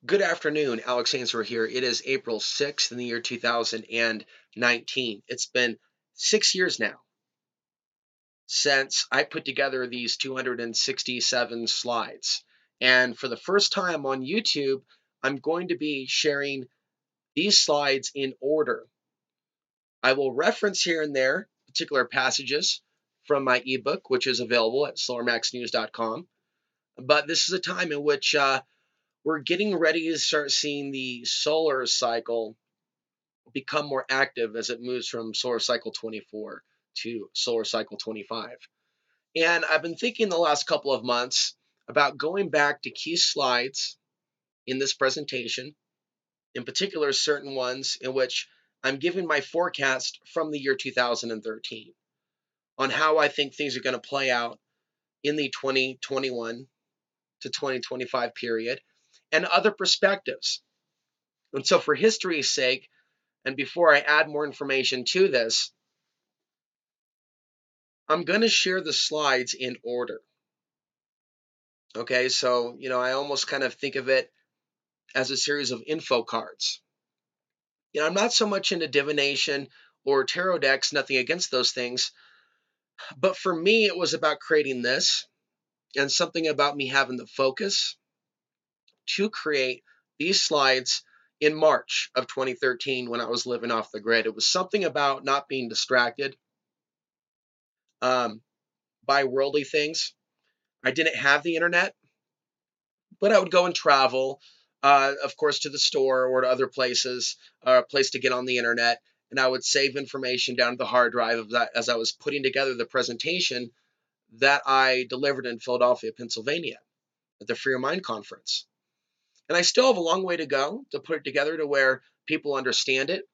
Good afternoon, Alex Ainsworth here. It is April 6th in the year 2019. It's been 6 years now since I put together these 267 slides. And for the first time on YouTube, I'm going to be sharing these slides in order. I will reference here and there particular passages from my ebook, which is available at solarmaxnews.com. But this is a time in which we're getting ready to start seeing the solar cycle become more active as it moves from solar cycle 24 to solar cycle 25. And I've been thinking the last couple of months about going back to key slides in this presentation, in particular certain ones in which I'm giving my forecast from the year 2013 on how I think things are going to play out in the 2021 to 2025 period and other perspectives. And so for history's sake, and before I add more information to this, I'm going to share the slides in order. Okay, so, I almost kind of think of it as a series of info cards. I'm not so much into divination or tarot decks, nothing against those things. But for me, it was about creating this and something about me having the focus to create these slides in March of 2013 when I was living off the grid. It was something about not being distracted by worldly things. I didn't have the internet, but I would go and travel, of course, to the store or to other places, a place to get on the internet, and I would save information down to the hard drive of that as I was putting together the presentation that I delivered in Philadelphia, Pennsylvania, at the Free Your Mind conference. And I still have a long way to go to put it together to where people understand it.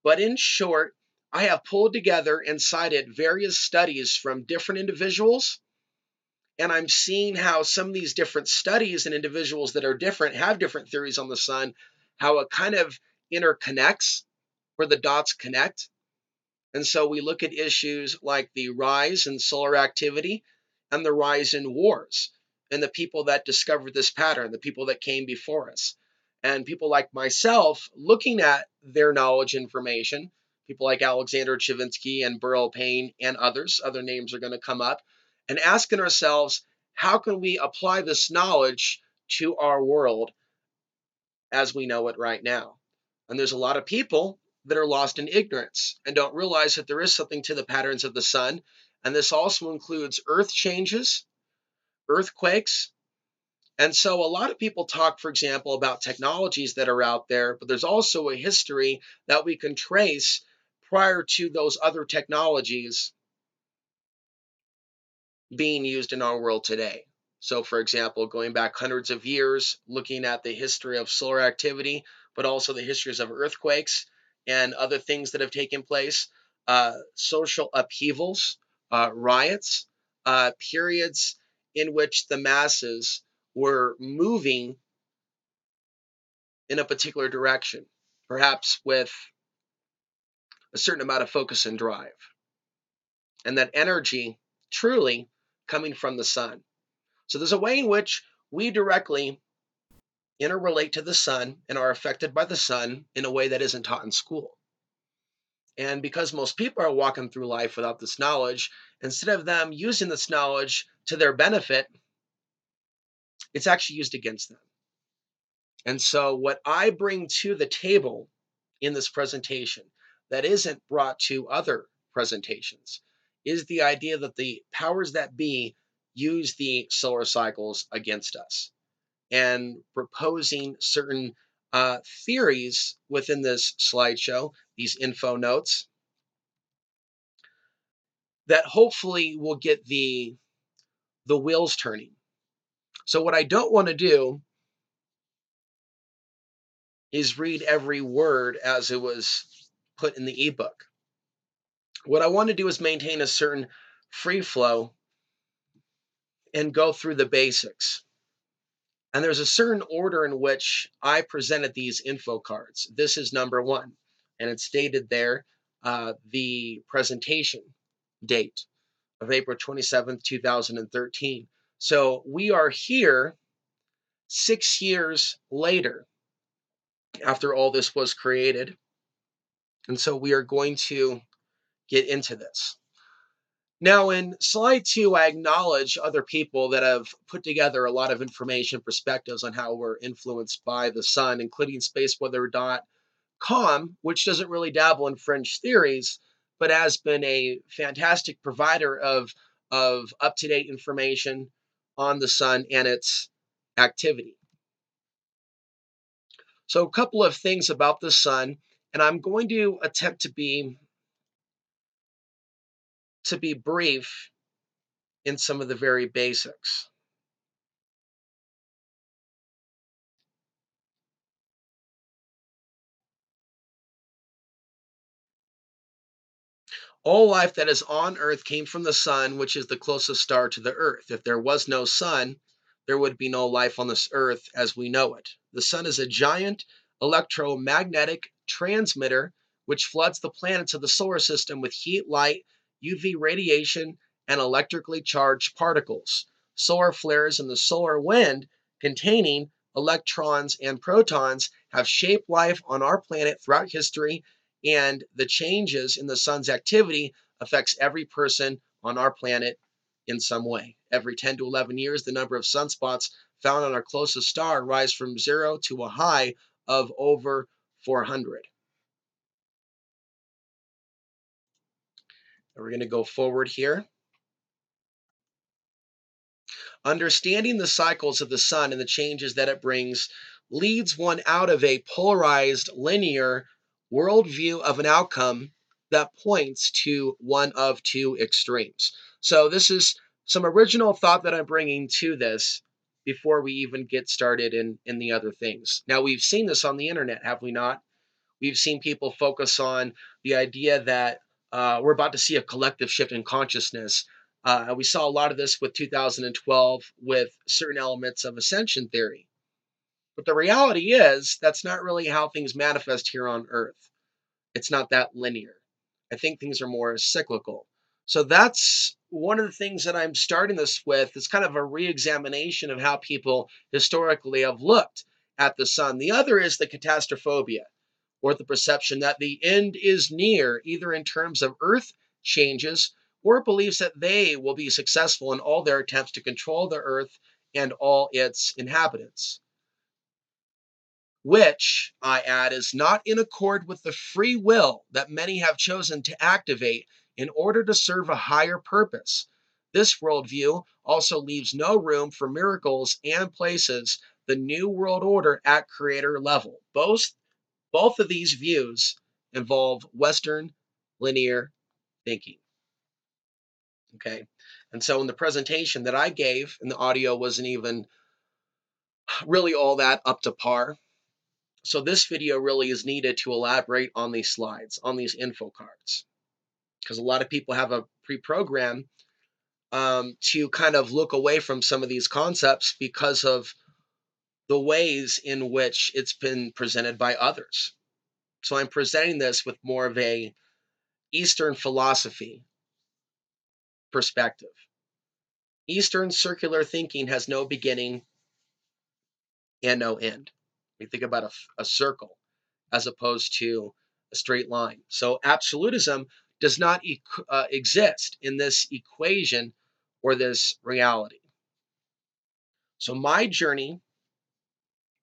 But in short, I have pulled together and cited various studies from different individuals. And I'm seeing how some of these different studies and individuals that are different have different theories on the sun, how it kind of interconnects, where the dots connect. And so we look at issues like the rise in solar activity and the rise in wars, and the people that discovered this pattern, the people that came before us. And people like myself looking at their knowledge information, people like Alexander Chavinsky and Burrell Payne and others, other names are going to come up, and asking ourselves, how can we apply this knowledge to our world as we know it right now? And there's a lot of people that are lost in ignorance and don't realize that there is something to the patterns of the sun. And this also includes earth changes, earthquakes. And so a lot of people talk, for example, about technologies that are out there, but there's also a history that we can trace prior to those other technologies being used in our world today. So, for example, going back hundreds of years, looking at the history of solar activity, but also the histories of earthquakes and other things that have taken place, social upheavals, riots, periods in which the masses were moving in a particular direction, perhaps with a certain amount of focus and drive. And that energy truly coming from the sun. So there's a way in which we directly interrelate to the sun and are affected by the sun in a way that isn't taught in school. And because most people are walking through life without this knowledge, instead of them using this knowledge to their benefit, it's actually used against them. And so what I bring to the table in this presentation that isn't brought to other presentations is the idea that the powers that be use the solar cycles against us, and proposing certain theories within this slideshow, these info notes, that hopefully will get the wheels turning. So what I don't want to do is read every word as it was put in the ebook. What I want to do is maintain a certain free flow and go through the basics. And there's a certain order in which I presented these info cards. This is number one, and it's stated there, the presentation date of April 27th, 2013. So we are here 6 years later after all this was created. And so we are going to get into this. Now, in slide 2, I acknowledge other people that have put together a lot of information, perspectives on how we're influenced by the sun, including spaceweather.com, which doesn't really dabble in fringe theories, but has been a fantastic provider of up-to-date information on the sun and its activity. So a couple of things about the sun, and I'm going to attempt to be brief in some of the very basics. All life that is on Earth came from the sun, which is the closest star to the Earth. If there was no sun, there would be no life on this Earth as we know it. The sun is a giant electromagnetic transmitter which floods the planets of the solar system with heat, light, UV radiation, and electrically charged particles. Solar flares and the solar wind containing electrons and protons have shaped life on our planet throughout history, and the changes in the sun's activity affects every person on our planet in some way. Every 10 to 11 years, the number of sunspots found on our closest star rise from 0 to a high of over 400. And we're going to go forward here. Understanding the cycles of the sun and the changes that it brings leads one out of a polarized, linear worldview of an outcome that points to one of two extremes. So, this is some original thought that I'm bringing to this before we even get started in the other things. Now, we've seen this on the internet, have we not? We've seen people focus on the idea that we're about to see a collective shift in consciousness. We saw a lot of this with 2012 with certain elements of ascension theory. But the reality is that's not really how things manifest here on Earth. It's not that linear. I think things are more cyclical. So that's one of the things that I'm starting this with. It's kind of a re-examination of how people historically have looked at the sun. The other is the catastrophobia, or the perception that the end is near, either in terms of Earth changes or beliefs that they will be successful in all their attempts to control the Earth and all its inhabitants, which, I add, is not in accord with the free will that many have chosen to activate in order to serve a higher purpose. This worldview also leaves no room for miracles and places the New World Order at creator level. Both of these views involve Western linear thinking. Okay. And so in the presentation that I gave, and the audio wasn't even really all that up to par. So this video really is needed to elaborate on these slides, on these info cards. Because a lot of people have a pre-program to kind of look away from some of these concepts because of the ways in which it's been presented by others. So I'm presenting this with more of a Eastern philosophy perspective. Eastern circular thinking has no beginning and no end. We think about a circle as opposed to a straight line. So absolutism does not exist in this equation or this reality. So my journey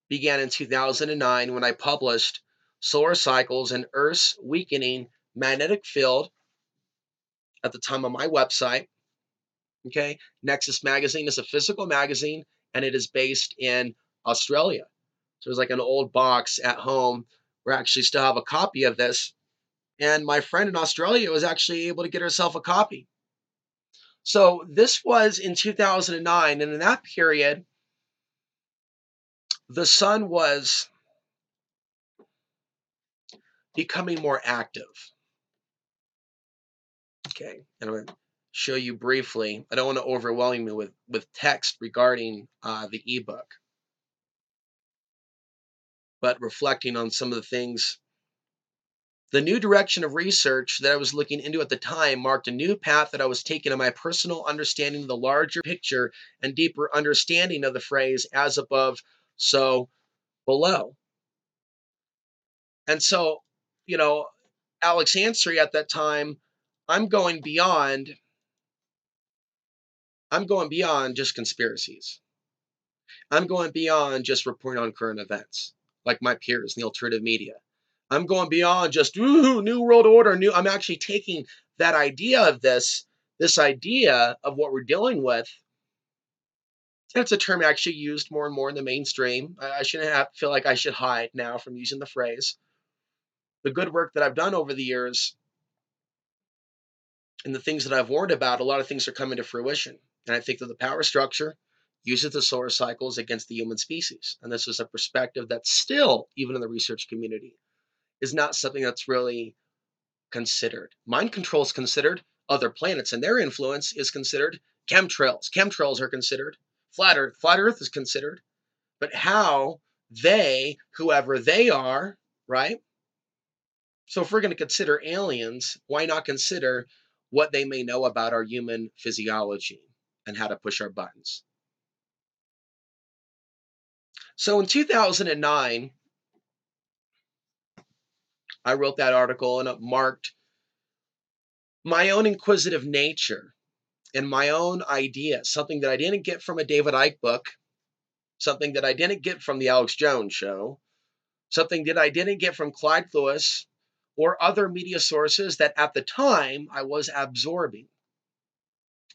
began in 2009 when I published Solar Cycles and Earth's Weakening Magnetic Field at the time on my website. Okay, Nexus Magazine is a physical magazine, and it is based in Australia. So there's like an old box at home where I actually still have a copy of this. And my friend in Australia was actually able to get herself a copy. So this was in 2009. And in that period, the sun was becoming more active. Okay. And I'm going to show you briefly. I don't want to overwhelm you with text regarding the ebook, but reflecting on some of the things The new direction of research that I was looking into at the time marked a new path that I was taking in my personal understanding of the larger picture and deeper understanding of the phrase as above, so below. And so, you know, Alex Ansary at that time, I'm going beyond I'm going beyond just conspiracies. I'm going beyond just reporting on current events like my peers in the alternative media. I'm going beyond just ooh, new world order, new. I'm actually taking that idea of this idea of what we're dealing with. And it's a term actually used more and more in the mainstream. I shouldn't have feel like I should hide now from using the phrase. The good work that I've done over the years and the things that I've warned about, a lot of things are coming to fruition. And I think that the power structure uses the solar cycles against the human species. And this is a perspective that still, even in the research community, is not something that's really considered. Mind control is considered. Other planets and their influence is considered. Chemtrails are considered. Flat Earth is considered. But how they, whoever they are, right? So if we're going to consider aliens, why not consider what they may know about our human physiology and how to push our buttons? So in 2009, I wrote that article and it marked my own inquisitive nature and my own idea, something that I didn't get from a David Icke book, something that I didn't get from the Alex Jones show, something that I didn't get from Clyde Lewis or other media sources that at the time I was absorbing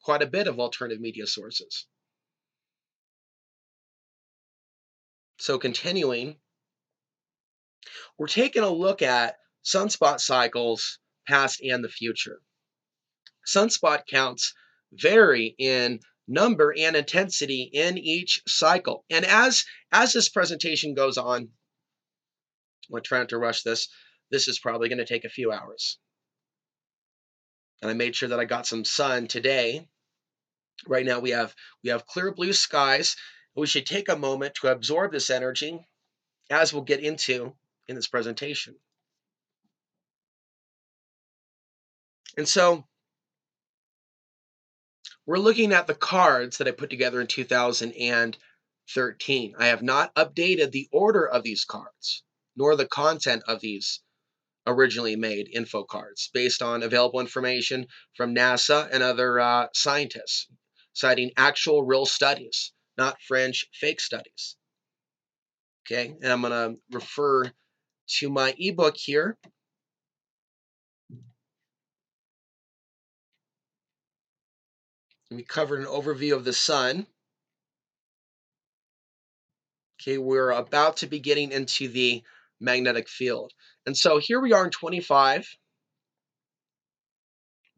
quite a bit of alternative media sources. So continuing, we're taking a look at sunspot cycles, past and the future. Sunspot counts vary in number and intensity in each cycle. And as this presentation goes on, I'm trying to rush this. This is probably going to take a few hours. And I made sure that I got some sun today. Right now we have clear blue skies. We should take a moment to absorb this energy as we'll get into in this presentation. And so we're looking at the cards that I put together in 2013. I have not updated the order of these cards, nor the content of these originally made info cards based on available information from NASA and other scientists, citing actual real studies, not fringe fake studies. Okay, and I'm going to refer to my ebook here. We covered an overview of the sun. Okay, we're about to be getting into the magnetic field. And so here we are in 25,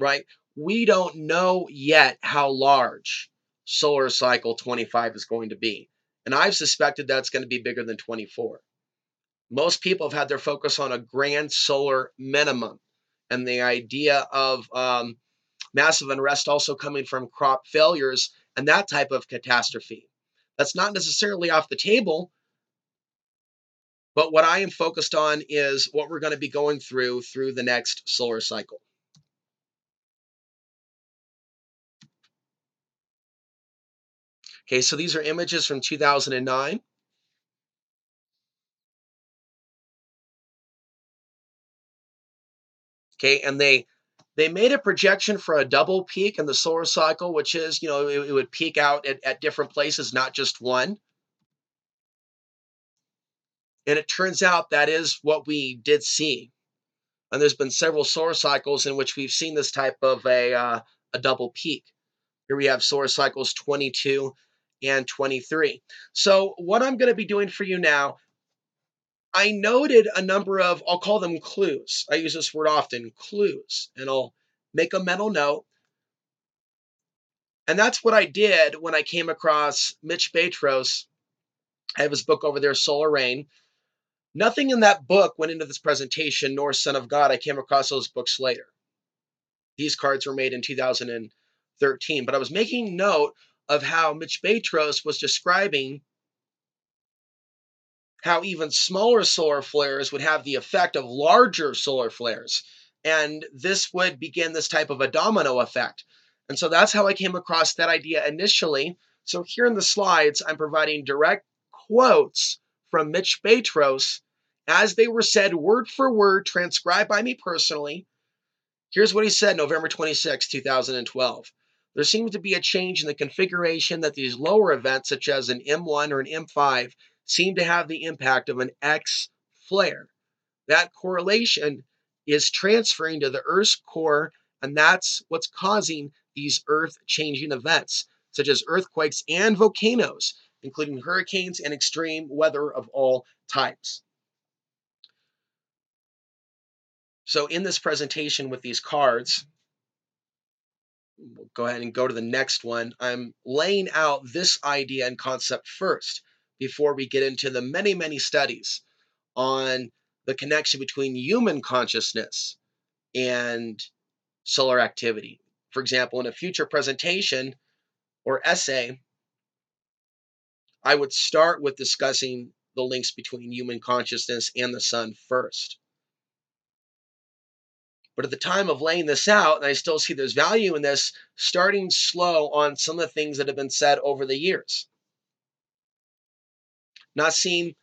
right? We don't know yet how large solar cycle 25 is going to be. And I've suspected that's going to be bigger than 24. Most people have had their focus on a grand solar minimum and the idea of massive unrest also coming from crop failures and that type of catastrophe. That's not necessarily off the table, but what I am focused on is what we're going to be going through the next solar cycle. Okay, so these are images from 2009. Okay, and they made a projection for a double peak in the solar cycle, which is, it would peak out at different places, not just one. And it turns out that is what we did see. And there's been several solar cycles in which we've seen this type of a double peak. Here we have solar cycles 22 and 23. So what I'm going to be doing for you now, I noted a number of, I'll call them clues. I use this word often, clues, and I'll make a mental note. And that's what I did when I came across Mitch Batros. I have his book over there, Solar Rain. Nothing in that book went into this presentation, nor Son of God. I came across those books later. These cards were made in 2013. But I was making note of how Mitch Batros was describing how even smaller solar flares would have the effect of larger solar flares. And this would begin this type of a domino effect. And so that's how I came across that idea initially. So here in the slides, I'm providing direct quotes from Mitch Batros as they were said word for word, transcribed by me personally. Here's what he said November 26, 2012. There seems to be a change in the configuration that these lower events, such as an M1 or an M5, seem to have the impact of an X flare. That correlation is transferring to the Earth's core, and that's what's causing these Earth-changing events, such as earthquakes and volcanoes, including hurricanes and extreme weather of all types. So in this presentation with these cards, we'll go ahead and go to the next one. I'm laying out this idea and concept first before we get into the many, many studies on the connection between human consciousness and solar activity. For example, in a future presentation or essay, I would start with discussing the links between human consciousness and the sun first. But at the time of laying this out, and I still see there's value in this, starting slow on some of the things that have been said over the years. Nassim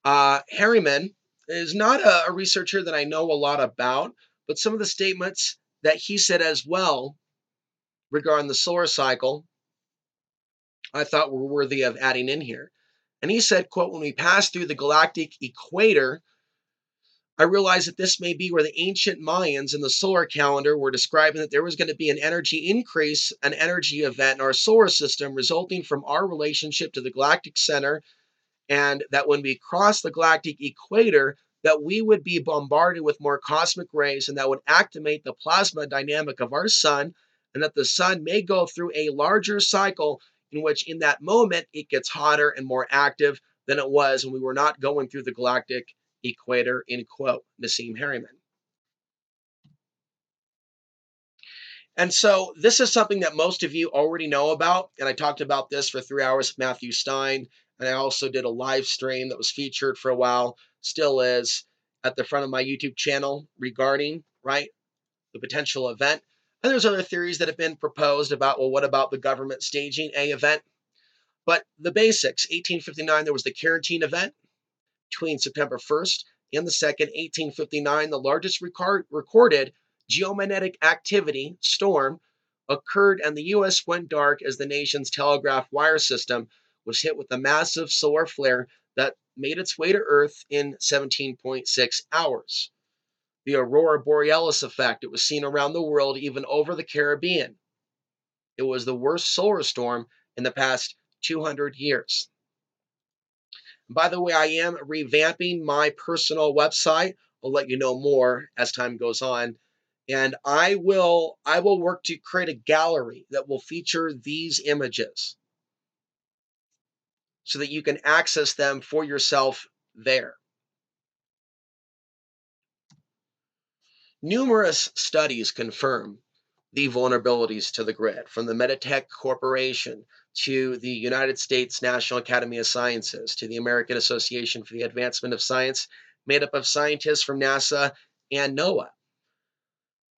Harriman is not a researcher that I know a lot about, but some of the statements that he said as well regarding the solar cycle, I thought were worthy of adding in here. And he said, quote, when we pass through the galactic equator, I realized that this may be where the ancient Mayans in the solar calendar were describing that there was going to be an energy increase, an energy event in our solar system resulting from our relationship to the galactic center, and that when we cross the galactic equator, that we would be bombarded with more cosmic rays and that would activate the plasma dynamic of our sun, and that the sun may go through a larger cycle in which in that moment it gets hotter and more active than it was when we were not going through the galactic equator, end quote, Nassim Harriman. And so this is something that most of you already know about. And I talked about this for 3 hours with Matthew Stein. And I also did a live stream that was featured for a while, still is, at the front of my YouTube channel regarding, right, the potential event. And there's other theories that have been proposed about, well, what about the government staging a event? But the basics, 1859, there was the Carantine event. Between September 1st and the 2nd, 1859, the largest recorded geomagnetic activity storm occurred, and the U.S. went dark as the nation's telegraph wire system was hit with a massive solar flare that made its way to Earth in 17.6 hours. The aurora borealis effect, it was seen around the world, even over the Caribbean. It was the worst solar storm in the past 200 years. By the way, I am revamping my personal website. I'll let you know more as time goes on. And I will work to create a gallery that will feature these images so that you can access them for yourself there. Numerous studies confirm the vulnerabilities to the grid, from the Meditech Corporation to the United States National Academy of Sciences to the American Association for the Advancement of Science, made up of scientists from NASA and NOAA.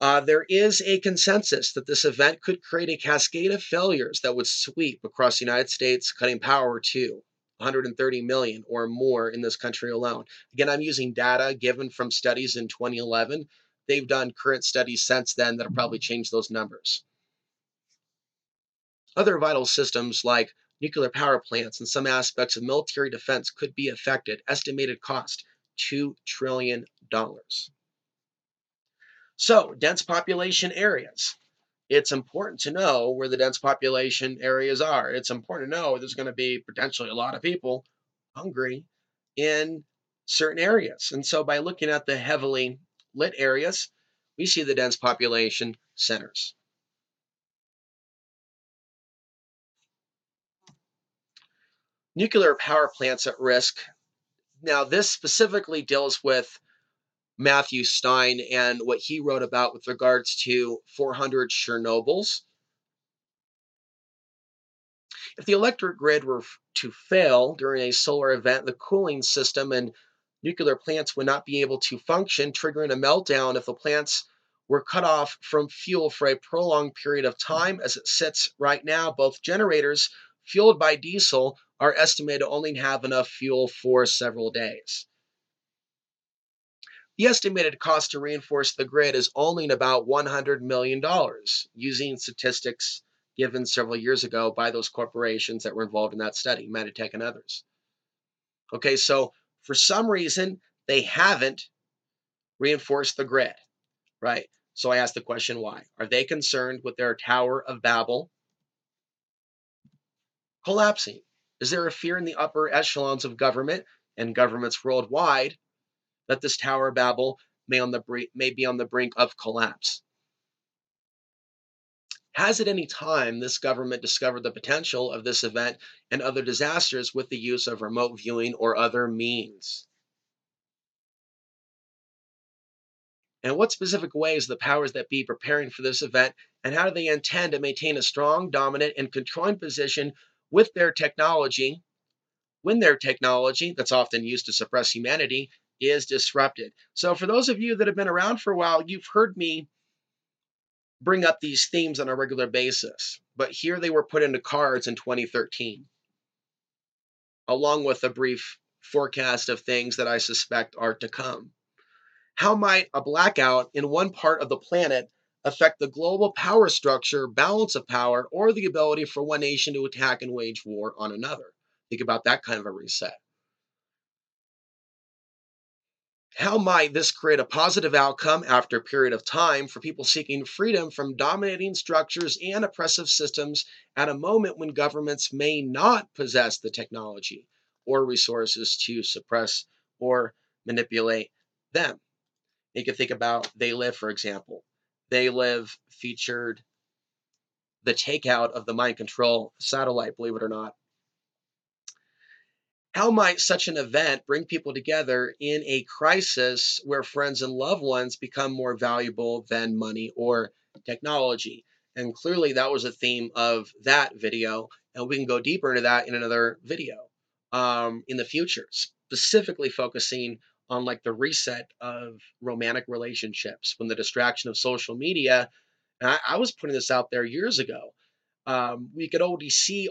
There is a consensus that this event could create a cascade of failures that would sweep across the United States, cutting power to 130 million or more in this country alone. Again, I'm using data given from studies in 2011. They've done current studies since then that'll probably change those numbers. Other vital systems like nuclear power plants and some aspects of military defense could be affected. Estimated cost, $2 trillion. So, dense population areas. It's important to know where the dense population areas are. It's important to know there's going to be potentially a lot of people hungry in certain areas. And so by looking at the heavily lit areas, we see the dense population centers. Nuclear power plants at risk. Now, this specifically deals with Matthew Stein and what he wrote about with regards to 400 Chernobyls. If the electric grid were to fail during a solar event, the cooling system and nuclear plants would not be able to function, triggering a meltdown if the plants were cut off from fuel for a prolonged period of time. As it sits right now, both generators fueled by diesel are estimated to only have enough fuel for several days. The estimated cost to reinforce the grid is only about $100 million, using statistics given several years ago by those corporations that were involved in that study, Meditech and others. Okay, so for some reason, they haven't reinforced the grid, right? So I asked the question, why? Are they concerned with their Tower of Babel collapsing? Is there a fear in the upper echelons of government and governments worldwide that this Tower of Babel may be on the brink of collapse? Has at any time this government discovered the potential of this event and other disasters with the use of remote viewing or other means? And what specific ways the powers that be preparing for this event, and how do they intend to maintain a strong, dominant, and controlling position with their technology when their technology, that's often used to suppress humanity, is disrupted? So, for those of you that have been around for a while, you've heard me bring up these themes on a regular basis, but here they were put into cards in 2013, along with a brief forecast of things that I suspect are to come. How might a blackout in one part of the planet affect the global power structure, balance of power, or the ability for one nation to attack and wage war on another? Think about that kind of a reset. How might this create a positive outcome after a period of time for people seeking freedom from dominating structures and oppressive systems at a moment when governments may not possess the technology or resources to suppress or manipulate them? You can think about They Live, for example. They Live featured the takeout of the mind control satellite, believe it or not. How might such an event bring people together in a crisis where friends and loved ones become more valuable than money or technology? And clearly, that was a theme of that video. And we can go deeper into that in another video in the future, specifically focusing on like the reset of romantic relationships when the distraction of social media. And I was putting this out there years ago. We could already see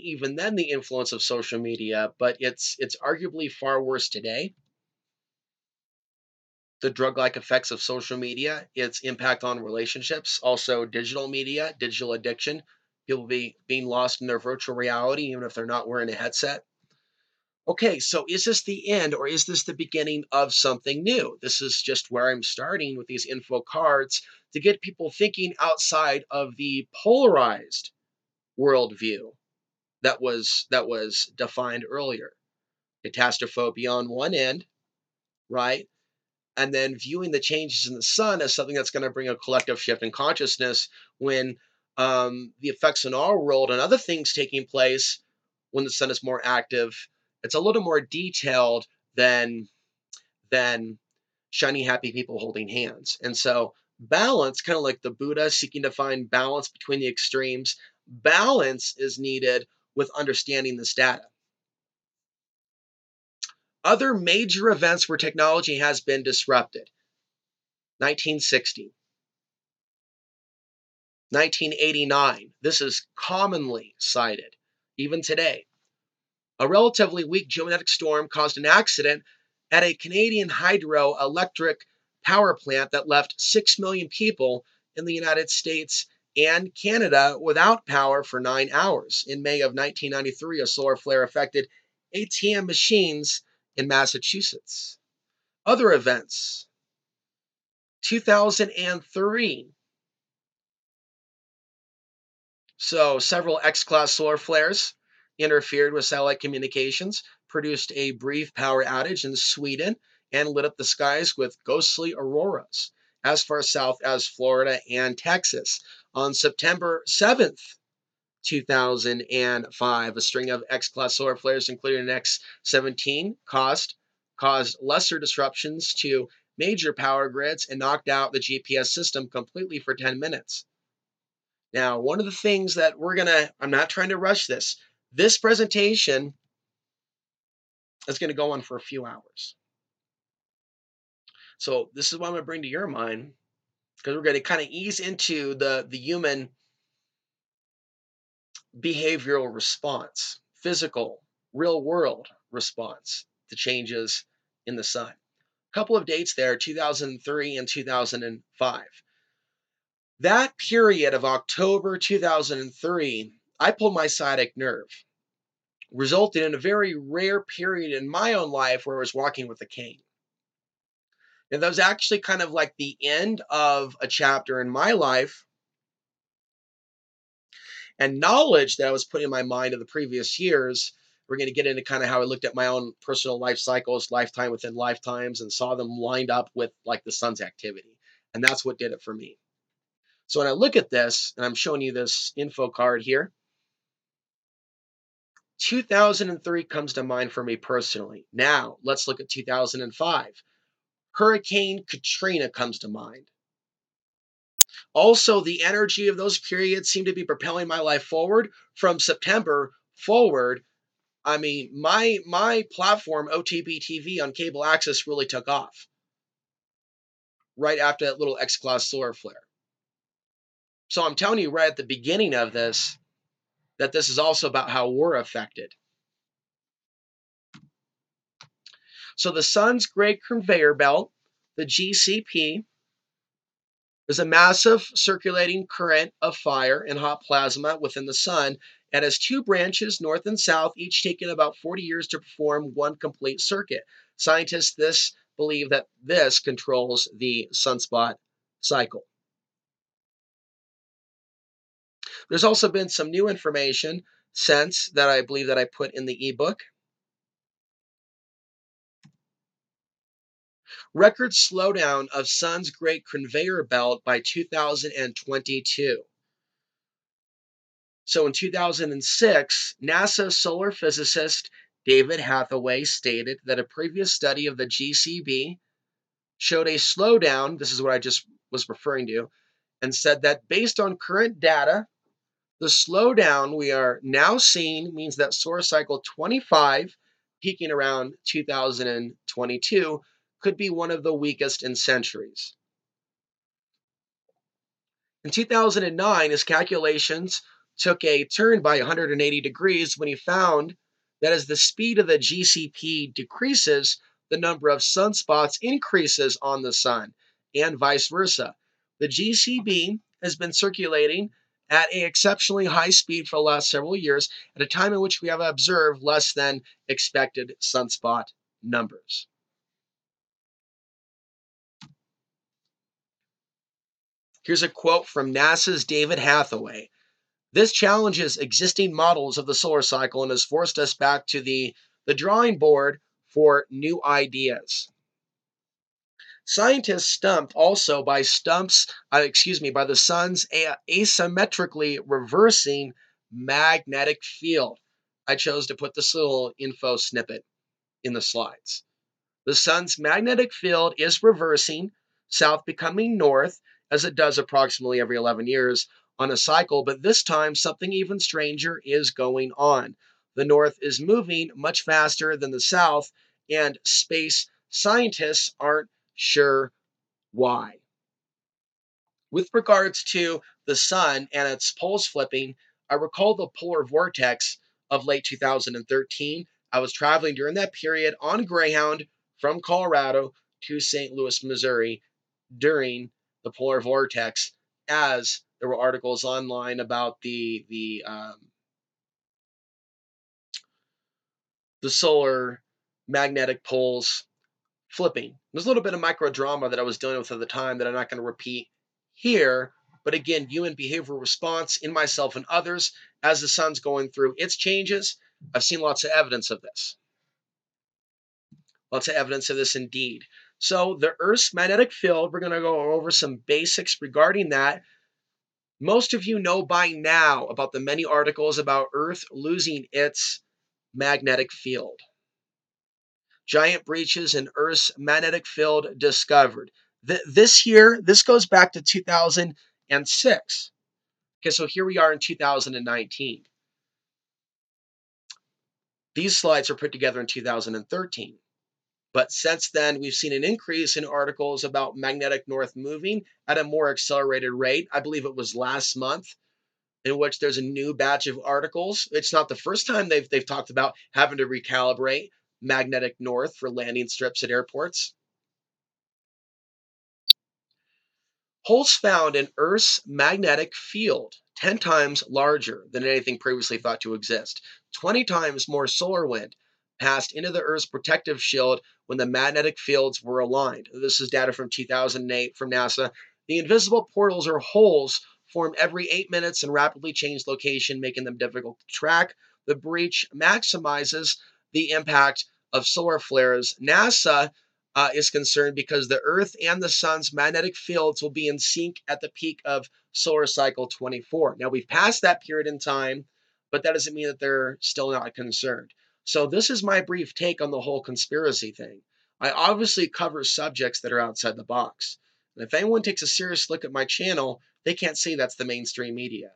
even then the influence of social media, but it's arguably far worse today. The drug-like effects of social media, its impact on relationships, also digital media, digital addiction, people being lost in their virtual reality even if they're not wearing a headset. Okay, so is this the end or is this the beginning of something new? This is just where I'm starting with these info cards to get people thinking outside of the polarized worldview that was defined earlier. Catastrophobia on one end, right? And then viewing the changes in the sun as something that's going to bring a collective shift in consciousness when the effects in our world and other things taking place when the sun is more active. It's a little more detailed than shiny happy people holding hands. And so balance, kind of like the Buddha seeking to find balance between the extremes, balance is needed with understanding this data. Other major events where technology has been disrupted: 1960, 1989. This is commonly cited, even today. A relatively weak geomagnetic storm caused an accident at a Canadian hydroelectric power plant that left 6 million people in the United States and Canada without power for 9 hours. In May of 1993, a solar flare affected ATM machines in Massachusetts. Other events: 2003. So several X-class solar flares interfered with satellite communications, produced a brief power outage in Sweden, and lit up the skies with ghostly auroras as far south as Florida and Texas. On September 7th, 2005, a string of X-class solar flares, including an X-17, caused lesser disruptions to major power grids and knocked out the GPS system completely for 10 minutes. Now, one of the things that I'm not trying to rush this. This presentation is going to go on for a few hours. So this is what I'm going to bring to your mind, because we're going to kind of ease into the human behavioral response, physical, real world response to changes in the sun. A couple of dates there, 2003 and 2005. That period of October 2003, I pulled my sciatic nerve, resulted in a very rare period in my own life where I was walking with a cane. And that was actually kind of like the end of a chapter in my life, and knowledge that I was putting in my mind of the previous years. We're going to get into kind of how I looked at my own personal life cycles, lifetime within lifetimes, and saw them lined up with like the sun's activity. And that's what did it for me. So when I look at this, and I'm showing you this info card here, 2003 comes to mind for me personally. Now, let's look at 2005. Hurricane Katrina comes to mind. Also, the energy of those periods seemed to be propelling my life forward. From September forward, I mean, my platform, OTB TV on cable access, really took off right after that little X-class solar flare. So I'm telling you right at the beginning of this that this is also about how we're affected. So the sun's great conveyor belt, the GCP, is a massive circulating current of fire and hot plasma within the sun, and has two branches, north and south, each taking about 40 years to perform one complete circuit. Scientists believe that this controls the sunspot cycle. There's also been some new information since that I believe that I put in the ebook. Record slowdown of sun's great conveyor belt by 2022. So in 2006, NASA solar physicist David Hathaway stated that a previous study of the GCB showed a slowdown. This is what I just was referring to, and said that based on current data, the slowdown we are now seeing means that solar cycle 25, peaking around 2022, could be one of the weakest in centuries. In 2009, his calculations took a turn by 180 degrees when he found that as the speed of the GCP decreases, the number of sunspots increases on the sun, and vice versa. The GCB has been circulating at an exceptionally high speed for the last several years, at a time in which we have observed less than expected sunspot numbers. Here's a quote from NASA's David Hathaway. This challenges existing models of the solar cycle and has forced us back to the drawing board for new ideas. Scientists stumped also by by the sun's asymmetrically reversing magnetic field. I chose to put this little info snippet in the slides. The sun's magnetic field is reversing, south becoming north, as it does approximately every 11 years on a cycle, but this time something even stranger is going on. The north is moving much faster than the south, and space scientists aren't sure why. With regards to the sun and its poles flipping, I recall the polar vortex of late 2013. I was traveling during that period on Greyhound from Colorado to St. Louis, Missouri during the polar vortex, as there were articles online about the solar magnetic poles flipping. There's a little bit of micro drama that I was dealing with at the time that I'm not going to repeat here. But again, human behavioral response in myself and others as the sun's going through its changes. I've seen lots of evidence of this. Lots of evidence of this indeed. So the Earth's magnetic field, we're going to go over some basics regarding that. Most of you know by now about the many articles about Earth losing its magnetic field. Giant breaches in Earth's magnetic field discovered. This goes back to 2006. Okay, so here we are in 2019. These slides were put together in 2013. But since then, we've seen an increase in articles about magnetic north moving at a more accelerated rate. I believe it was last month, in which there's a new batch of articles. It's not the first time they've talked about having to recalibrate magnetic north for landing strips at airports. Holes found in Earth's magnetic field 10 times larger than anything previously thought to exist. 20 times more solar wind passed into the Earth's protective shield when the magnetic fields were aligned. This is data from 2008 from NASA. The invisible portals or holes form every 8 minutes and rapidly change location, making them difficult to track. The breach maximizes the impact of solar flares. NASA is concerned because the Earth and the Sun's magnetic fields will be in sync at the peak of solar cycle 24. Now, we've passed that period in time, but that doesn't mean that they're still not concerned. So, this is my brief take on the whole conspiracy thing. I obviously cover subjects that are outside the box. And if anyone takes a serious look at my channel, they can't say that's the mainstream media.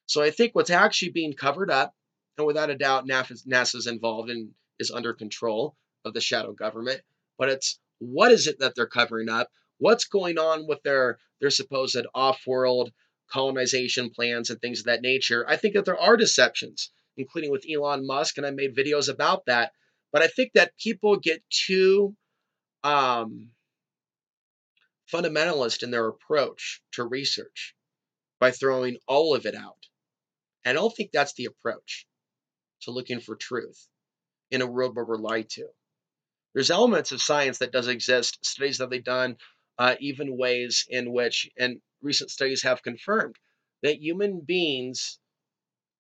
So I think what's actually being covered up, and without a doubt, NASA's involved and is under control of the shadow government, but it's what is it that they're covering up? What's going on with their supposed off-world colonization plans and things of that nature? I think that there are deceptions, including with Elon Musk, and I made videos about that. But I think that people get too fundamentalist in their approach to research by throwing all of it out. I don't think that's the approach to looking for truth in a world where we're lied to. There's elements of science that does exist, studies that they've done, even ways in which, and recent studies have confirmed, that human beings,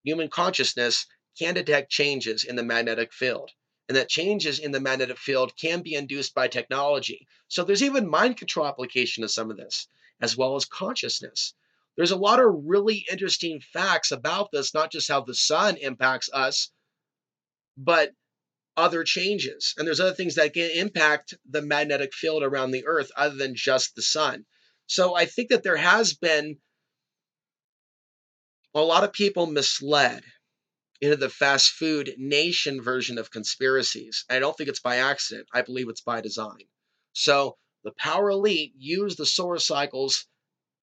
human consciousness can detect changes in the magnetic field. And that changes in the magnetic field can be induced by technology. So there's even mind control application of some of this, as well as consciousness. There's a lot of really interesting facts about this, not just how the sun impacts us, but other changes. And there's other things that can impact the magnetic field around the Earth other than just the sun. So I think that there has been a lot of people misled into the fast food nation version of conspiracies. I don't think it's by accident. I believe it's by design. So the power elite use the solar cycles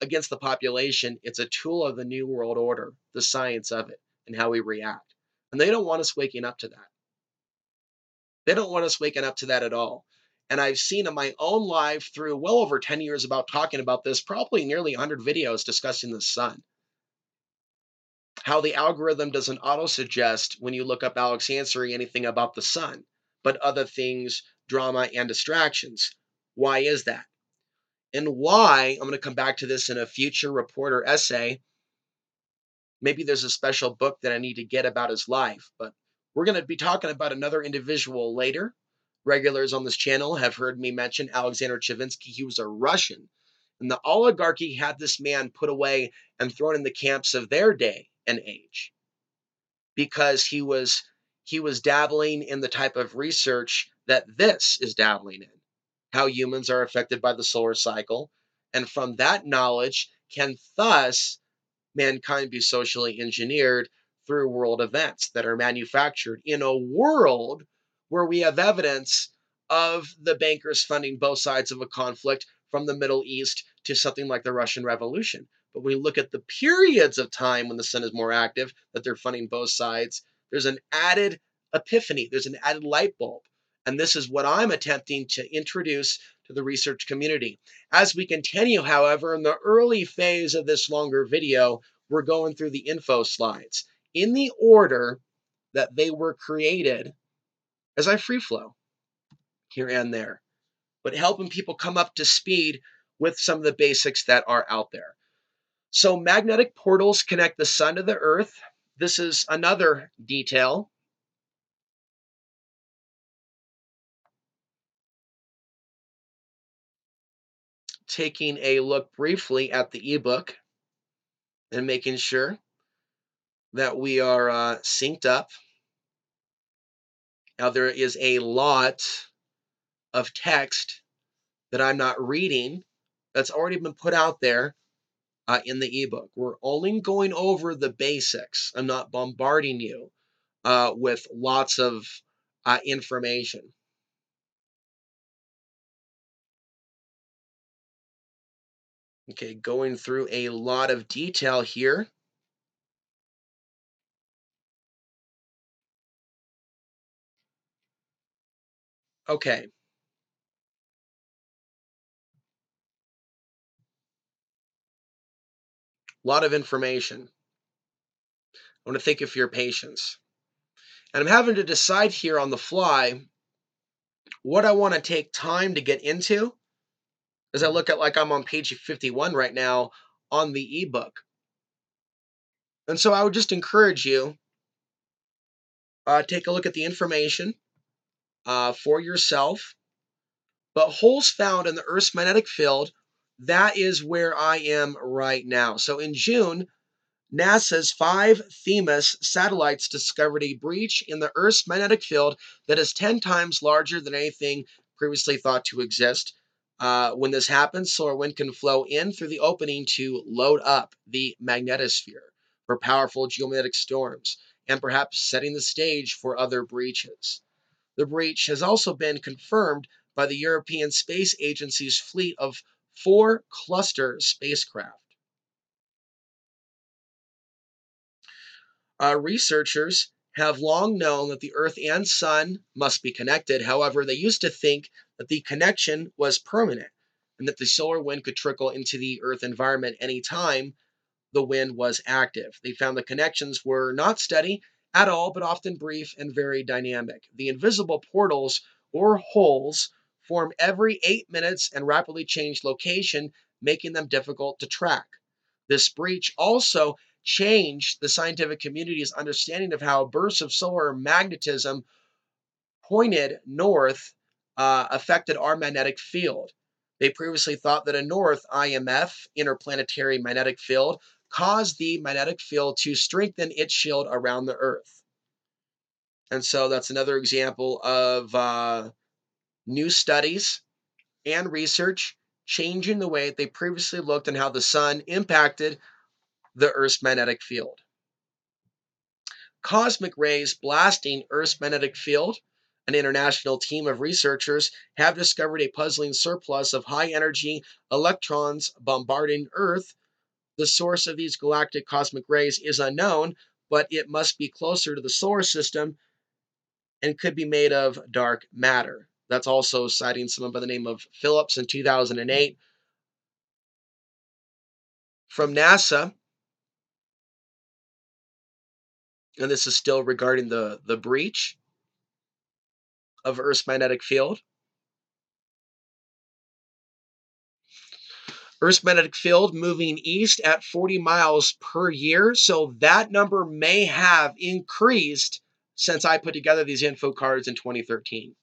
against the population. It's a tool of the New World Order, the science of it, and how we react. And they don't want us waking up to that. They don't want us waking up to that at all. And I've seen in my own life through well over 10 years about talking about this, probably nearly 100 videos discussing the sun. How the algorithm doesn't auto-suggest when you look up Alex Ansary anything about the sun, but other things, drama, and distractions. Why is that? And why, I'm going to come back to this in a future report or essay. Maybe there's a special book that I need to get about his life, but we're going to be talking about another individual later. Regulars on this channel have heard me mention Alexander Chavinsky. He was a Russian, and the oligarchy had this man put away and thrown in the camps of their day and age because he was dabbling in the type of research that this is dabbling in, how humans are affected by the solar cycle, and from that knowledge can thus mankind be socially engineered through world events that are manufactured in a world where we have evidence of the bankers funding both sides of a conflict from the Middle East to something like the Russian Revolution. But when we look at the periods of time when the sun is more active, that they're funding both sides, there's an added epiphany, there's an added light bulb. And this is what I'm attempting to introduce to the research community. As we continue, however, in the early phase of this longer video, we're going through the info slides in the order that they were created as I free flow here and there, but helping people come up to speed with some of the basics that are out there. So magnetic portals connect the sun to the earth. This is another detail. Taking a look briefly at the ebook and making sure that we are synced up. Now there is a lot of text that I'm not reading that's already been put out there in the ebook. We're only going over the basics. I'm not bombarding you with lots of information. Okay, going through a lot of detail here. Okay, a lot of information. I want to thank you for your patience. And I'm having to decide here on the fly what I want to take time to get into as I look at, like, I'm on page 51 right now on the ebook. And so I would just encourage you, take a look at the information for yourself. But holes found in the Earth's magnetic field, that is where I am right now. So in June, NASA's 5 Themis satellites discovered a breach in the Earth's magnetic field that is 10 times larger than anything previously thought to exist. When this happens, solar wind can flow in through the opening to load up the magnetosphere for powerful geomagnetic storms and perhaps setting the stage for other breaches. The breach has also been confirmed by the European Space Agency's fleet of 4 cluster spacecraft. Researchers have long known that the Earth and Sun must be connected. However, they used to think that the connection was permanent and that the solar wind could trickle into the Earth environment anytime the wind was active. They found the connections were not steady at all, but often brief and very dynamic. The invisible portals or holes form every 8 minutes and rapidly change location, making them difficult to track. This breach also changed the scientific community's understanding of how bursts of solar magnetism pointed north affected our magnetic field. They previously thought that a north IMF, interplanetary magnetic field, caused the magnetic field to strengthen its shield around the Earth. And so that's another example of new studies and research changing the way they previously looked and how the sun impacted the Earth's magnetic field. Cosmic rays blasting Earth's magnetic field. An international team of researchers have discovered a puzzling surplus of high energy electrons bombarding Earth. The source of these galactic cosmic rays is unknown, but it must be closer to the solar system and could be made of dark matter. That's also citing someone by the name of Phillips in 2008 from NASA. And this is still regarding the breach of Earth's magnetic field. Earth's magnetic field moving east at 40 miles per year. So that number may have increased since I put together these info cards in 2013.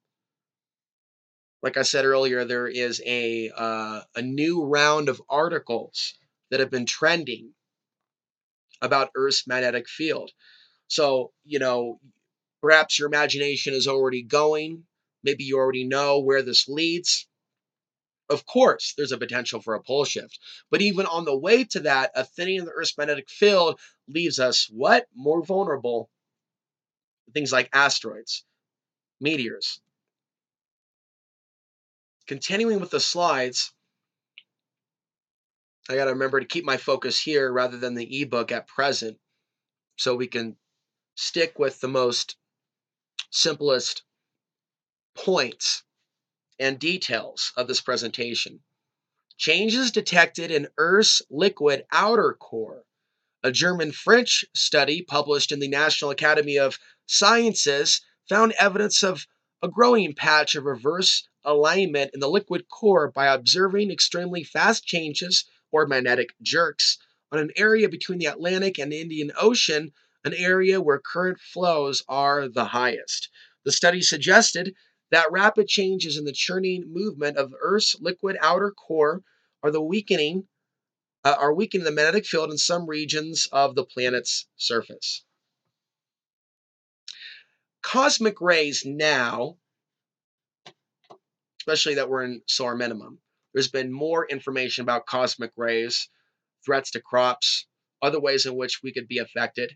Like I said earlier, there is a new round of articles that have been trending about Earth's magnetic field. So, perhaps your imagination is already going. Maybe you already know where this leads. Of course, there's a potential for a pole shift. But even on the way to that, a thinning of the Earth's magnetic field leaves us what? More vulnerable to things like asteroids, meteors. Continuing with the slides, I got to remember to keep my focus here rather than the ebook at present so we can stick with the most simplest points and details of this presentation. Changes detected in Earth's liquid outer core. A German-French study published in the National Academy of Sciences found evidence of a growing patch of reverse alignment in the liquid core by observing extremely fast changes or magnetic jerks on an area between the Atlantic and Indian Ocean, an area where current flows are the highest. The study suggested that rapid changes in the churning movement of Earth's liquid outer core are weakening the magnetic field in some regions of the planet's surface. Cosmic rays now, especially that we're in solar minimum, there's been more information about cosmic rays threats to crops, other ways in which we could be affected.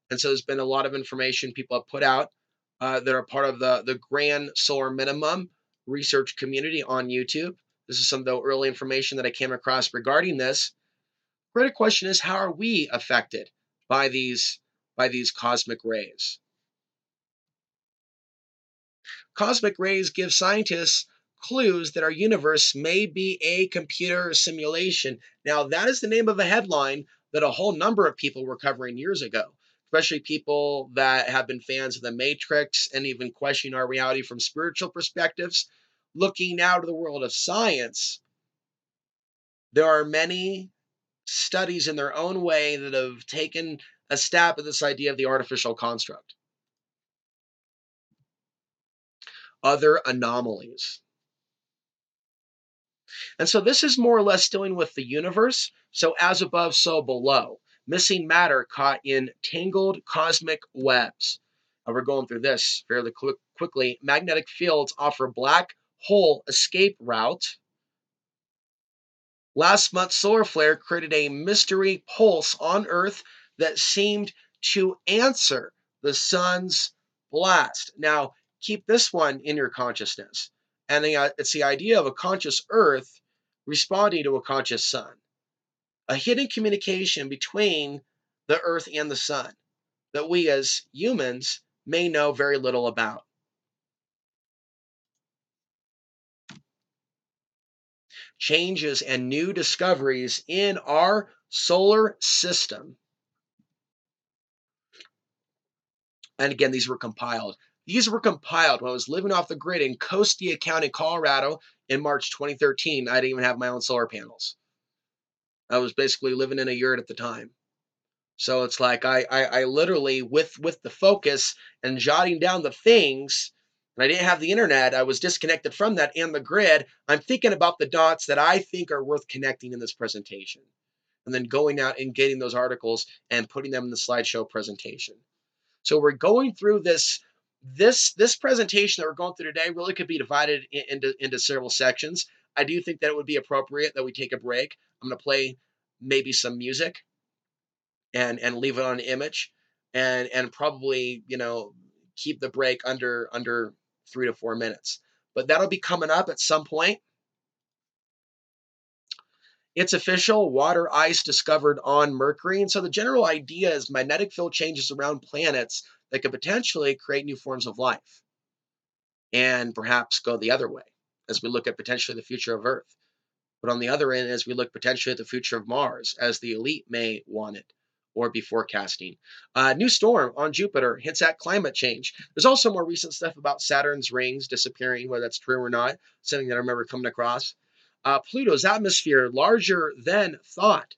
And so there's been a lot of information people have put out that are part of the Grand Solar Minimum research community on YouTube. This is some of the early information that I came across regarding this. Great question is, how are we affected by these cosmic rays? Cosmic rays give scientists clues that our universe may be a computer simulation. Now, that is the name of a headline that a whole number of people were covering years ago, especially people that have been fans of the Matrix and even questioning our reality from spiritual perspectives. Looking out of the world of science, there are many studies in their own way that have taken a stab at this idea of the artificial construct. Other anomalies. And so this is more or less dealing with the universe. So as above, so below. Missing matter caught in tangled cosmic webs. We're going through this fairly quickly. Magnetic fields offer black hole escape route. Last month's solar flare created a mystery pulse on Earth that seemed to answer the sun's blast. Now, keep this one in your consciousness. And it's the idea of a conscious Earth responding to a conscious sun, a hidden communication between the Earth and the sun that we as humans may know very little about. Changes and new discoveries in our solar system. And again, these were compiled. These were compiled when I was living off the grid in Costia County, Colorado in March 2013. I didn't even have my own solar panels. I was basically living in a yurt at the time. So it's like I literally, with the focus and jotting down the things, and I didn't have the internet, I was disconnected from that and the grid. I'm thinking about the dots that I think are worth connecting in this presentation. And then going out and getting those articles and putting them in the slideshow presentation. So we're going through this presentation that we're going through today really could be divided into several sections. I do think that it would be appropriate that we take a break. I'm going to play maybe some music and leave it on an image and probably, keep the break under 3 to 4 minutes. But that'll be coming up at some point. It's official, water ice discovered on Mercury. And so the general idea is magnetic field changes around planets that could potentially create new forms of life and perhaps go the other way as we look at potentially the future of Earth. But on the other end, as we look potentially at the future of Mars, as the elite may want it or be forecasting. New storm on Jupiter hints at climate change. There's also more recent stuff about Saturn's rings disappearing, whether that's true or not, something that I remember coming across. Pluto's atmosphere larger than thought.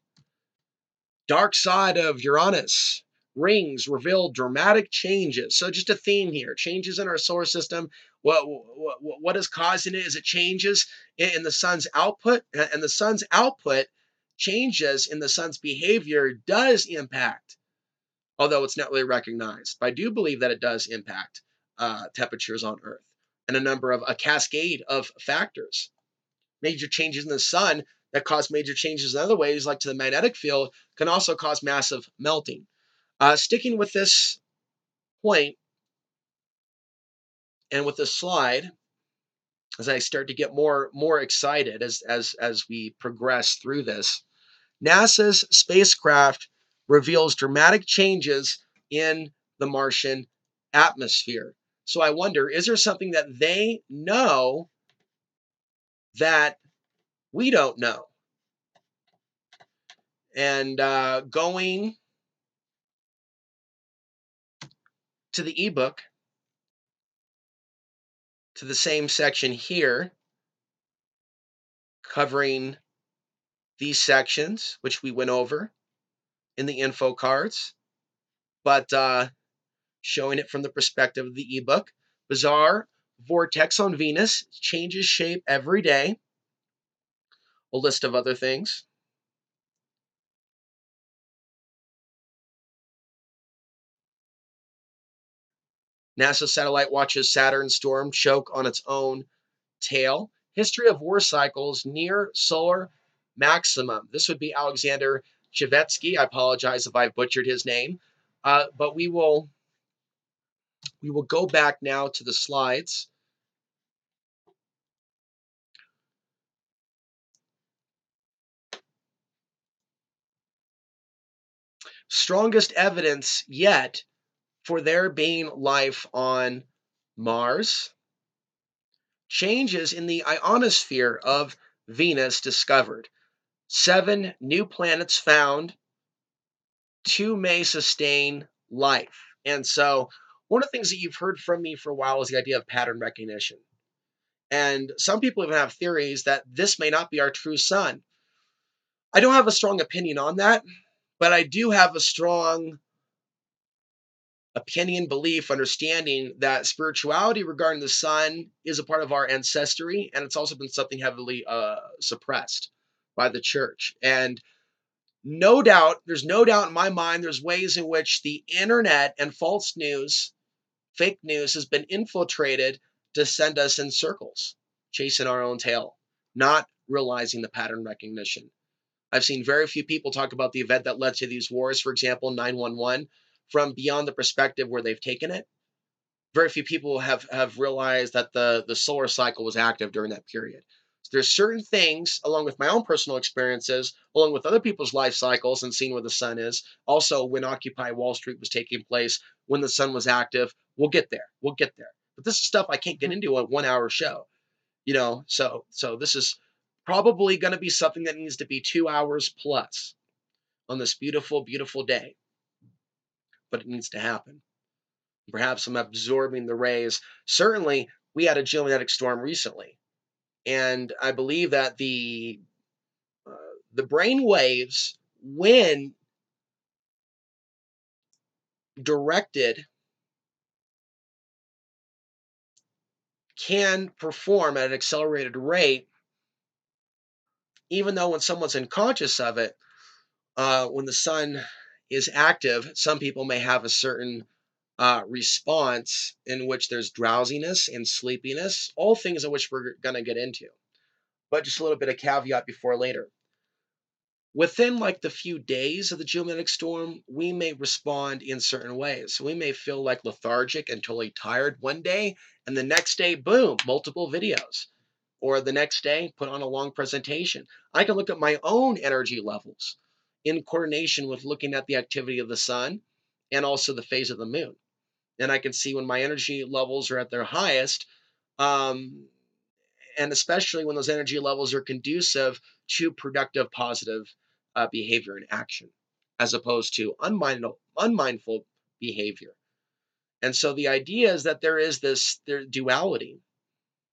Dark side of Uranus. Rings reveal dramatic changes. So just a theme here. Changes in our solar system. What is causing it? Is it changes in the sun's output? And the sun's output changes in the sun's behavior does impact, although it's not really recognized. But I do believe that it does impact temperatures on Earth and a cascade of factors. Major changes in the sun that cause major changes in other ways, like to the magnetic field, can also cause massive melting. Sticking with this point and with this slide, as I start to get more excited as we progress through this, NASA's spacecraft reveals dramatic changes in the Martian atmosphere. So I wonder, is there something that they know that we don't know? And going to the ebook, to the same section here, covering these sections, which we went over in the info cards, but showing it from the perspective of the ebook. Bizarre vortex on Venus changes shape every day. A list of other things. NASA satellite watches Saturn storm choke on its own tail. History of war cycles near solar maximum. This would be Alexander Chivetsky. I apologize if I butchered his name, but we will go back now to the slides. Strongest evidence yet for there being life on Mars. Changes in the ionosphere of Venus discovered. 7 new planets found. 2 may sustain life. And so, one of the things that you've heard from me for a while is the idea of pattern recognition. And some people even have theories that this may not be our true sun. I don't have a strong opinion on that, but I do have a strong opinion, belief, understanding that spirituality regarding the sun is a part of our ancestry, and it's also been something heavily suppressed by the church. And no doubt, there's no doubt in my mind, there's ways in which the internet and false news, fake news, has been infiltrated to send us in circles, chasing our own tail, not realizing the pattern recognition. I've seen very few people talk about the event that led to these wars, for example, 911, from beyond the perspective where they've taken it. Very few people have realized that the solar cycle was active during that period. So there's certain things, along with my own personal experiences, along with other people's life cycles and seeing where the sun is. Also, when Occupy Wall Street was taking place, when the sun was active, we'll get there. We'll get there. But this is stuff I can't get into a 1 hour show. So this is probably going to be something that needs to be 2 hours plus on this beautiful, beautiful day. But it needs to happen. Perhaps I'm absorbing the rays. Certainly, we had a geomagnetic storm recently, and I believe that the brain waves, when directed, can perform at an accelerated rate, even though when someone's unconscious of it, when the sun is active, some people may have a certain response in which there's drowsiness and sleepiness, all things in which we're going to get into. But just a little bit of caveat before later. Within like the few days of the geomagnetic storm, we may respond in certain ways. So we may feel like lethargic and totally tired one day, and the next day, boom, multiple videos. Or the next day, put on a long presentation. I can look at my own energy levels in coordination with looking at the activity of the sun and also the phase of the moon. And I can see when my energy levels are at their highest, um, and especially when those energy levels are conducive to productive, positive behavior and action, as opposed to unmindful behavior. And so the idea is that there is this duality.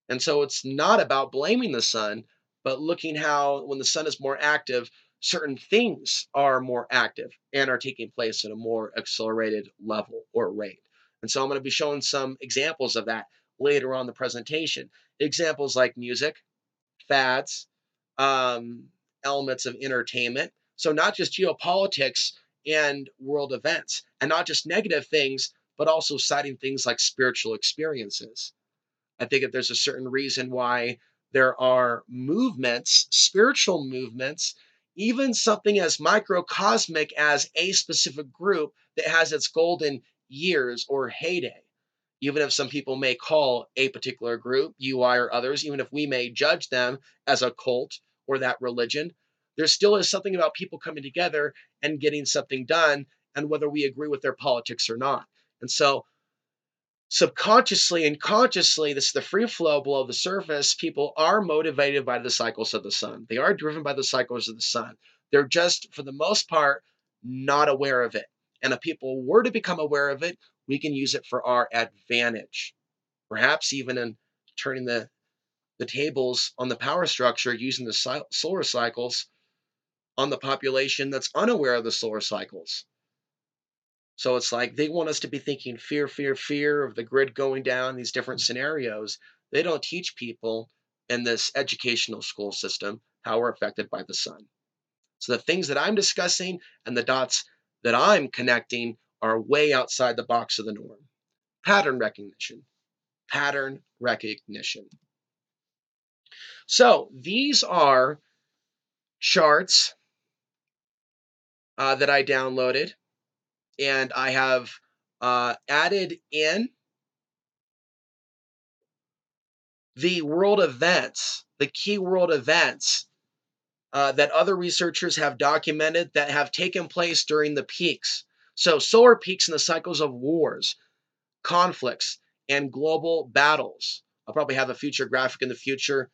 And so it's not about blaming the sun, but looking how when the sun is more active, certain things are more active and are taking place at a more accelerated level or rate. And so I'm going to be showing some examples of that later on in the presentation. Examples like music, fads, um, elements of entertainment. So not just geopolitics and world events, and not just negative things, but also citing things like spiritual experiences. I think that there's a certain reason why there are movements, spiritual movements, even something as microcosmic as a specific group that has its golden years or heyday. Even if some people may call a particular group, UI or others, even if we may judge them as a cult or that religion, there still is something about people coming together and getting something done, and whether we agree with their politics or not. And so subconsciously and consciously, this is the free flow below the surface. People are motivated by the cycles of the sun. They are driven by the cycles of the sun. They're just, for the most part, not aware of it. And if people were to become aware of it, we can use it for our advantage. Perhaps even in turning the tables on the power structure using the solar cycles on the population that's unaware of the solar cycles. So it's like they want us to be thinking fear, fear, fear of the grid going down, these different scenarios. They don't teach people in this educational school system how we're affected by the sun. So the things that I'm discussing and the dots that I'm connecting are way outside the box of the norm. Pattern recognition. Pattern recognition. So these are charts that I downloaded, and I have added in the world events, the key world events that other researchers have documented that have taken place during the peaks. So, solar peaks in the cycles of wars, conflicts, and global battles. I'll probably have a future graphic in the future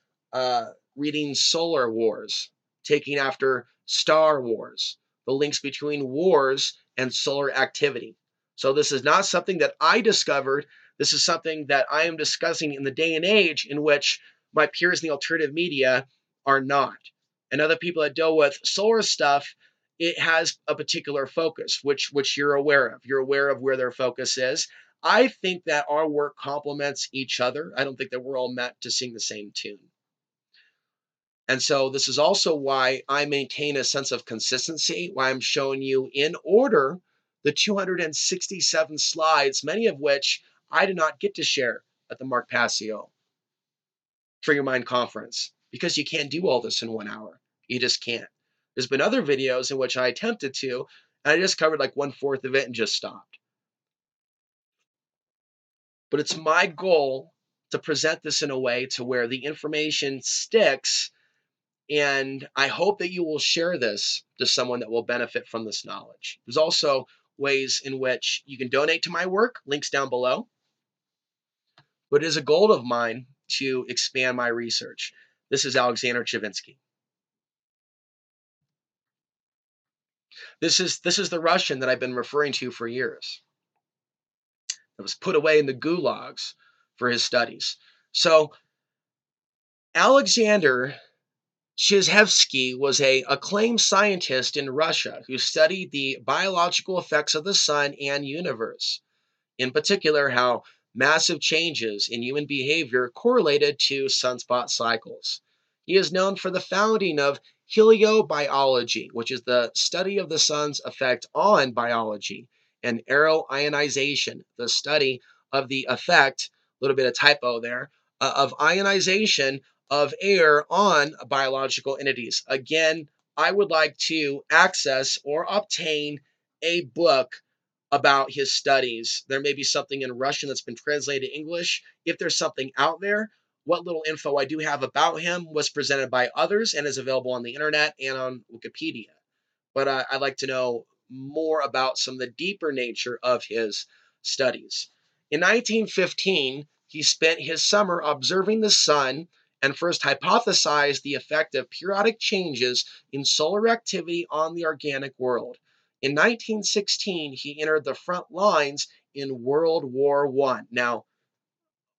reading Solar Wars, taking after Star Wars, the links between wars and solar activity. So, this is not something that I discovered. This is something that I am discussing in the day and age in which my peers in the alternative media are not. And other people that deal with solar stuff, it has a particular focus, which you're aware of. You're aware of where their focus is. I think that our work complements each other. I don't think that we're all meant to sing the same tune. And so this is also why I maintain a sense of consistency, why I'm showing you in order the 267 slides, many of which I did not get to share at the Mark Passio For Your Mind conference, because you can't do all this in 1 hour. You just can't. There's been other videos in which I attempted to, and I just covered like 1/4 of it and just stopped. But it's my goal to present this in a way to where the information sticks, and I hope that you will share this to someone that will benefit from this knowledge. There's also ways in which you can donate to my work, links down below. But it is a goal of mine to expand my research. This is Alexander Chavinsky. This is the Russian that I've been referring to for years. That was put away in the gulags for his studies. So Alexander Chizhevsky was an acclaimed scientist in Russia who studied the biological effects of the sun and universe, in particular how massive changes in human behavior correlated to sunspot cycles. He is known for the founding of heliobiology, which is the study of the sun's effect on biology, and aeroionization, the study of the effect, a little bit of typo there, of ionization of air on biological entities. Again, I would like to access or obtain a book about his studies. There may be something in Russian that's been translated to English. If there's something out there, what little info I do have about him was presented by others and is available on the internet and on Wikipedia. But I'd like to know more about some of the deeper nature of his studies. In 1915, he spent his summer observing the sun and first hypothesized the effect of periodic changes in solar activity on the organic world. In 1916, he entered the front lines in World War I. Now,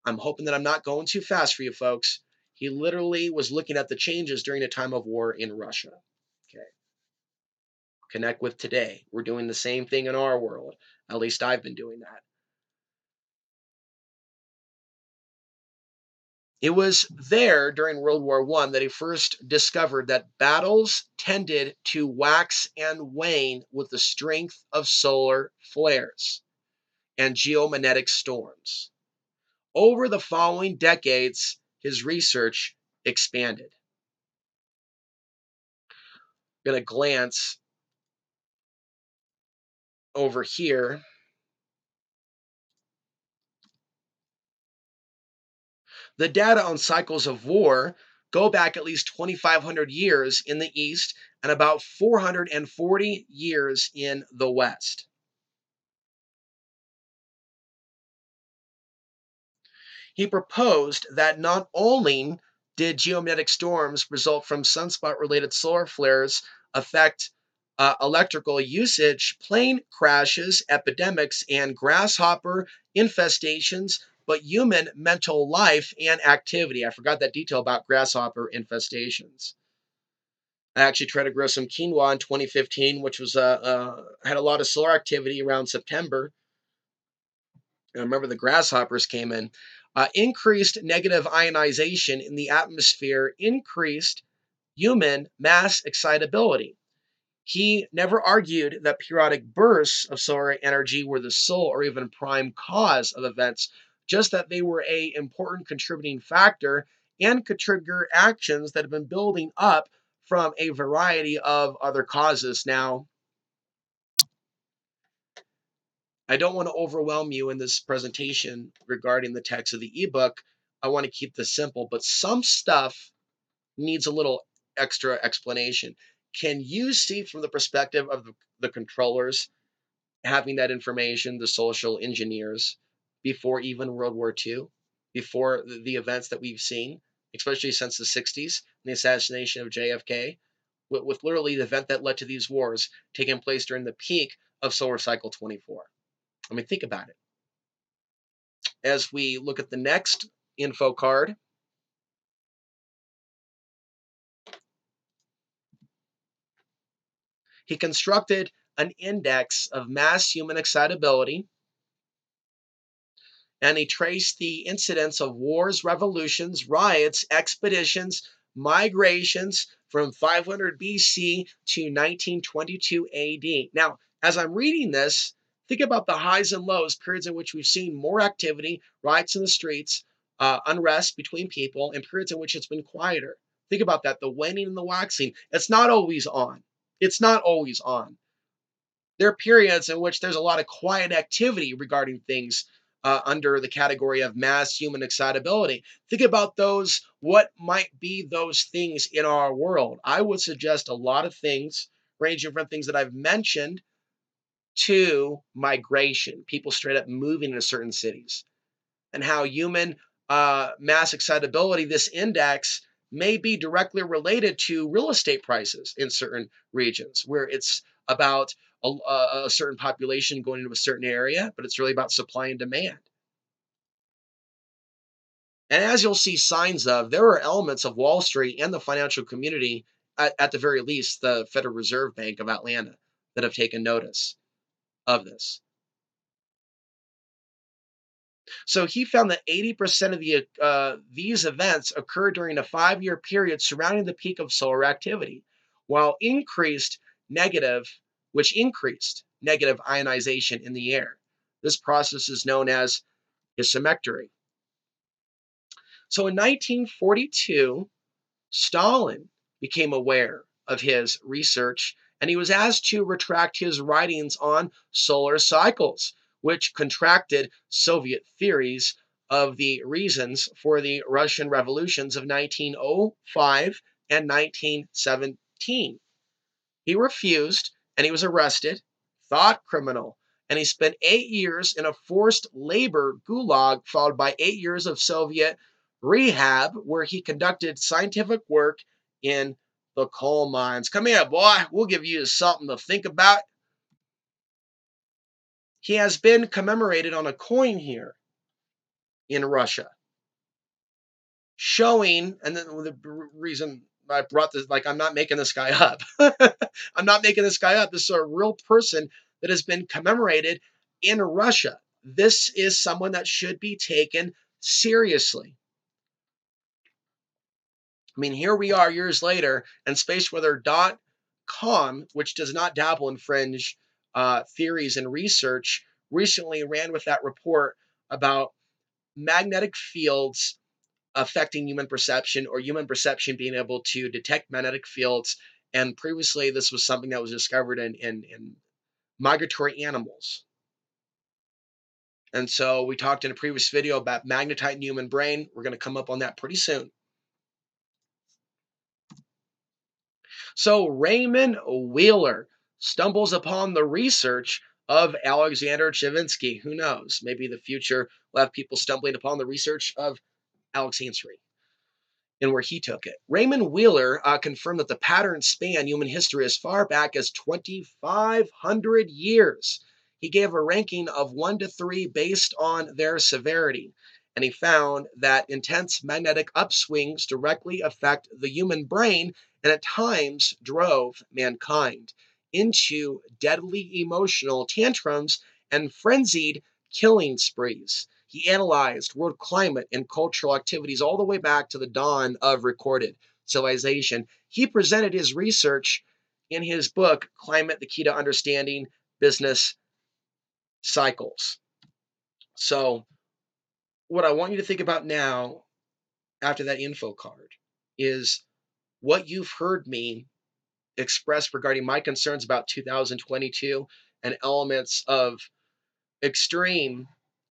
I'm hoping that I'm not going too fast for you folks. He literally was looking at the changes during a time of war in Russia. Okay. Connect with today. We're doing the same thing in our world. At least I've been doing that. It was there during World War I that he first discovered that battles tended to wax and wane with the strength of solar flares and geomagnetic storms. Over the following decades, his research expanded. I'm going to glance over here. The data on cycles of war go back at least 2,500 years in the East and about 440 years in the West. He proposed that not only did geomagnetic storms result from sunspot-related solar flares affect electrical usage, plane crashes, epidemics, and grasshopper infestations, but human mental life and activity. I forgot that detail about grasshopper infestations. I actually tried to grow some quinoa in 2015, which was had a lot of solar activity around September. I remember the grasshoppers came in. Increased negative ionization in the atmosphere increased human mass excitability. He never argued that periodic bursts of solar energy were the sole or even prime cause of events, just that they were an important contributing factor and could trigger actions that have been building up from a variety of other causes. Now, I don't want to overwhelm you in this presentation regarding the text of the ebook. I want to keep this simple, but some stuff needs a little extra explanation. Can you see from the perspective of the controllers having that information, the social engineers, before even World War II, before the events that we've seen, especially since the 60s, and the assassination of JFK, with literally the event that led to these wars taking place during the peak of solar cycle 24? I mean, think about it. As we look at the next info card, he constructed an index of mass human excitability, and he traced the incidents of wars, revolutions, riots, expeditions, migrations from 500 BC to 1922 AD. Now, as I'm reading this, think about the highs and lows, periods in which we've seen more activity, riots in the streets, unrest between people, and periods in which it's been quieter. Think about that, the waning and the waxing. It's not always on. It's not always on. There are periods in which there's a lot of quiet activity regarding things under the category of mass human excitability. Think about those. What might be those things in our world? I would suggest a lot of things, ranging from things that I've mentioned to migration, people straight up moving into certain cities, and how human mass excitability, this index, may be directly related to real estate prices in certain regions, where it's about a certain population going into a certain area, but it's really about supply and demand. And as you'll see signs of, there are elements of Wall Street and the financial community, at the very least, the Federal Reserve Bank of Atlanta, that have taken notice of this. So he found that 80% of these events occurred during a 5-year period surrounding the peak of solar activity, while which increased negative ionization in the air. This process is known as hypsometry. So in 1942, Stalin became aware of his research, and he was asked to retract his writings on solar cycles, which contracted Soviet theories of the reasons for the Russian revolutions of 1905 and 1917. He refused, and he was arrested, thought criminal, and he spent 8 years in a forced labor gulag, followed by 8 years of Soviet rehab, where he conducted scientific work in the coal mines. Come here, boy. We'll give you something to think about. He has been commemorated on a coin here in Russia, showing, and then the reason I brought this, like, I'm not making this guy up. I'm not making this guy up. This is a real person that has been commemorated in Russia. This is someone that should be taken seriously. I mean, here we are years later, and spaceweather.com, which does not dabble in fringe theories and research, recently ran with that report about magnetic fields affecting human perception, or human perception being able to detect magnetic fields. And previously, this was something that was discovered in migratory animals. And so we talked in a previous video about magnetite in the human brain. We're going to come up on that pretty soon. So Raymond Wheeler stumbles upon the research of Alexander Cherinsky. Who knows? Maybe the future will have people stumbling upon the research of Alex Ansary and where he took it. Raymond Wheeler confirmed that the patterns span human history as far back as 2,500 years. He gave a ranking of 1 to 3 based on their severity, and he found that intense magnetic upswings directly affect the human brain and at times drove mankind into deadly emotional tantrums and frenzied killing sprees. He analyzed world climate and cultural activities all the way back to the dawn of recorded civilization. He presented his research in his book, Climate, the Key to Understanding Business Cycles. So, what I want you to think about now, after that info card, is what you've heard me express regarding my concerns about 2022 and elements of extreme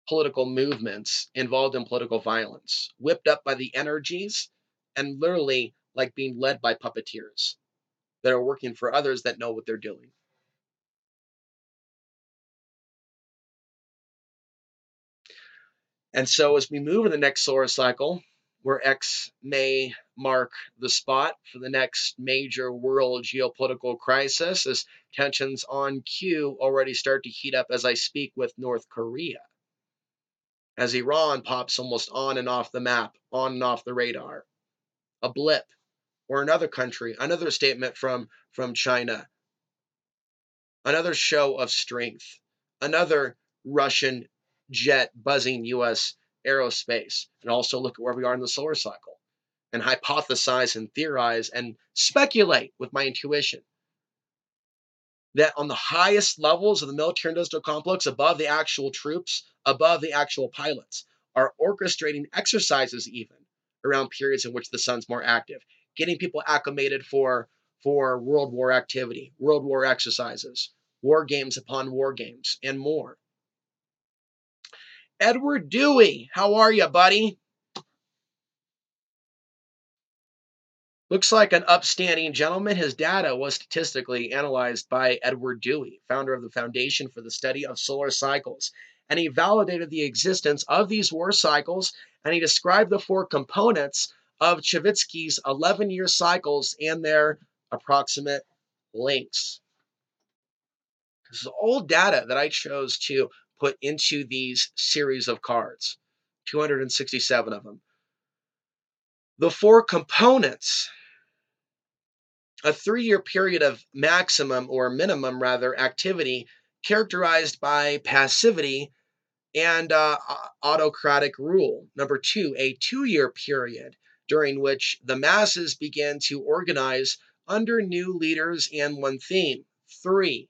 political movements involved in political violence, whipped up by the energies and literally like being led by puppeteers that are working for others that know what they're doing. And so as we move in the next solar cycle, where X may mark the spot for the next major world geopolitical crisis, as tensions on Q already start to heat up as I speak with North Korea, as Iran pops almost on and off the map, on and off the radar, a blip, or another country, another statement from China, another show of strength, another Russian jet buzzing US aerospace. And also look at where we are in the solar cycle and hypothesize and theorize and speculate with my intuition that on the highest levels of the military industrial complex, above the actual troops, above the actual pilots, are orchestrating exercises even around periods in which the sun's more active, getting people acclimated for World War activity, World War exercises, war games upon war games, and more. Edward Dewey, how are you, buddy? Looks like an upstanding gentleman. His data was statistically analyzed by Edward Dewey, founder of the Foundation for the Study of Solar Cycles. And he validated the existence of these war cycles, and he described the four components of Chavitsky's 11-year cycles and their approximate lengths. This is all data that I chose to put into these series of cards, 267 of them. The four components: a 3-year period of maximum or minimum rather activity characterized by passivity and autocratic rule. Number 2, a 2-year period during which the masses began to organize under new leaders and one theme. 3,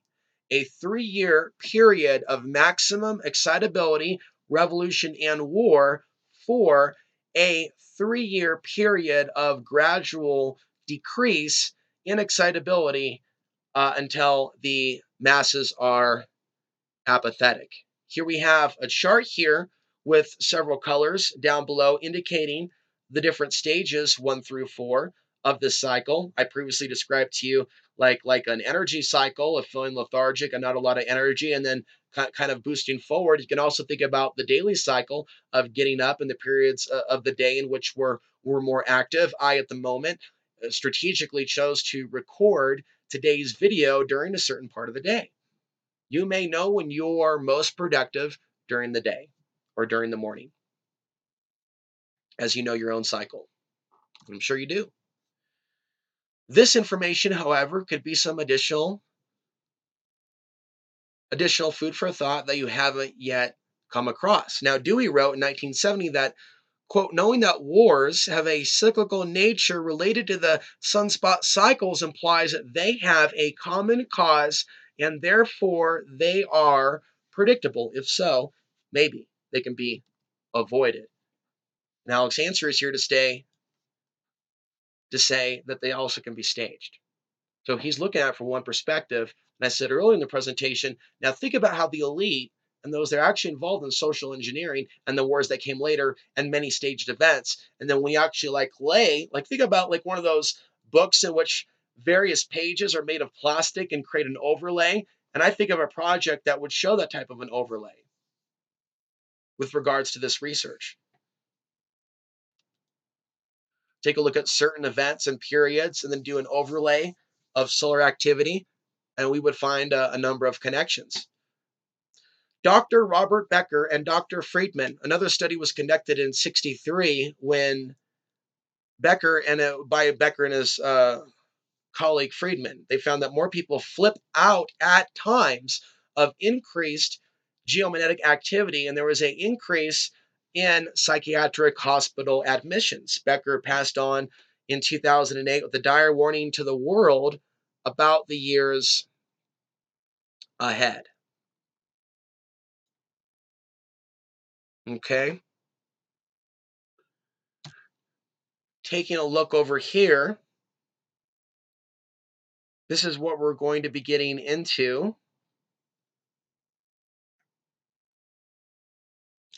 a 3-year period of maximum excitability, revolution, and war. 4, a 3-year period of gradual decrease in excitability until the masses are apathetic. Here we have a chart here with several colors down below indicating the different stages 1 through 4 of this cycle. I previously described to you like an energy cycle of feeling lethargic and not a lot of energy, and then kind of boosting forward. You can also think about the daily cycle of getting up in the periods of the day in which we're more active. I, at the moment, strategically chose to record today's video during a certain part of the day. You may know when you're most productive during the day or during the morning, as you know your own cycle. I'm sure you do. This information, however, could be some additional food for thought that you haven't yet come across. Now, Dewey wrote in 1970 that, quote, knowing that wars have a cyclical nature related to the sunspot cycles implies that they have a common cause and therefore they are predictable. If so, maybe they can be avoided. And Alex Answer is here to say that they also can be staged. So he's looking at it from one perspective. And I said earlier in the presentation, now think about how the elite and those that are actually involved in social engineering and the wars that came later and many staged events. And then we actually think about like one of those books in which various pages are made of plastic and create an overlay. And I think of a project that would show that type of an overlay with regards to this research. Take a look at certain events and periods and then do an overlay of solar activity, and we would find a number of connections. Dr. Robert Becker and Dr. Friedman, another study was conducted in 1963 when Becker and his colleague Friedman, they found that more people flip out at times of increased geomagnetic activity, and there was an increase in psychiatric hospital admissions. Becker passed on in 2008 with a dire warning to the world about the years ahead. Okay. Taking a look over here, this is what we're going to be getting into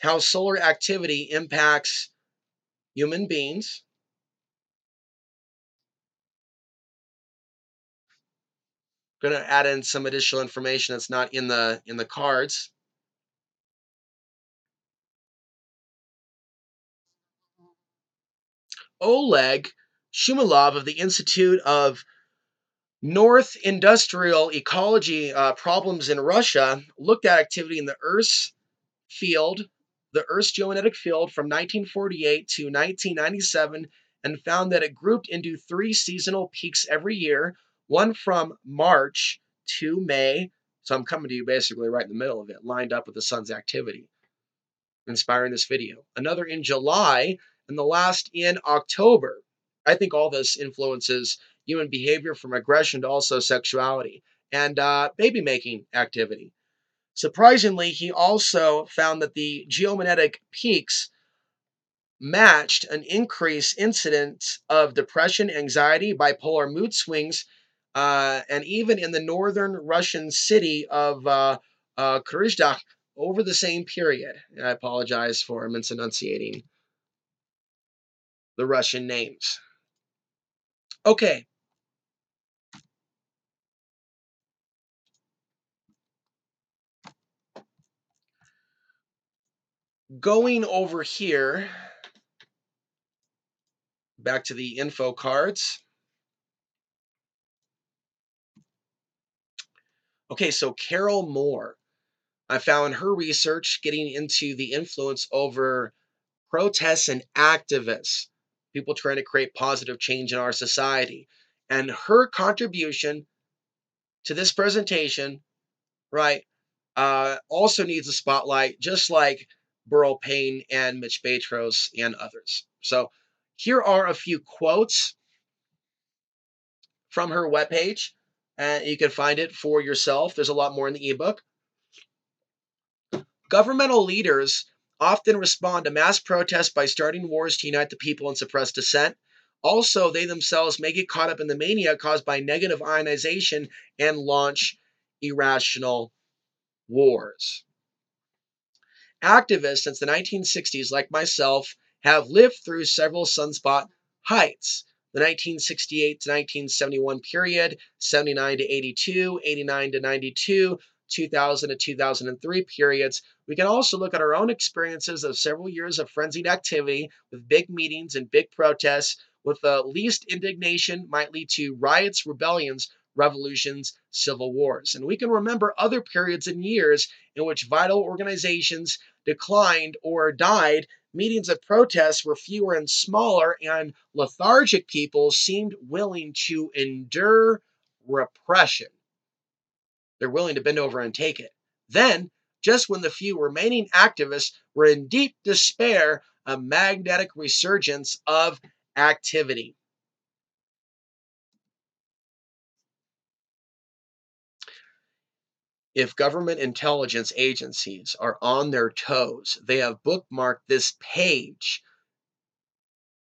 how solar activity impacts human beings. Going to add in some additional information that's not in the cards. Oleg Shumilov of the Institute of North Industrial Ecology Problems in Russia looked at activity in the Earth's field, the Earth's geomagnetic field from 1948 to 1997, and found that it grouped into three seasonal peaks every year, one from March to May. So I'm coming to you basically right in the middle of it, lined up with the sun's activity, inspiring this video. Another in July, and the last in October. I think all this influences human behavior from aggression to also sexuality and baby making activity. Surprisingly, he also found that the geomagnetic peaks matched an increased incidence of depression, anxiety, bipolar mood swings, and even in the northern Russian city of Kryzhdach over the same period. I apologize for misenunciating the Russian names. Okay, going over here, back to the info cards. Okay, so Carol Moore. I found her research getting into the influence over protests and activists, people trying to create positive change in our society. And her contribution to this presentation, right, also needs a spotlight, just like Burl Payne and Mitch Batros and others. So here are a few quotes from her webpage. And you can find it for yourself. There's a lot more in the ebook. Governmental leaders often respond to mass protests by starting wars to unite the people and suppress dissent. Also, they themselves may get caught up in the mania caused by negative ionization and launch irrational wars. Activists since the 1960s, like myself, have lived through several sunspot heights. The 1968 to 1971 period, 79 to 82, 89 to 92, 2000 to 2003 periods. We can also look at our own experiences of several years of frenzied activity with big meetings and big protests, with the least indignation might lead to riots, rebellions, revolutions, civil wars. And we can remember other periods and years in which vital organizations declined or died. Meetings of protests were fewer and smaller, and lethargic people seemed willing to endure repression. They're willing to bend over and take it. Then, just when the few remaining activists were in deep despair, a magnetic resurgence of activity. If government intelligence agencies are on their toes, they have bookmarked this page.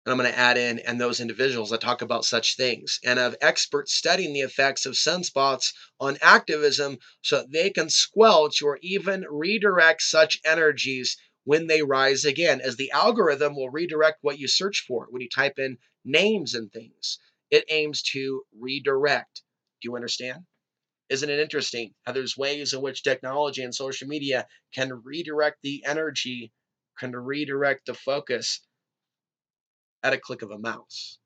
And I'm going to add in, and those individuals that talk about such things, and of experts studying the effects of sunspots on activism so that they can squelch or even redirect such energies when they rise again, as the algorithm will redirect what you search for when you type in names and things. It aims to redirect. Do you understand? Isn't it interesting how there's ways in which technology and social media can redirect the energy, can redirect the focus at a click of a mouse?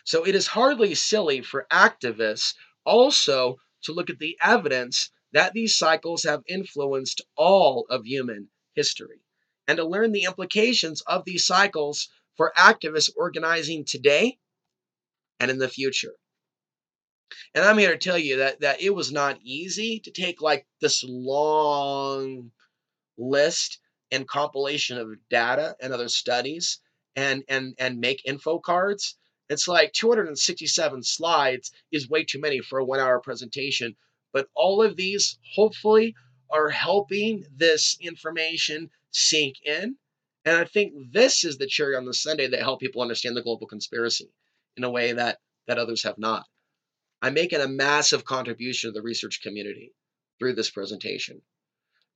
So it is hardly silly for activists also to look at the evidence that these cycles have influenced all of human history and to learn the implications of these cycles for activists organizing today and in the future. And I'm here to tell you that it was not easy to take like this long list and compilation of data and other studies and make info cards. It's like 267 slides is way too many for a 1 hour presentation. But all of these hopefully are helping this information sink in. And I think this is the cherry on the sundae that help people understand the global conspiracy in a way that others have not. I'm making a massive contribution to the research community through this presentation.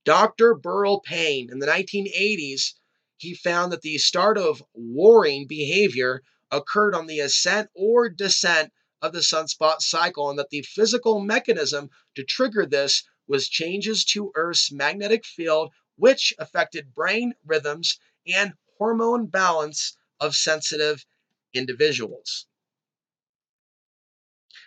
Dr. Burl Payne, in the 1980s, he found that the start of warring behavior occurred on the ascent or descent of the sunspot cycle, and that the physical mechanism to trigger this was changes to Earth's magnetic field, which affected brain rhythms and hormone balance of sensitive individuals.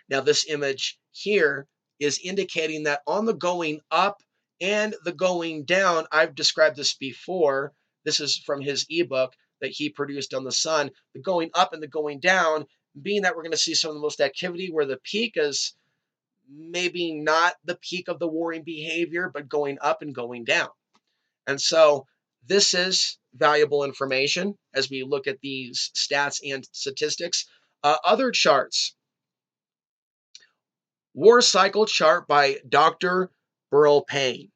Now, this image here is indicating that on the going up and the going down, I've described this before. This is from his ebook that he produced on the sun. The going up and the going down, being that we're going to see some of the most activity where the peak is maybe not the peak of the warring behavior, but going up and going down. And so this is valuable information as we look at these stats and statistics. Other charts. War cycle chart by Dr. Burl Payne.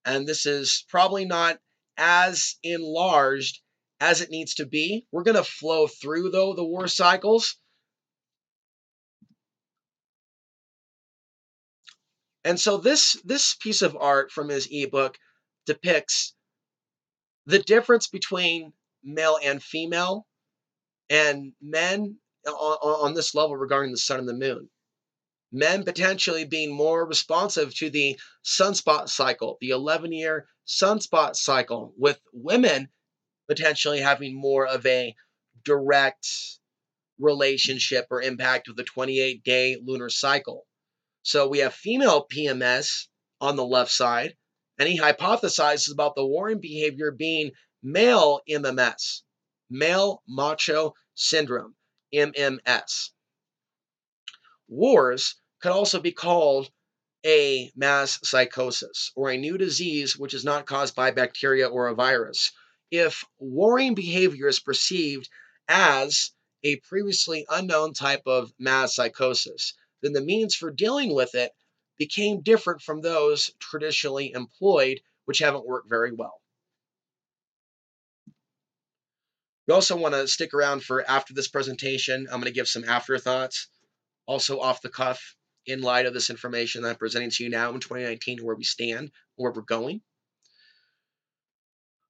And this is probably not as enlarged as it needs to be. We're going to flow through, though, the war cycles. And so this piece of art from his ebook depicts the difference between male and female and men on this level regarding the sun and the moon. Men potentially being more responsive to the sunspot cycle, the 11-year sunspot cycle, with women potentially having more of a direct relationship or impact with the 28-day lunar cycle. So we have female PMS on the left side, and he hypothesizes about the warring behavior being male MMS, male macho syndrome, MMS. Wars could also be called a mass psychosis, or a new disease which is not caused by bacteria or a virus. If warring behavior is perceived as a previously unknown type of mass psychosis, then the means for dealing with it became different from those traditionally employed, which haven't worked very well. We also want to stick around for after this presentation. I'm going to give some afterthoughts, also off the cuff, in light of this information that I'm presenting to you now in 2019, where we stand, where we're going.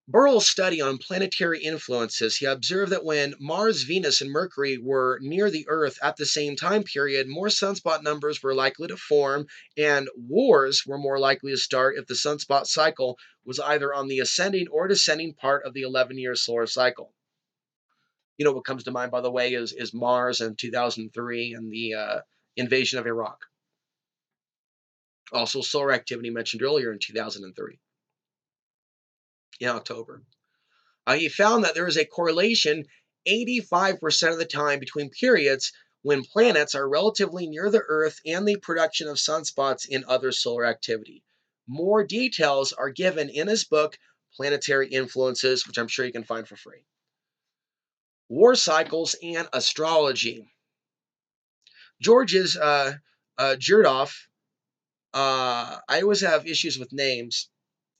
Burrell's study on planetary influences, he observed that when Mars, Venus, and Mercury were near the Earth at the same time period, more sunspot numbers were likely to form, and wars were more likely to start if the sunspot cycle was either on the ascending or descending part of the 11-year solar cycle. You know what comes to mind, by the way, is Mars in 2003 and the invasion of Iraq. Also, solar activity mentioned earlier in 2003, in October. He found that there is a correlation 85% of the time between periods when planets are relatively near the Earth and the production of sunspots in other solar activity. More details are given in his book, Planetary Influences, which I'm sure you can find for free. War cycles and astrology. George's Jurdoff. I always have issues with names.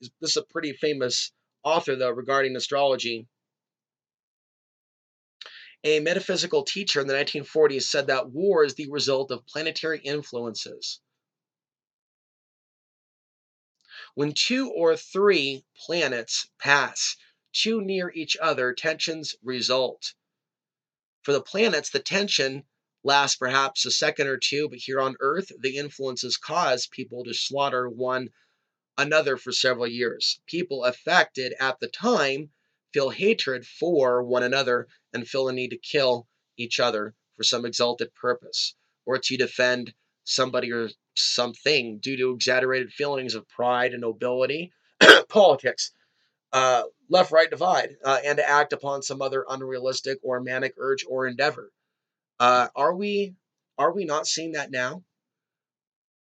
This is a pretty famous author, though, regarding astrology. A metaphysical teacher in the 1940s said that war is the result of planetary influences. When two or three planets pass too near each other, tensions result. For the planets, the tension lasts perhaps a second or two, but here on Earth, the influences cause people to slaughter one another for several years. People affected at the time feel hatred for one another and feel the need to kill each other for some exalted purpose, or to defend somebody or something due to exaggerated feelings of pride and nobility, politics, left-right divide, and to act upon some other unrealistic or manic urge or endeavor. Are we not seeing that now?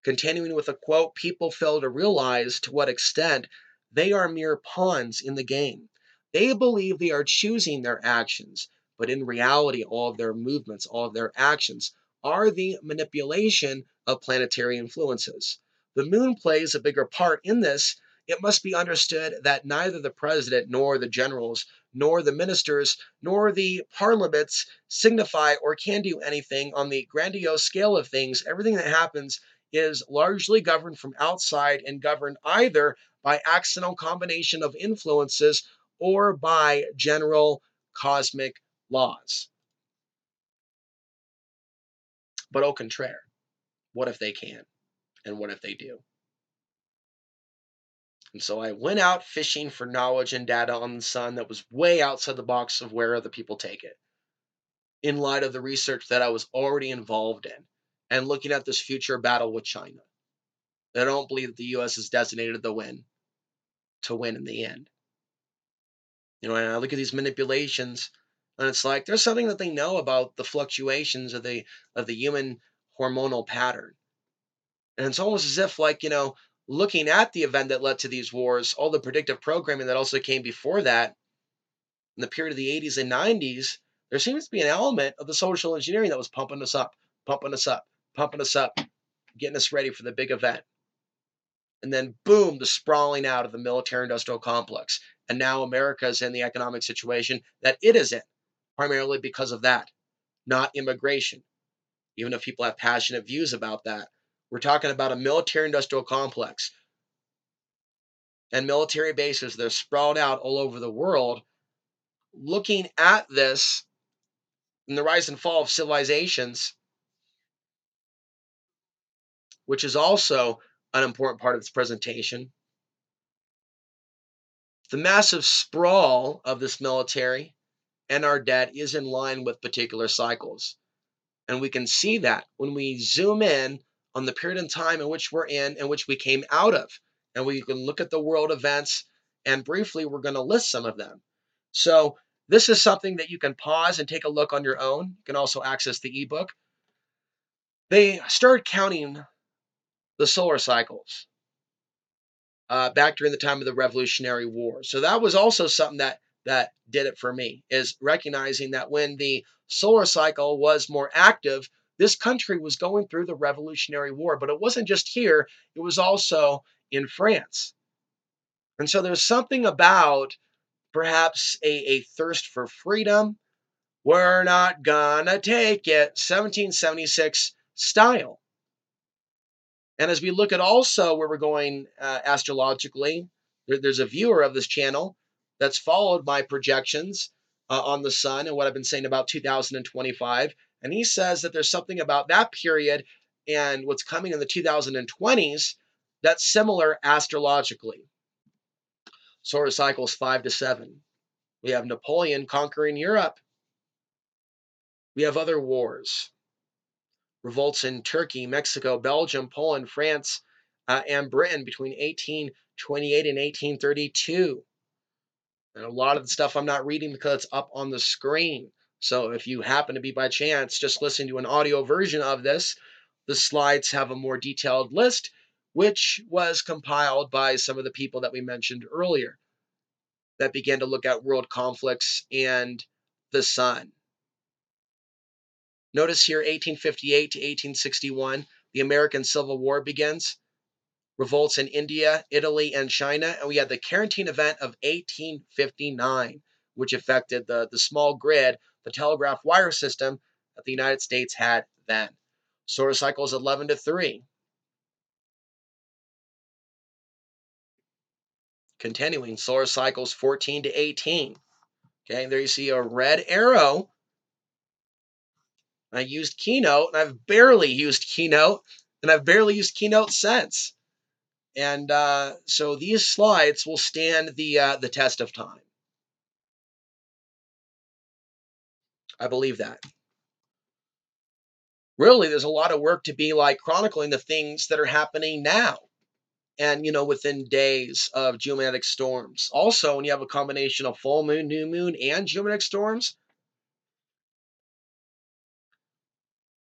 Continuing with a quote, people fail to realize to what extent they are mere pawns in the game. They believe they are choosing their actions, but in reality, all of their movements, all of their actions are the manipulation of planetary influences. The moon plays a bigger part in this. It must be understood that neither the president, nor the generals, nor the ministers, nor the parliaments signify or can do anything on the grandiose scale of things. Everything that happens is largely governed from outside and governed either by accidental combination of influences or by general cosmic laws. But au contraire, what if they can? And what if they do? And so I went out fishing for knowledge and data on the sun that was way outside the box of where other people take it, in light of the research that I was already involved in, and looking at this future battle with China. I don't believe that the U.S. is designated to win in the end. And I look at these manipulations, and it's like there's something that they know about the fluctuations of the human hormonal pattern. And it's almost as if, looking at the event that led to these wars, all the predictive programming that also came before that, in the period of the 80s and 90s, there seems to be an element of the social engineering that was pumping us up, pumping us up, pumping us up, getting us ready for the big event. And then, boom, the sprawling out of the military-industrial complex. And now America is in the economic situation that it is in, primarily because of that, not immigration. Even if people have passionate views about that, we're talking about a military-industrial complex and military bases that are sprawled out all over the world. Looking at this and the rise and fall of civilizations, which is also an important part of this presentation, the massive sprawl of this military and our debt is in line with particular cycles. And we can see that when we zoom in on the period in time in which we're in and which we came out of. And we can look at the world events, and briefly, we're going to list some of them. So this is something that you can pause and take a look on your own. You can also access the ebook. They started counting the solar cycles back during the time of the Revolutionary War. So that was also something that did it for me, is recognizing that when the solar cycle was more active, this country was going through the Revolutionary War. But it wasn't just here, it was also in France. And so there's something about perhaps a thirst for freedom. We're not gonna take it, 1776 style. And as we look at also where we're going astrologically, there's a viewer of this channel that's followed my projections on the sun and what I've been saying about 2025. And he says that there's something about that period and what's coming in the 2020s that's similar astrologically. Solar cycles 5 to 7. We have Napoleon conquering Europe. We have other wars. Revolts in Turkey, Mexico, Belgium, Poland, France, and Britain between 1828 and 1832. And a lot of the stuff I'm not reading because it's up on the screen. So if you happen to be by chance just listening to an audio version of this, the slides have a more detailed list, which was compiled by some of the people that we mentioned earlier that began to look at world conflicts and the sun. Notice here 1858 to 1861, the American Civil War begins. Revolts in India, Italy, and China. And we had the Carantine event of 1859, which affected the small grid, the telegraph wire system that the United States had then. Solar cycles 11 to 3. Continuing, solar cycles 14 to 18. Okay, there you see a red arrow. I used Keynote, and I've barely used Keynote, and I've barely used Keynote since. And so these slides will stand the test of time. I believe that. Really, there's a lot of work to be like chronicling the things that are happening now. And, within days of geomagnetic storms. Also, when you have a combination of full moon, new moon, and geomagnetic storms.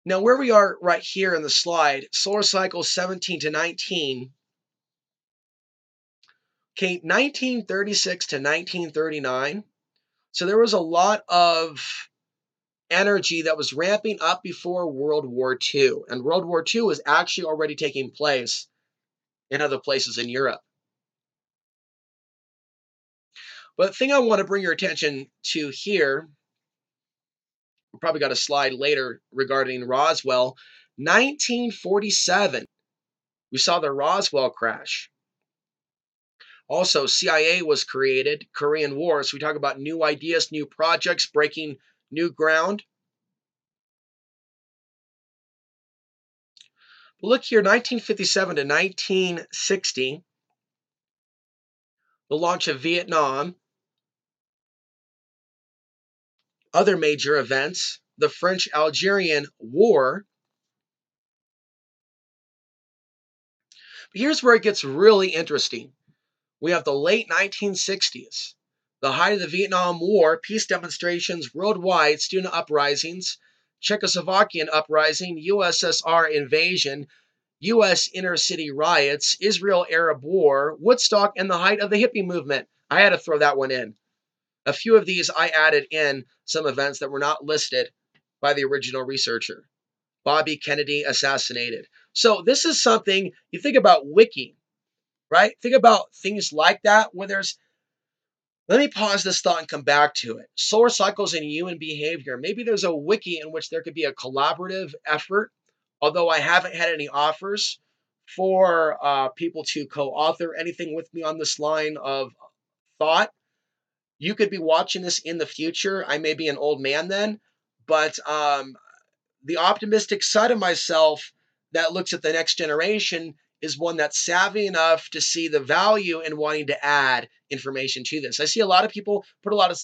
Now, where we are right here in the slide, solar cycle 17 to 19. Okay, 1936 to 1939. So there was a lot of energy that was ramping up before World War II. And World War II was actually already taking place in other places in Europe. But the thing I want to bring your attention to here, we probably got a slide later regarding Roswell, 1947. We saw the Roswell crash. Also, CIA was created, Korean War. So we talk about new ideas, new projects, breaking new ground. But look here, 1957 to 1960, the launch of Vietnam, other major events, the French-Algerian War. But here's where it gets really interesting. We have the late 1960s, the height of the Vietnam War, peace demonstrations worldwide, student uprisings, Czechoslovakian uprising, USSR invasion, U.S. inner city riots, Israel Arab War, Woodstock, and the height of the hippie movement. I had to throw that one in. A few of these I added in some events that were not listed by the original researcher. Bobby Kennedy assassinated. So this is something you think about wiki, right? Think about things like that where there's, let me pause this thought and come back to it. Solar cycles and human behavior. Maybe there's a wiki in which there could be a collaborative effort, although I haven't had any offers for people to co-author anything with me on this line of thought. You could be watching this in the future. I may be an old man then, but the optimistic side of myself that looks at the next generation is one that's savvy enough to see the value in wanting to add information to this. I see a lot of people put a lot of,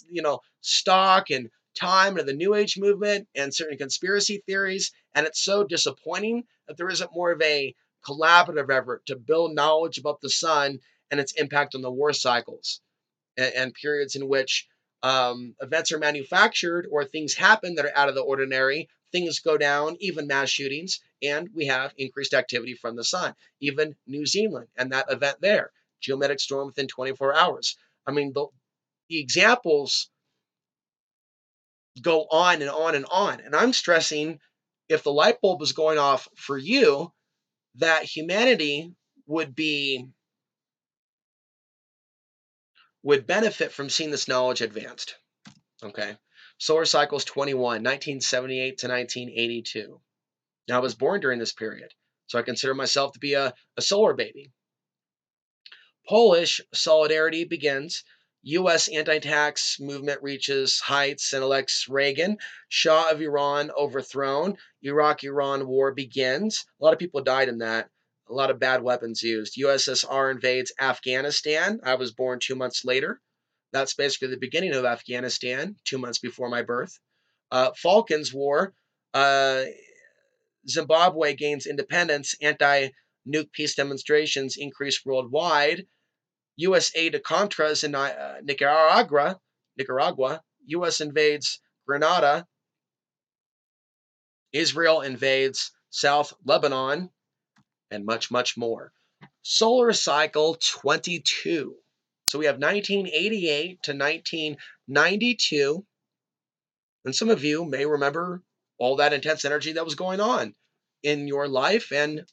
stock and time into the New Age movement and certain conspiracy theories, and it's so disappointing that there isn't more of a collaborative effort to build knowledge about the sun and its impact on the war cycles and periods in which events are manufactured or things happen that are out of the ordinary, things go down, even mass shootings, and we have increased activity from the sun. Even New Zealand and that event there, geomagnetic storm within 24 hours. I mean, the examples go on and on and on. And I'm stressing, if the light bulb is going off for you, that humanity would benefit from seeing this knowledge advanced. Okay. Solar cycles 21, 1978 to 1982. Now, I was born during this period, so I consider myself to be a solar baby. Polish solidarity begins. U.S. anti-tax movement reaches heights and elects Reagan. Shah of Iran overthrown. Iraq-Iran war begins. A lot of people died in that. A lot of bad weapons used. USSR invades Afghanistan. I was born 2 months later. That's basically the beginning of Afghanistan, 2 months before my birth. Falklands War. Zimbabwe gains independence. Anti-nuke peace demonstrations increase worldwide. U.S. aid to Contras in Nicaragua. U.S. invades Grenada. Israel invades South Lebanon, and much, much more. Solar cycle 22. So we have 1988 to 1992. And some of you may remember all that intense energy that was going on in your life and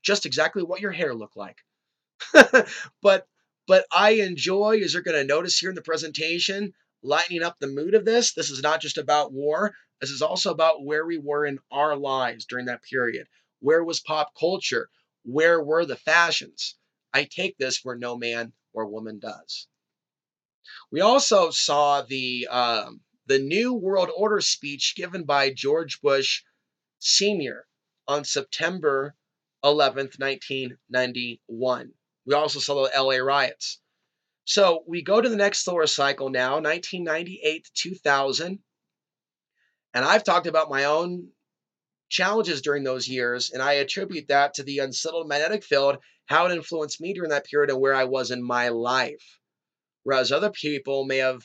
just exactly what your hair looked like. but I enjoy, as you're going to notice here in the presentation, lightening up the mood of this. This is not just about war. This is also about where we were in our lives during that period. Where was pop culture? Where were the fashions? I take this where no man or woman does. We also saw the New World Order speech given by George Bush Sr. on September 11th, 1991. We also saw the LA riots. So we go to the next solar cycle now, 1998 to 2000. And I've talked about my own challenges during those years, and I attribute that to the unsettled magnetic field, how it influenced me during that period and where I was in my life. Whereas other people may have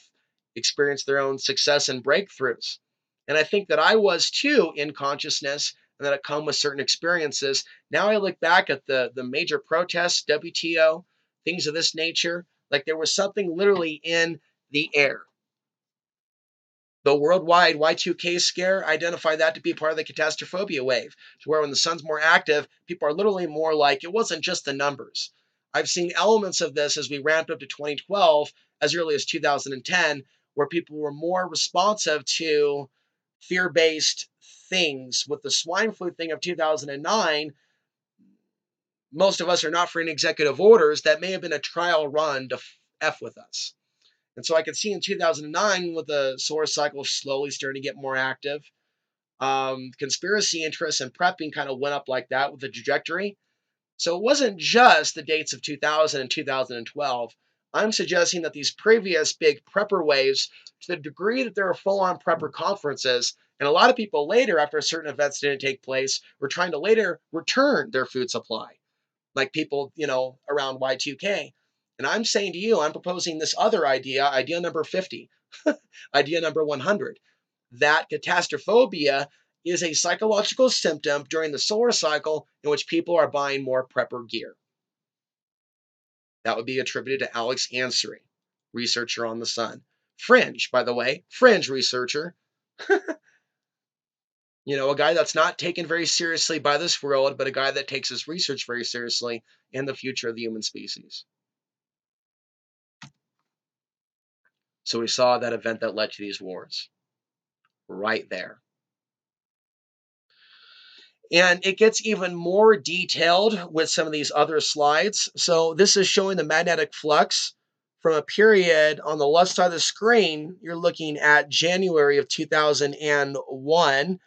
experienced their own success and breakthroughs. And I think that I was too in consciousness and that it come with certain experiences. Now I look back at the major protests, WTO, things of this nature, like there was something literally in the air. The worldwide Y2K scare, identify that to be part of the catastrophobia wave, to where when the sun's more active, people are literally more like, it wasn't just the numbers. I've seen elements of this as we ramped up to 2012, as early as 2010, where people were more responsive to fear-based things. With the swine flu thing of 2009, most of us are not for any executive orders. That may have been a trial run to F with us. And so I could see in 2009 with the solar cycle slowly starting to get more active. Conspiracy interests and prepping kind of went up like that with the trajectory. So it wasn't just the dates of 2000 and 2012. I'm suggesting that these previous big prepper waves, to the degree that there are full-on prepper conferences, and a lot of people later, after certain events didn't take place, were trying to later return their food supply, like people, around Y2K. And I'm saying to you, I'm proposing this other idea, idea number 50, idea number 100, that catastrophobia is a psychological symptom during the solar cycle in which people are buying more prepper gear. That would be attributed to Alex Ansary, researcher on the Sun. Fringe, by the way, fringe researcher. A guy that's not taken very seriously by this world, but a guy that takes his research very seriously in the future of the human species. So we saw that event that led to these wars. Right there. And it gets even more detailed with some of these other slides. So this is showing the magnetic flux from a period on the left side of the screen. You're looking at January of 2001.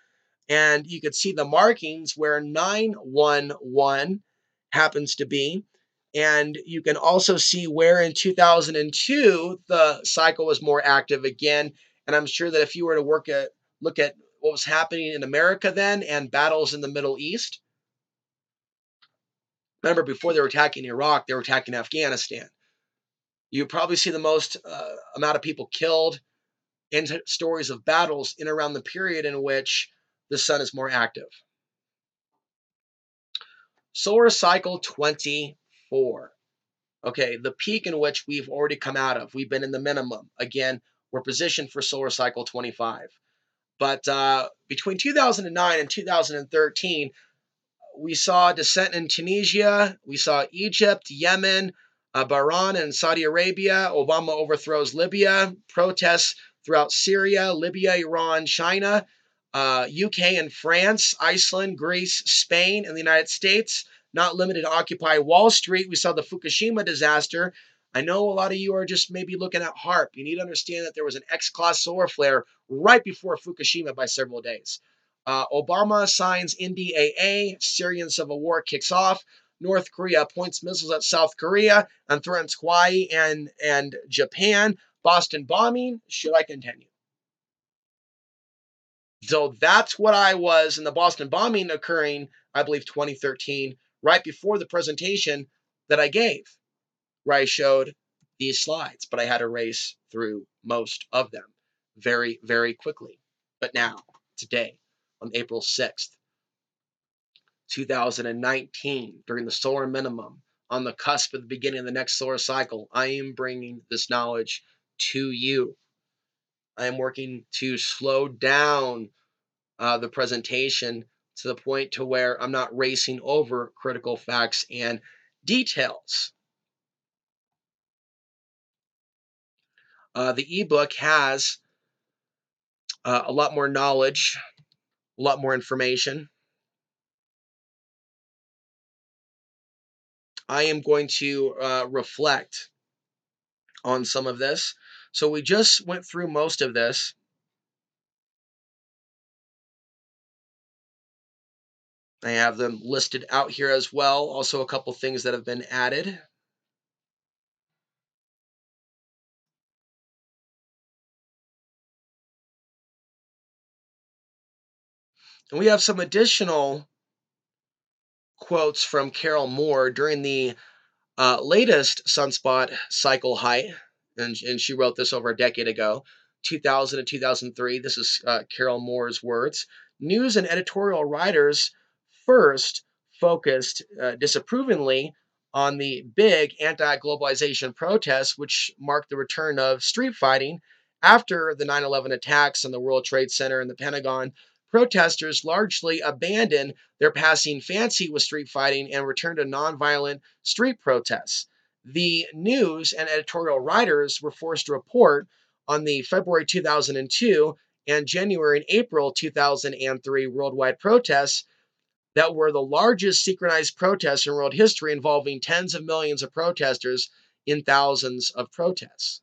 And you could see the markings where 911 happens to be. And you can also see where in 2002 the cycle was more active again. And I'm sure that if you were to look at what was happening in America then and battles in the Middle East. Remember, before they were attacking Iraq, they were attacking Afghanistan. You probably see the most amount of people killed in stories of battles in around the period in which the sun is more active. Solar cycle 24. Okay, the peak in which we've already come out of. We've been in the minimum. Again, we're positioned for solar cycle 25. But between 2009 and 2013, we saw dissent in Tunisia. We saw Egypt, Yemen, Bahrain, and Saudi Arabia. Obama overthrows Libya. Protests throughout Syria, Libya, Iran, China, UK and France, Iceland, Greece, Spain, and the United States. Not limited to Occupy Wall Street. We saw the Fukushima disaster. I know a lot of you are just maybe looking at HARP. You need to understand that there was an X-class solar flare right before Fukushima by several days. Obama signs NDAA. Syrian civil war kicks off. North Korea points missiles at South Korea and threatens Hawaii and Japan. Boston bombing. Should I continue? So that's what I was in the Boston bombing occurring, I believe, 2013, right before the presentation that I gave, where I showed these slides, but I had to race through most of them very, very quickly. But now, today, on April 6th, 2019, during the solar minimum, on the cusp of the beginning of the next solar cycle, I am bringing this knowledge to you. I am working to slow down the presentation to the point to where I'm not racing over critical facts and details. The ebook has a lot more knowledge, a lot more information. I am going to reflect on some of this. So we just went through most of this. I have them listed out here as well. Also a couple things that have been added. And we have some additional quotes from Carol Moore during the latest sunspot cycle height, and she wrote this over a decade ago, 2000 to 2003. This is Carol Moore's words. News and editorial writers first focused disapprovingly on the big anti-globalization protests, which marked the return of street fighting after the 9/11 attacks on the World Trade Center and the Pentagon. Protesters largely abandoned their passing fancy with street fighting and returned to nonviolent street protests. The news and editorial writers were forced to report on the February 2002 and January and April 2003 worldwide protests that were the largest synchronized protests in world history, involving tens of millions of protesters in thousands of protests.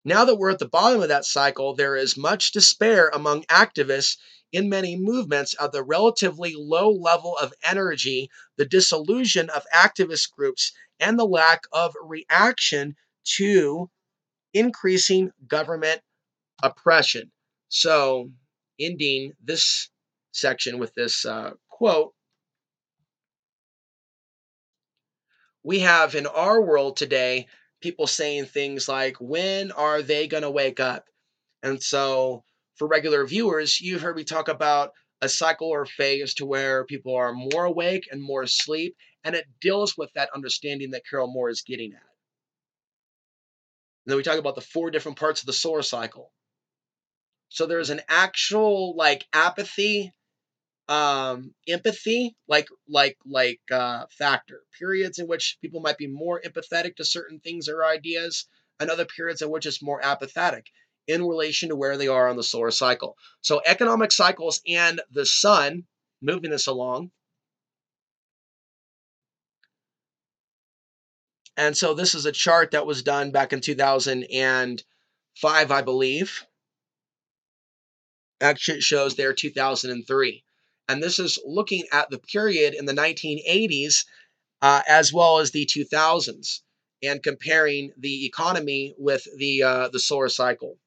Now that we're at the bottom of that cycle, there is much despair among activists in many movements at the relatively low level of energy, the disillusion of activist groups, and the lack of reaction to increasing government oppression. So, ending this section with this quote, we have in our world today people saying things like, when are they going to wake up? And so, for regular viewers, you've heard me talk about a cycle or phase to where people are more awake and more asleep, and it deals with that understanding that Carol Moore is getting at. And then we talk about the 4 different parts of the solar cycle. So there's an actual like apathy, empathy, factor. Periods in which people might be more empathetic to certain things or ideas, and other periods in which it's more apathetic in relation to where they are on the solar cycle. So economic cycles and the sun, moving this along. And so this is a chart that was done back in 2005, I believe. Actually, it shows there 2003. And this is looking at the period in the 1980s as well as the 2000s, and comparing the economy with the solar cycle.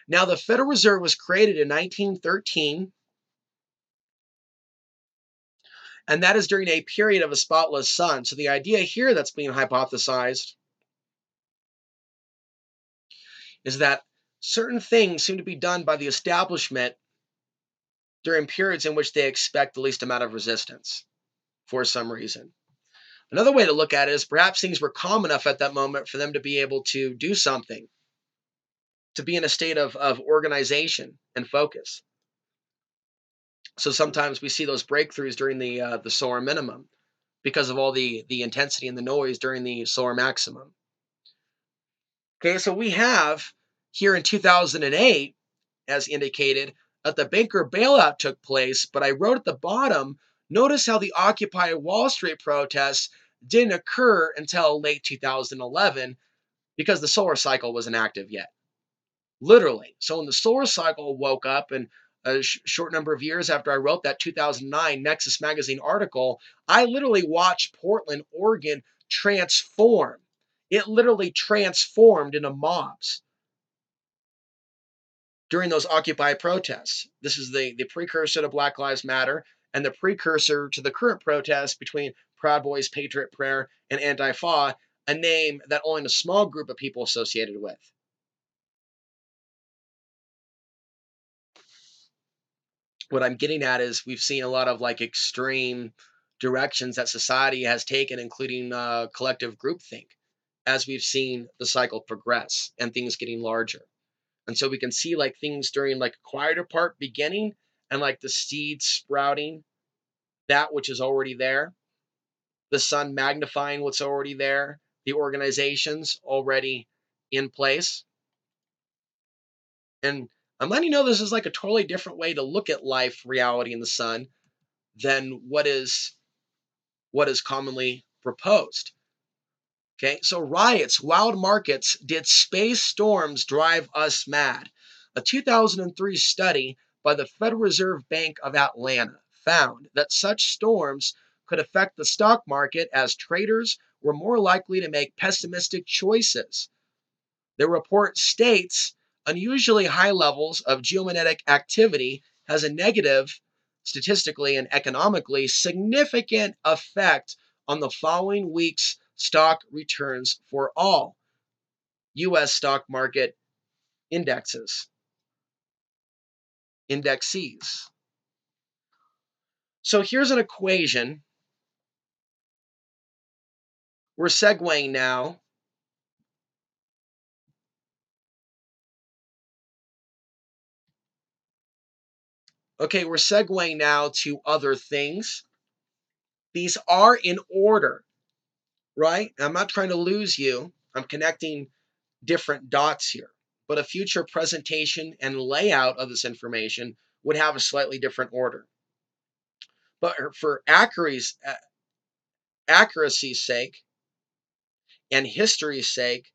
Now, the Federal Reserve was created in 1913, and that is during a period of a spotless sun. So the idea here that's being hypothesized is that certain things seem to be done by the establishment during periods in which they expect the least amount of resistance for some reason. Another way to look at it is perhaps things were calm enough at that moment for them to be able to do something, to be in a state of organization and focus. So sometimes we see those breakthroughs during the solar minimum because of all the intensity and the noise during the solar maximum. Okay, so we have here in 2008, as indicated, that the banker bailout took place, but I wrote at the bottom, notice how the Occupy Wall Street protests didn't occur until late 2011 because the solar cycle wasn't active yet. Literally. So when the solar cycle woke up, and a short number of years after I wrote that 2009 Nexus Magazine article, I literally watched Portland, Oregon transform. It literally transformed into mobs during those Occupy protests. This is the precursor to Black Lives Matter and the precursor to the current protest between Proud Boys, Patriot Prayer, and Antifa, a name that only a small group of people associated with. What I'm getting at is we've seen a lot of like extreme directions that society has taken, including collective groupthink, as we've seen the cycle progress and things getting larger. And so we can see like things during like a quieter part beginning, and like the seeds sprouting that which is already there, the sun magnifying what's already there, the organizations already in place. And I'm letting you know this is like a totally different way to look at life, reality, and the sun than what is commonly proposed. Okay, so riots, wild markets, did space storms drive us mad? A 2003 study by the Federal Reserve Bank of Atlanta found that such storms could affect the stock market as traders were more likely to make pessimistic choices. The report states unusually high levels of geomagnetic activity has a negative, statistically and economically, significant effect on the following week's stock returns for all U.S. stock market indexes, indexes. So here's an equation. We're segueing now. Okay, we're segueing now to other things. These are in order, right? I'm not trying to lose you. I'm connecting different dots here. but a future presentation and layout of this information would have a slightly different order. But for accuracy's sake and history's sake,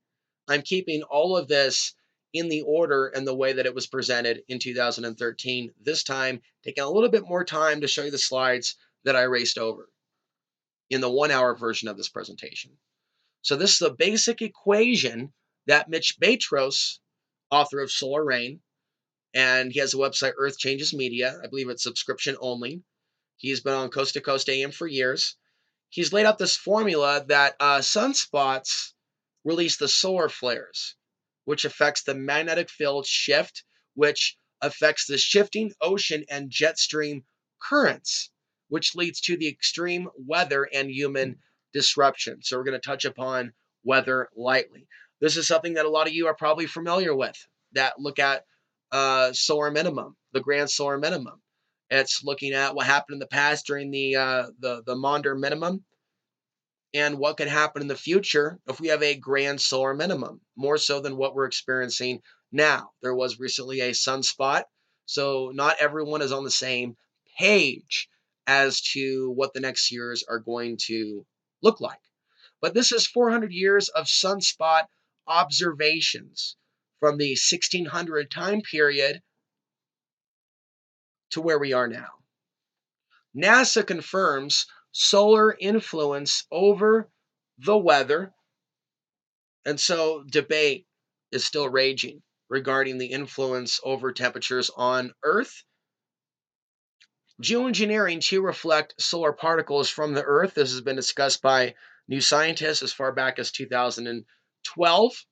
I'm keeping all of this in the order and the way that it was presented in 2013, this time taking a little bit more time to show you the slides that I raced over in the 1 hour version of this presentation. So this is the basic equation that Mitch Batros, author of Solar Rain, and he has a website, Earth Changes Media. I believe it's subscription only. He's been on Coast to Coast AM for years. He's laid out this formula that sunspots release the solar flares, which affects the magnetic field shift, which affects the shifting ocean and jet stream currents, which leads to the extreme weather and human disruption. So we're going to touch upon weather lightly. This is something that a lot of you are probably familiar with, that look at solar minimum, the grand solar minimum. It's looking at what happened in the past during the Maunder minimum and what could happen in the future if we have a grand solar minimum, more so than what we're experiencing now. There was recently a sunspot, so not everyone is on the same page as to what the next years are going to look like. But this is 400 years of sunspot observations from the 1600 time period to where we are now. NASA confirms solar influence over the weather, and so debate is still raging regarding the influence over temperatures on Earth. Geoengineering to reflect solar particles from the Earth. This has been discussed by New Scientist as far back as 2012.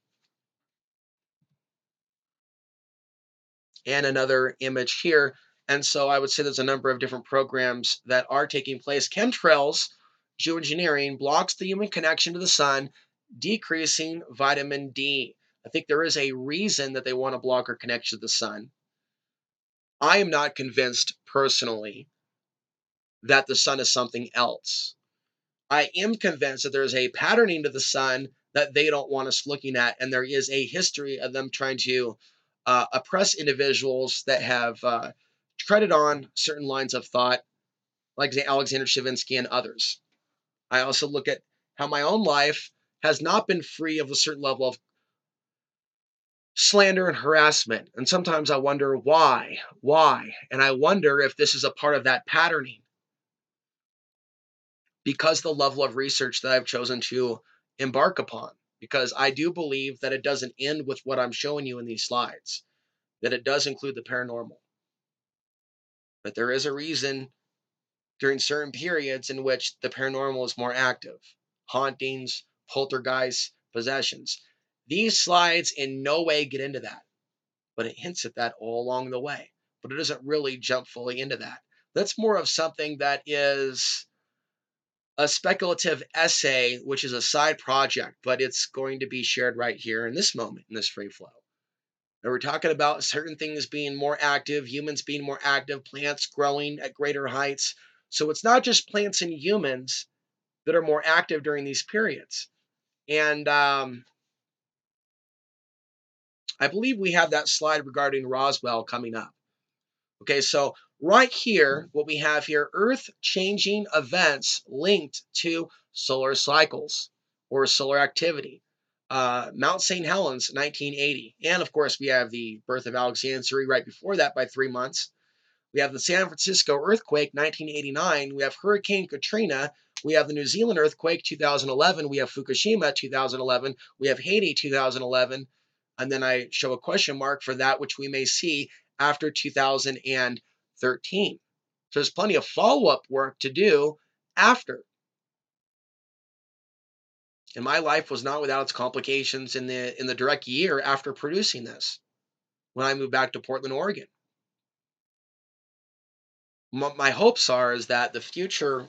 And another image here. And so I would say there's a number of different programs that are taking place. Chemtrails, geoengineering, blocks the human connection to the sun, decreasing vitamin D. I think there is a reason that they want to block our connection to the sun. I am not convinced personally that the sun is something else. I am convinced that there is a patterning to the sun that they don't want us looking at, and there is a history of them trying to oppress individuals that have treaded on certain lines of thought, like Alexander Shavinsky and others. I also look at how my own life has not been free of a certain level of slander and harassment, and sometimes I wonder why, and I wonder if this is a part of that patterning, because the level of research that I've chosen to embark upon. Because I do believe that it doesn't end with what I'm showing you in these slides, that it does include the paranormal. But there is a reason during certain periods in which the paranormal is more active. Hauntings, poltergeists, possessions. These slides in no way get into that, but it hints at that all along the way. But it doesn't really jump fully into that. That's more of something that is a speculative essay, which is a side project, but it's going to be shared right here in this moment, in this free flow. And we're talking about certain things being more active, humans being more active, plants growing at greater heights. So it's not just plants and humans that are more active during these periods. And I believe we have that slide regarding Roswell coming up. Okay, so right here, what we have here, Earth-changing events linked to solar cycles or solar activity. Mount St. Helens, 1980. And of course, we have the birth of Alexandria right before that by 3 months. We have the San Francisco earthquake, 1989. We have Hurricane Katrina. We have the New Zealand earthquake, 2011. We have Fukushima, 2011. We have Haiti, 2011. And then I show a question mark for that which we may see after 2013. So there's plenty of follow-up work to do after. And my life was not without its complications in the direct year after producing this, when I moved back to Portland, Oregon. My hopes are is that the future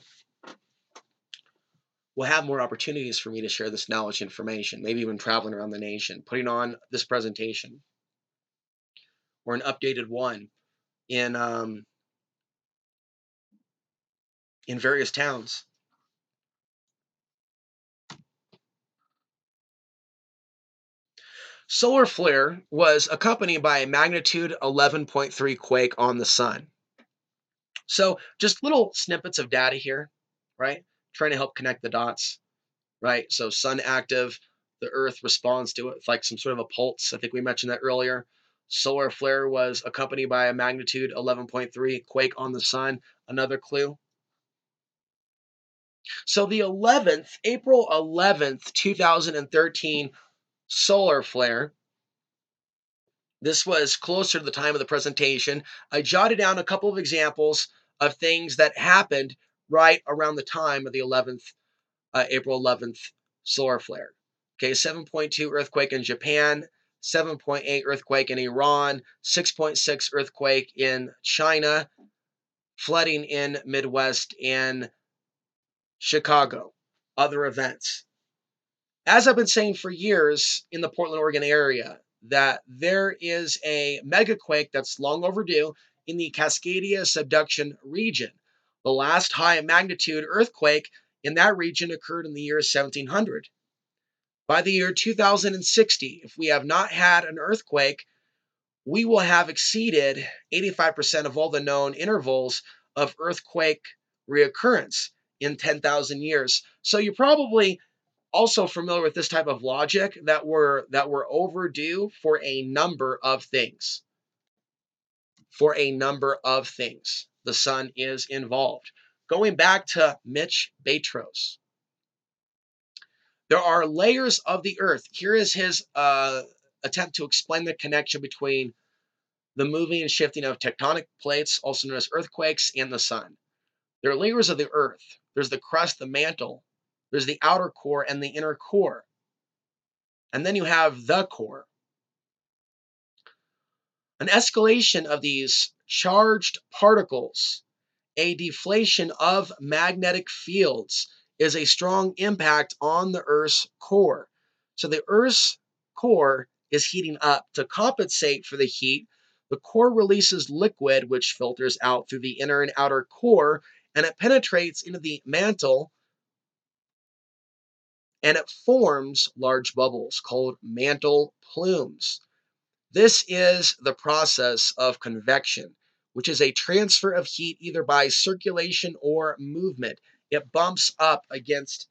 will have more opportunities for me to share this knowledge information, maybe even traveling around the nation, putting on this presentation or an updated one in various towns. Solar flare was accompanied by a magnitude 11.3 quake on the sun. So just little snippets of data here, right? Trying to help connect the dots, right? So sun active, the Earth responds to it like some sort of a pulse. I think we mentioned that earlier. Solar flare was accompanied by a magnitude 11.3 quake on the sun. Another clue. So the 11th, April 11th, 2013 solar flare. This was closer to the time of the presentation. I jotted down a couple of examples of things that happened right around the time of the 11th, April 11th solar flare. Okay, 7.2 earthquake in Japan, 7.8 earthquake in Iran, 6.6 earthquake in China, flooding in Midwest and Chicago. Other events. As I've been saying for years in the Portland, Oregon area, that there is a megaquake that's long overdue in the Cascadia subduction region. The last high magnitude earthquake in that region occurred in the year 1700. By the year 2060, if we have not had an earthquake, we will have exceeded 85% of all the known intervals of earthquake reoccurrence in 10,000 years. So you're probably also familiar with this type of logic that we're overdue for a number of things. For a number of things, the sun is involved. Going back to Mitch Batros, there are layers of the Earth. Here is his attempt to explain the connection between the moving and shifting of tectonic plates, also known as earthquakes, and the sun. There are layers of the Earth. There's the crust, the mantle. There's the outer core and the inner core. And then you have the core. An escalation of these charged particles, a deflation of magnetic fields, is a strong impact on the Earth's core. So the Earth's core is heating up. To compensate for the heat, the core releases liquid which filters out through the inner and outer core, and it penetrates into the mantle, and it forms large bubbles called mantle plumes. This is the process of convection, which is a transfer of heat either by circulation or movement. It bumps up against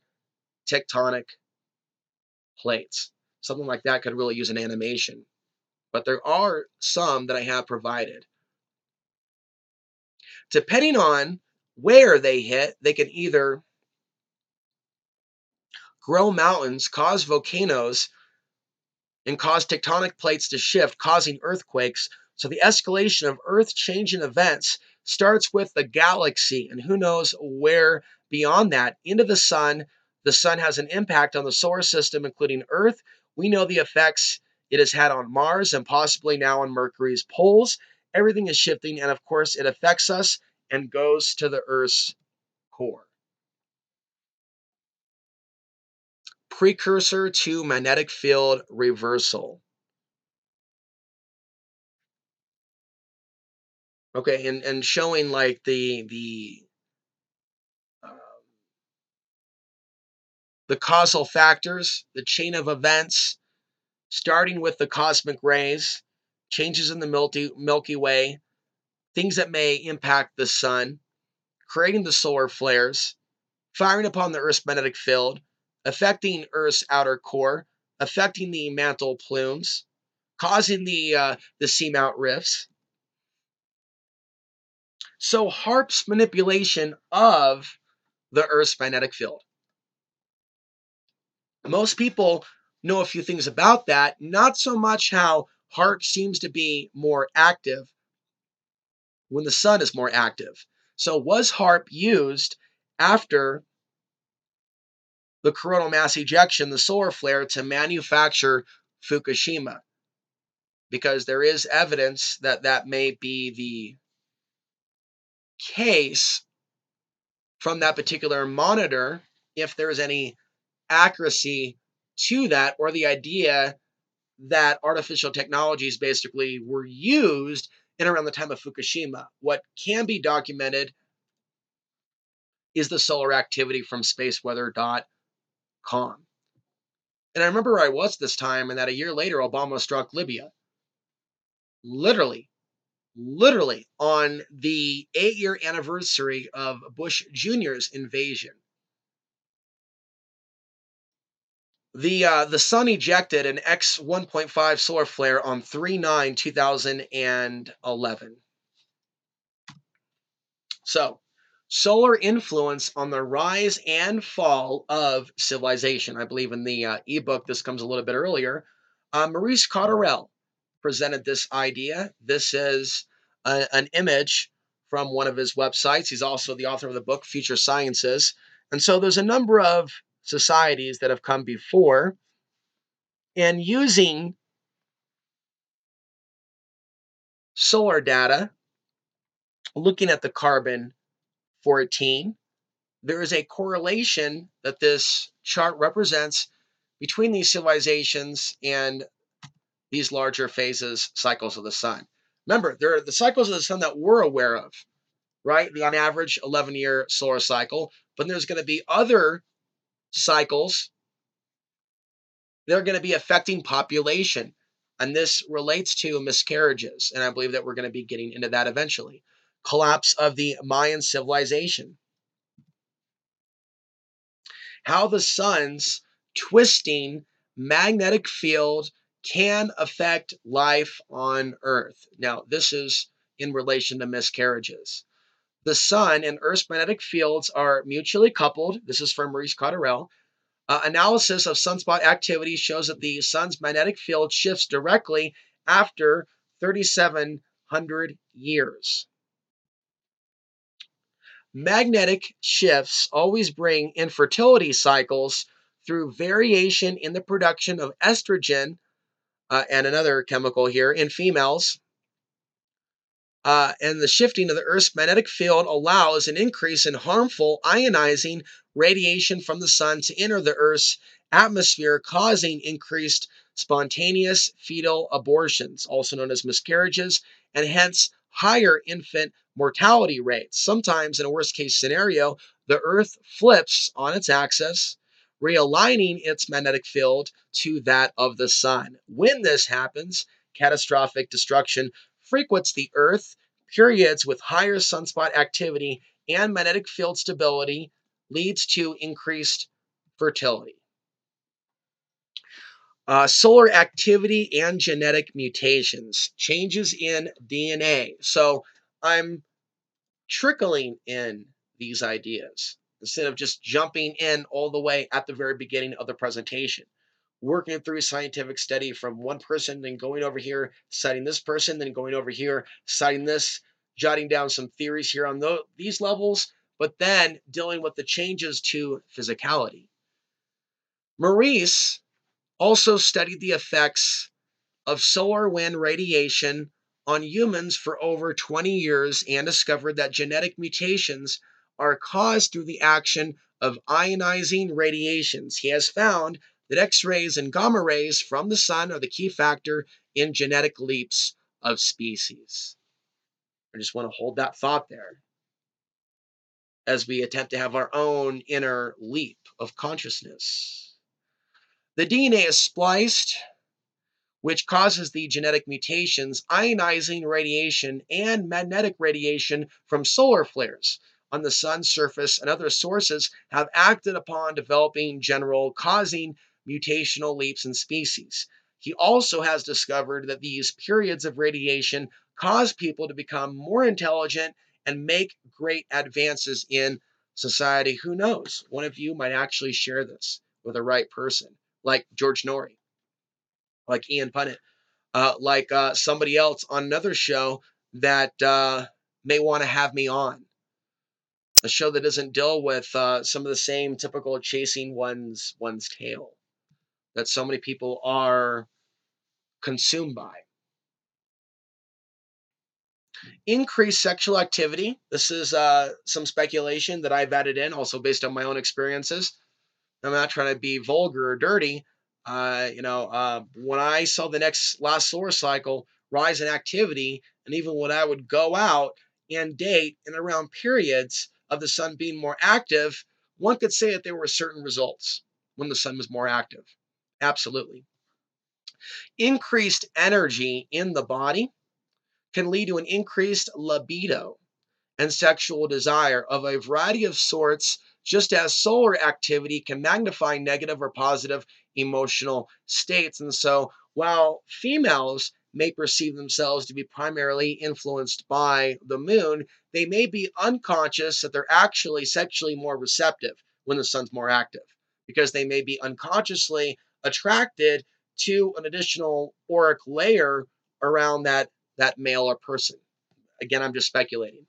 tectonic plates. Something like that could really use an animation. But there are some that I have provided. Depending on where they hit, they can either grow mountains, cause volcanoes, and cause tectonic plates to shift, causing earthquakes. So the escalation of earth-changing events starts with the galaxy, and who knows where beyond that, into the sun. The sun has an impact on the solar system, including Earth. We know the effects it has had on Mars and possibly now on Mercury's poles. Everything is shifting, and of course, it affects us and goes to the Earth's core. Precursor to magnetic field reversal. Okay, and showing like uh, the causal factors, the chain of events, starting with the cosmic rays, changes in the Milky Way, things that may impact the sun, creating the solar flares, firing upon the Earth's magnetic field, affecting Earth's outer core, affecting the mantle plumes, causing the seamount rifts. So HAARP's manipulation of the Earth's magnetic field. Most people know a few things about that, not so much how HAARP seems to be more active when the sun is more active. So was HAARP used after the coronal mass ejection, the solar flare, to manufacture Fukushima? Because there is evidence that that may be the case from that particular monitor, if there's any accuracy to that, or the idea that artificial technologies basically were used in around the time of Fukushima. What can be documented is the solar activity from spaceweather.com. And I remember where I was this time, and that a year later, Obama struck Libya. Literally, literally on the 8-year anniversary of Bush Jr.'s invasion. The sun ejected an X 1.5 solar flare on 3/9/2011. So, solar influence on the rise and fall of civilization. I believe in the ebook, this comes a little bit earlier. Maurice Cotterell presented this idea. This is an image from one of his websites. He's also the author of the book, Future Sciences. And so there's a number of societies that have come before, and using solar data, looking at the carbon 14, there is a correlation that this chart represents between these civilizations and these larger phases, cycles of the sun. Remember, there are the cycles of the sun that we're aware of, right? The on average 11-year solar cycle, but there's going to be other cycles that are going to be affecting population. And this relates to miscarriages. And I believe that we're going to be getting into that eventually. Collapse of the Mayan civilization. How the sun's twisting magnetic field can affect life on Earth. Now, this is in relation to miscarriages. The sun and Earth's magnetic fields are mutually coupled. This is from Maurice Cotterell. Analysis of sunspot activity shows that the sun's magnetic field shifts directly after 3,700 years. Magnetic shifts always bring infertility cycles through variation in the production of estrogen and another chemical here in females. And the shifting of the Earth's magnetic field allows an increase in harmful ionizing radiation from the sun to enter the Earth's atmosphere, causing increased spontaneous fetal abortions, also known as miscarriages, and hence higher infant mortality rates. Sometimes, in a worst case scenario, the Earth flips on its axis, realigning its magnetic field to that of the sun. When this happens, catastrophic destruction frequents the Earth. Periods with higher sunspot activity and magnetic field stability leads to increased fertility. Solar activity and genetic mutations, changes in DNA. So I'm trickling in these ideas instead of just jumping in all the way at the very beginning of the presentation. Working through scientific study from one person, then going over here, citing this person, then going over here, citing this, jotting down some theories here on these levels, but then dealing with the changes to physicality. Maurice also studied the effects of solar wind radiation on humans for over 20 years and discovered that genetic mutations are caused through the action of ionizing radiations. He has found that X-rays and gamma rays from the sun are the key factor in genetic leaps of species. I just want to hold that thought there as we attempt to have our own inner leap of consciousness. The DNA is spliced, which causes the genetic mutations, ionizing radiation, and magnetic radiation from solar flares on the sun's surface and other sources have acted upon developing general, causing mutational leaps in species. He also has discovered that these periods of radiation cause people to become more intelligent and make great advances in society. Who knows? One of you might actually share this with the right person, like George Norrie, like Ian Punnett, like somebody else on another show that may want to have me on. A show that doesn't deal with some of the same typical chasing one's tail that so many people are consumed by. Increased sexual activity. This is some speculation that I've added in, also based on my own experiences. I'm not trying to be vulgar or dirty. When I saw the last solar cycle rise in activity, and even when I would go out and date and around periods of the sun being more active, one could say that there were certain results when the sun was more active. Absolutely. Increased energy in the body can lead to an increased libido and sexual desire of a variety of sorts, just as solar activity can magnify negative or positive emotional states. And so, while females may perceive themselves to be primarily influenced by the moon, they may be unconscious that they're actually sexually more receptive when the sun's more active, because they may be unconsciously attracted to an additional auric layer around that male or person. Again, I'm just speculating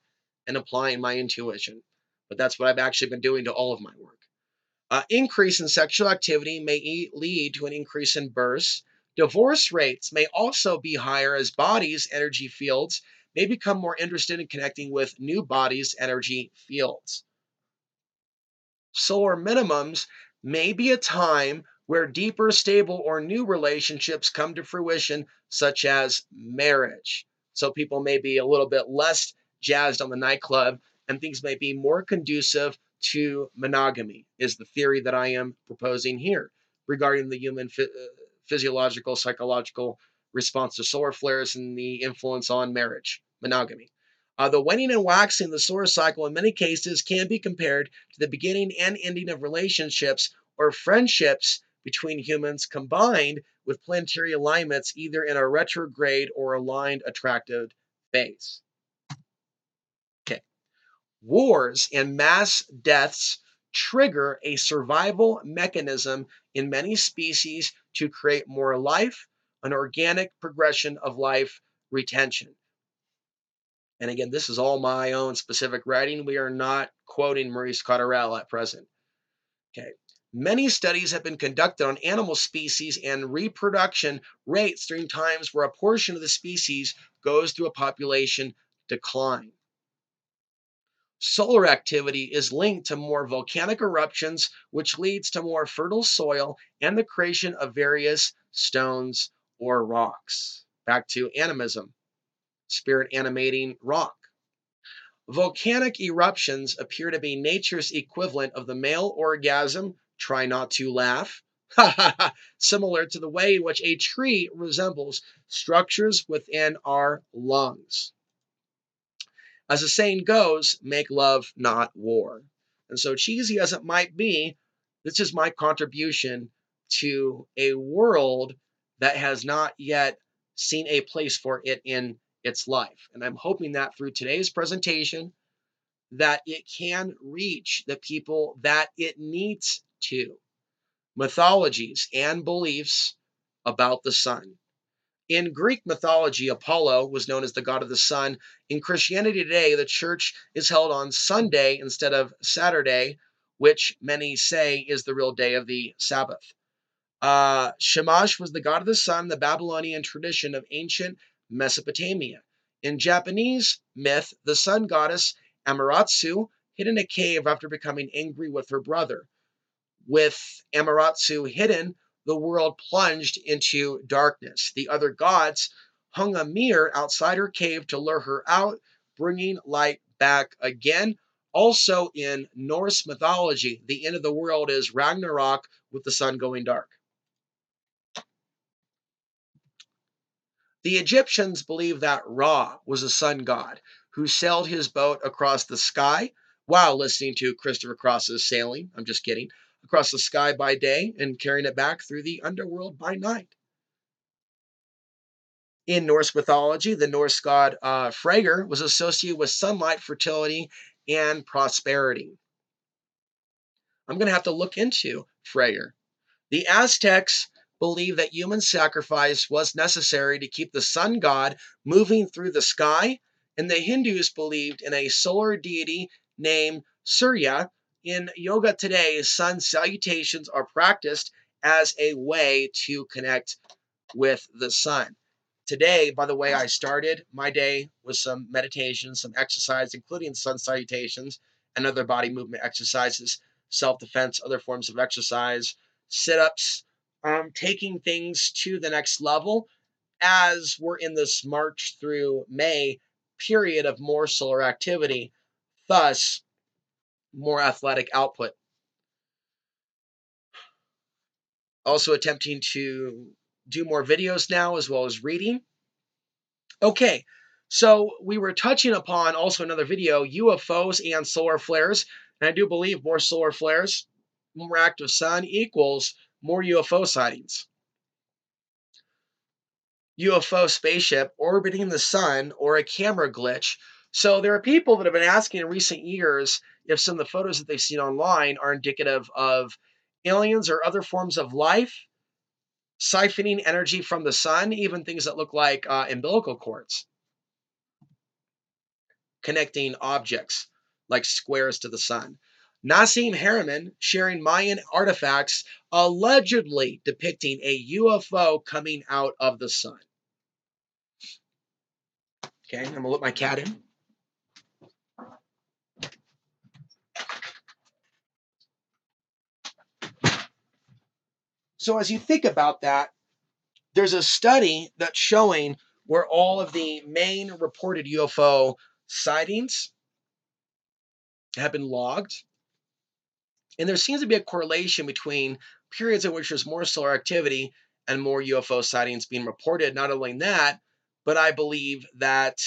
and applying my intuition, but that's what I've actually been doing to all of my work. Increase in sexual activity may lead to an increase in births. Divorce rates may also be higher as bodies' energy fields may become more interested in connecting with new bodies' energy fields. Solar minimums may be a time where deeper, stable, or new relationships come to fruition, such as marriage. So people may be a little bit less jazzed on the nightclub, and things may be more conducive to monogamy, is the theory that I am proposing here regarding the human physiological, psychological response to solar flares and the influence on marriage, monogamy. The waning and waxing of the solar cycle in many cases can be compared to the beginning and ending of relationships or friendships between humans combined with planetary alignments either in a retrograde or aligned attractive phase. Okay. Wars and mass deaths trigger a survival mechanism in many species to create more life, an organic progression of life retention. And again, this is all my own specific writing. We are not quoting Maurice Cotterell at present. Okay. Many studies have been conducted on animal species and reproduction rates during times where a portion of the species goes through a population decline. Solar activity is linked to more volcanic eruptions, which leads to more fertile soil and the creation of various stones or rocks. Back to animism, spirit animating rock. Volcanic eruptions appear to be nature's equivalent of the male orgasm, try not to laugh, similar to the way in which a tree resembles structures within our lungs. As the saying goes, make love, not war. And so cheesy as it might be, this is my contribution to a world that has not yet seen a place for it in its life. And I'm hoping that through today's presentation, that it can reach the people that it needs to. Mythologies and beliefs about the sun. In Greek mythology, Apollo was known as the god of the sun. In Christianity today, the church is held on Sunday instead of Saturday, which many say is the real day of the Sabbath. Shamash was the god of the sun, the Babylonian tradition of ancient Mesopotamia. In Japanese myth, the sun goddess Amaterasu hid in a cave after becoming angry with her brother. With Amaterasu hidden, the world plunged into darkness. The other gods hung a mirror outside her cave to lure her out, bringing light back again. Also in Norse mythology, the end of the world is Ragnarok with the sun going dark. The Egyptians believed that Ra was a sun god who sailed his boat across the sky while listening to Christopher Cross's Sailing. I'm just kidding. Across the sky by day and carrying it back through the underworld by night. In Norse mythology, the Norse god Freyr was associated with sunlight, fertility, and prosperity. I'm going to have to look into Freyr. The Aztecs believed that human sacrifice was necessary to keep the sun god moving through the sky, and the Hindus believed in a solar deity named Surya. In yoga today, sun salutations are practiced as a way to connect with the sun. Today, by the way, I started my day with some meditation, some exercise, including sun salutations and other body movement exercises, self-defense, other forms of exercise, sit-ups, taking things to the next level as we're in this March through May period of more solar activity, thus more athletic output. Also attempting to do more videos now as well as reading. Okay, so we were touching upon also another video, UFOs and solar flares. And I do believe more solar flares, more active sun equals more UFO sightings. UFO spaceship orbiting the sun or a camera glitch. So there are people that have been asking in recent years if some of the photos that they've seen online are indicative of aliens or other forms of life, siphoning energy from the sun, even things that look like umbilical cords, connecting objects like squares to the sun. Nassim Harriman sharing Mayan artifacts allegedly depicting a UFO coming out of the sun. Okay, I'm gonna let my cat in. So as you think about that, there's a study that's showing where all of the main reported UFO sightings have been logged. And there seems to be a correlation between periods in which there's more solar activity and more UFO sightings being reported. Not only that, but I believe that,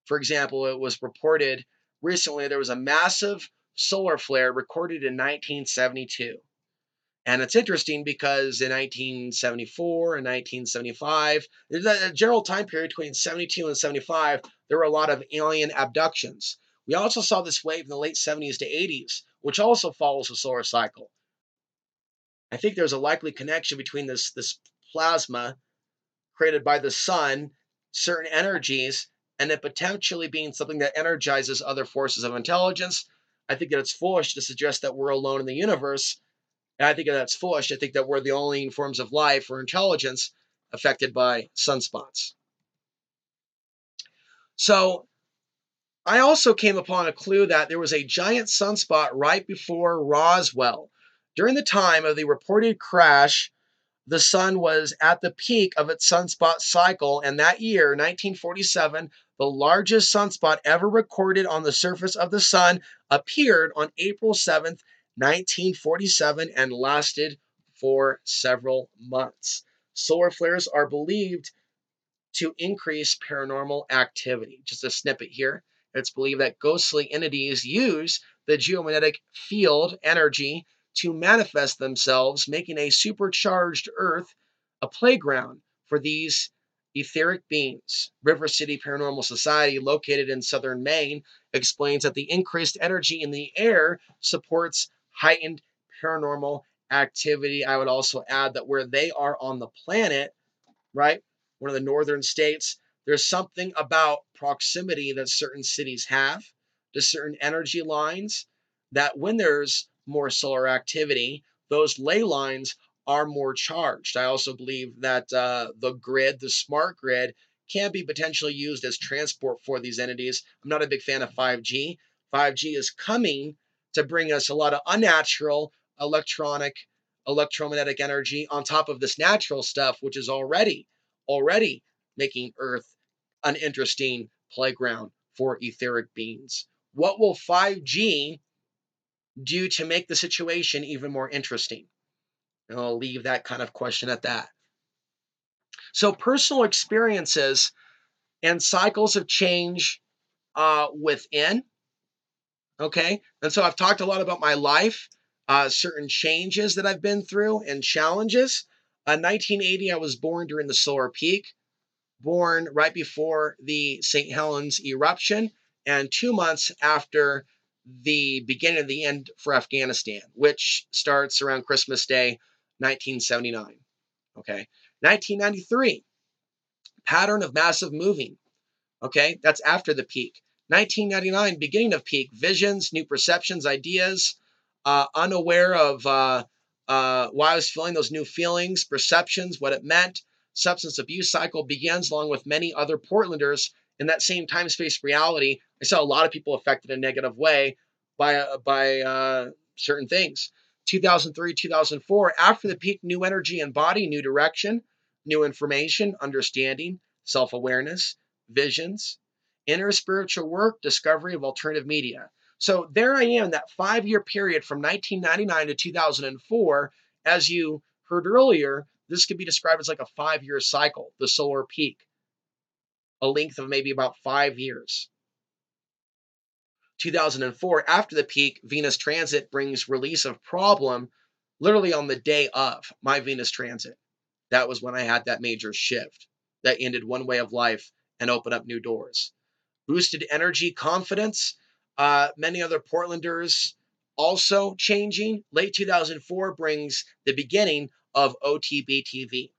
for example, it was reported recently there was a massive solar flare recorded in 1972. And it's interesting because in 1974 and 1975, there's a general time period between 72 and 75, there were a lot of alien abductions. We also saw this wave in the late 70s to 80s, which also follows the solar cycle. I think there's a likely connection between this plasma created by the sun, certain energies, and it potentially being something that energizes other forces of intelligence. I think that it's foolish to suggest that we're alone in the universe. And I think that's foolish. I think that we're the only forms of life or intelligence affected by sunspots. So I also came upon a clue that there was a giant sunspot right before Roswell. During the time of the reported crash, the sun was at the peak of its sunspot cycle, and that year, 1947, the largest sunspot ever recorded on the surface of the sun appeared on April 7th, 1947, and lasted for several months. Solar flares are believed to increase paranormal activity. Just a snippet here. It's believed that ghostly entities use the geomagnetic field energy to manifest themselves, making a supercharged Earth a playground for these etheric beings. River City Paranormal Society, located in southern Maine, explains that the increased energy in the air supports heightened paranormal activity. I would also add that where they are on the planet, right? One of the northern states, there's something about proximity that certain cities have to certain energy lines that when there's more solar activity, those ley lines are more charged. I also believe that the grid, the smart grid, can be potentially used as transport for these entities. I'm not a big fan of 5G. 5G is coming to bring us a lot of unnatural electromagnetic energy on top of this natural stuff, which is already making Earth an interesting playground for etheric beings. What will 5G do to make the situation even more interesting? And I'll leave that kind of question at that. So, personal experiences and cycles of change within. Okay. And so I've talked a lot about my life, certain changes that I've been through and challenges. 1980, I was born during the solar peak, born right before the St. Helens eruption, and 2 months after the beginning of the end for Afghanistan, which starts around Christmas Day, 1979. Okay. 1993, pattern of massive moving. Okay, that's after the peak. 1999, beginning of peak, visions, new perceptions, ideas, unaware of why I was feeling those new feelings, perceptions, what it meant. Substance abuse cycle begins along with many other Portlanders in that same time space reality. I saw a lot of people affected in a negative way by certain things. 2003, 2004, after the peak, new energy and body, new direction, new information, understanding, self awareness, visions, inner spiritual work, discovery of alternative media. So there I am, that 5-year period from 1999 to 2004, as you heard earlier, this could be described as like a 5-year cycle, the solar peak, a length of maybe about 5 years. 2004, after the peak, Venus transit brings release of problem literally on the day of my Venus transit. That was when I had that major shift that ended one way of life and opened up new doors. Boosted energy, confidence. Many other Portlanders also changing. Late 2004 brings the beginning of OTB TV.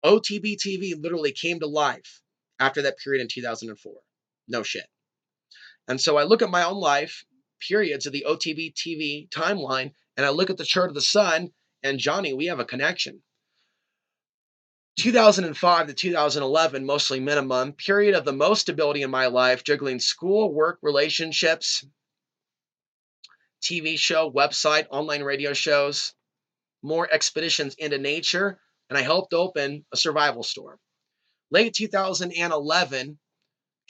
OTB TV literally came to life after that period in 2004. No shit. And so I look at my own life, periods of the OTB TV timeline, and I look at the chart of the sun, and Johnny, we have a connection. 2005 to 2011, mostly minimum, period of the most stability in my life, juggling school, work, relationships, TV show, website, online radio shows, more expeditions into nature, and I helped open a survival store. Late 2011,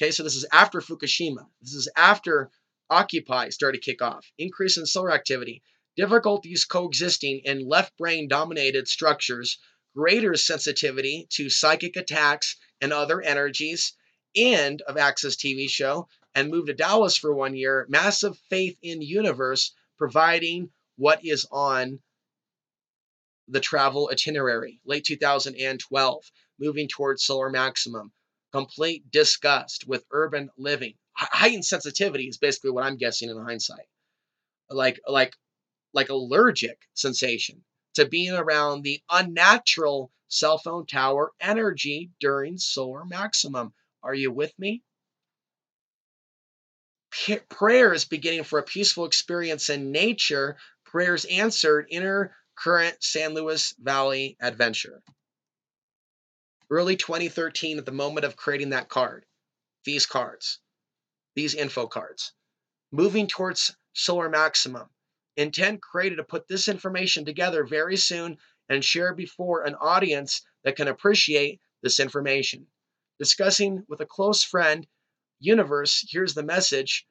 okay, so this is after Fukushima. This is after Occupy started to kick off. Increase in solar activity, difficulties coexisting in left brain dominated structures, greater sensitivity to psychic attacks and other energies, end of Access TV show, and moved to Dallas for 1 year. Massive faith in universe, providing what is on the travel itinerary. Late 2012, moving towards solar maximum. Complete disgust with urban living. Heightened sensitivity is basically what I'm guessing in hindsight. Like allergic sensation to being around the unnatural cell phone tower energy during solar maximum. Are you with me? Prayers beginning for a peaceful experience in nature. Prayers answered. Inner current San Luis Valley adventure. Early 2013, at the moment of creating that card, these cards, these info cards, moving towards solar maximum. Intent created to put this information together very soon and share before an audience that can appreciate this information. Discussing with a close friend, universe, here's the message.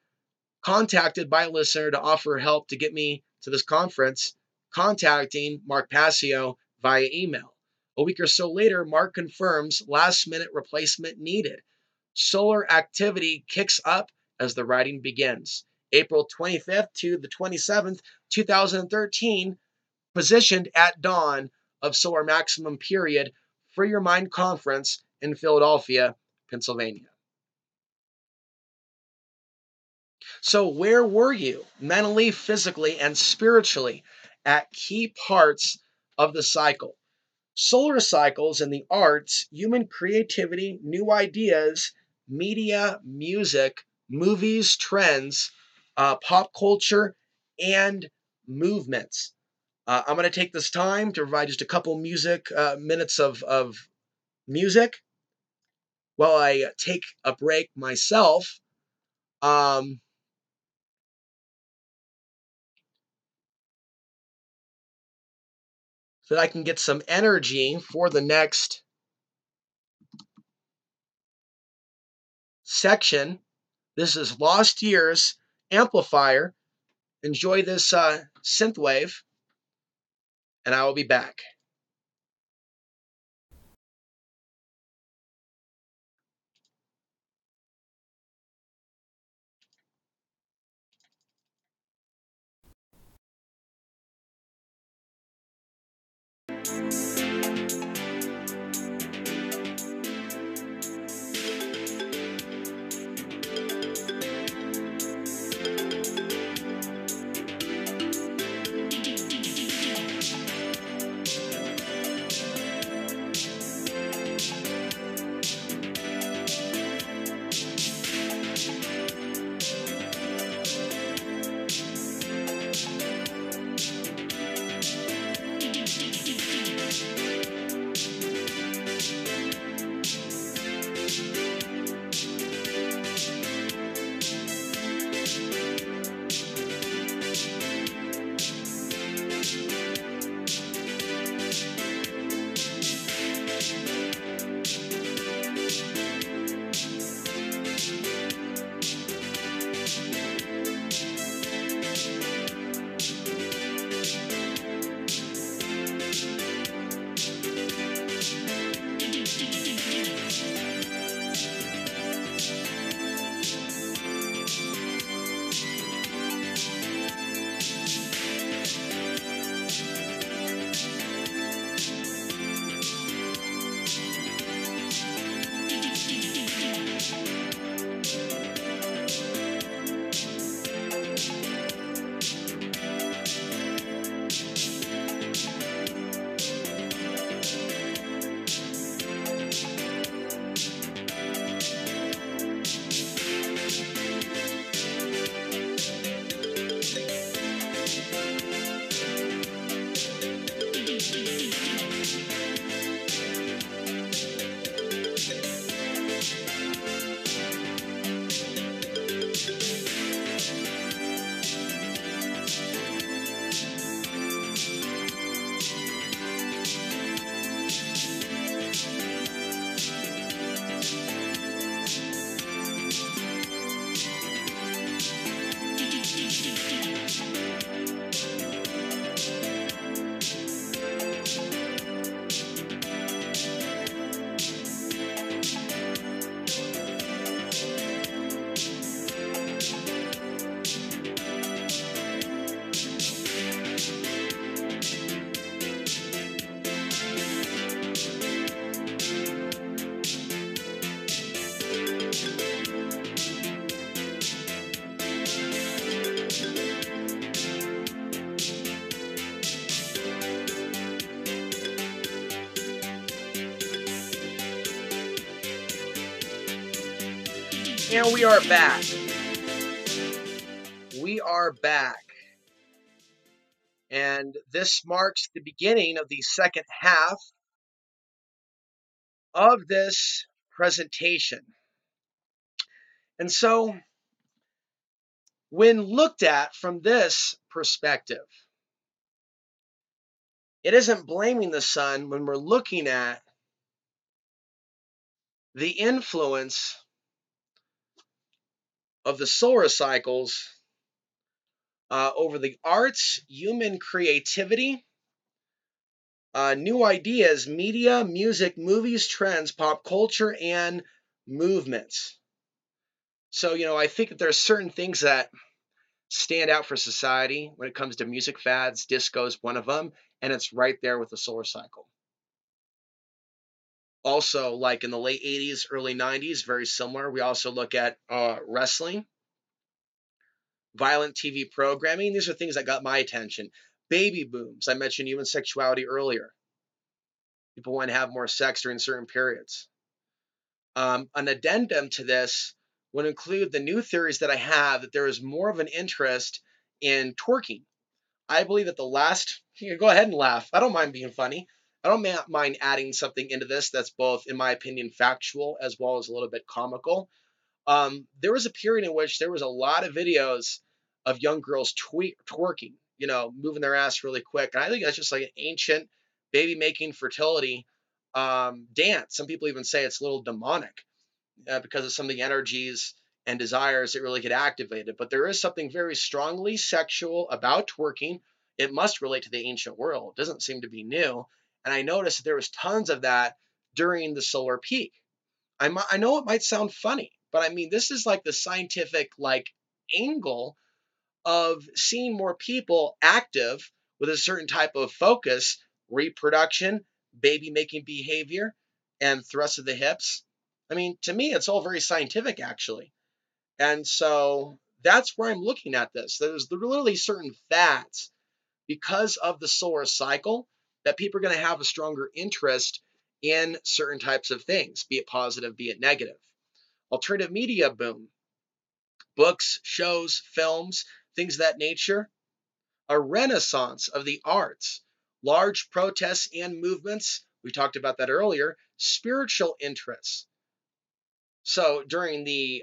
Contacted by a listener to offer help to get me to this conference, contacting Mark Passio via email. A week or so later, Mark confirms last-minute replacement needed. Solar activity kicks up as the writing begins. April 25th to the 27th, 2013, positioned at dawn of solar maximum period, Free Your Mind Conference in Philadelphia, Pennsylvania. So where were you mentally, physically, and spiritually at key parts of the cycle? Solar cycles in the arts, human creativity, new ideas, media, music, movies, trends, pop culture, and movements. I'm going to take this time to provide just a couple minutes of music while I take a break myself. So that I can get some energy for the next section. This is Lost Years Amplifier. Enjoy this synth wave, and I will be back. And we are back. We are back. And this marks the beginning of the second half of this presentation. And so, when looked at from this perspective, it isn't blaming the sun when we're looking at the influence of the solar cycles over the arts, human creativity, new ideas, media, music, movies, trends, pop culture, and movements. So, I think that there's certain things that stand out for society when it comes to music fads. Disco is one of them, and it's right there with the solar cycle. Also, like in the late 80s, early 90s, very similar. We also look at wrestling, violent TV programming. These are things that got my attention. Baby booms. I mentioned human sexuality earlier. People want to have more sex during certain periods. An addendum to this would include the new theories that I have that there is more of an interest in twerking. I believe that you can go ahead and laugh. I don't mind being funny. I don't mind adding something into this that's both, in my opinion, factual as well as a little bit comical. There was a period in which there was a lot of videos of young girls twerking, moving their ass really quick. And I think that's just like an ancient baby making fertility dance. Some people even say it's a little demonic because of some of the energies and desires that really get activated. But there is something very strongly sexual about twerking. It must relate to the ancient world. It doesn't seem to be new. And I noticed that there was tons of that during the solar peak. I know it might sound funny, but I mean, this is like the scientific angle of seeing more people active with a certain type of focus, reproduction, baby making behavior, and thrust of the hips. I mean, to me, it's all very scientific, actually. And so that's where I'm looking at this. There's literally certain fads because of the solar cycle that people are going to have a stronger interest in certain types of things, be it positive, be it negative. Alternative media boom, books, shows, films, things of that nature. A renaissance of the arts, large protests and movements. We talked about that earlier. Spiritual interests. So during the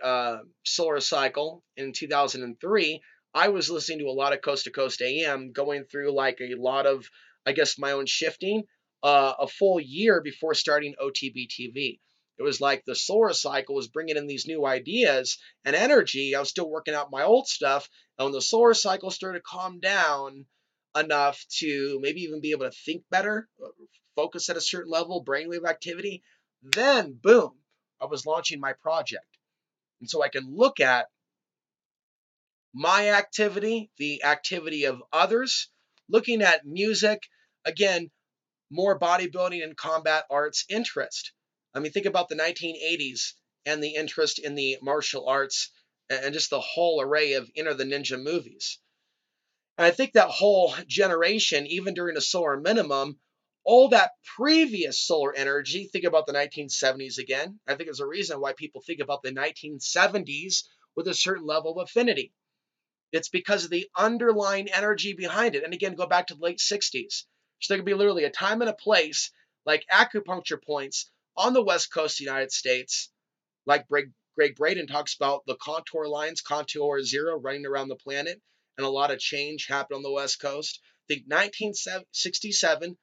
solar cycle in 2003, I was listening to a lot of Coast to Coast AM, going through like a lot of, I guess, my own shifting, a full year before starting OTB TV. It was like the solar cycle was bringing in these new ideas and energy. I was still working out my old stuff. And when the solar cycle started to calm down enough to maybe even be able to think better, focus at a certain level, brainwave activity, then boom, I was launching my project. And so I can look at my activity, the activity of others, looking at music, again, more bodybuilding and combat arts interest. I mean, think about the 1980s and the interest in the martial arts and just the whole array of Enter the Ninja movies. And I think that whole generation, even during the solar minimum, all that previous solar energy, think about the 1970s again. I think there's a reason why people think about the 1970s with a certain level of affinity. It's because of the underlying energy behind it. And again, go back to the late 60s. So there could be literally a time and a place like acupuncture points on the West Coast of the United States, like Greg Braden talks about the contour lines, contour zero running around the planet, and a lot of change happened on the West Coast. Think 1967,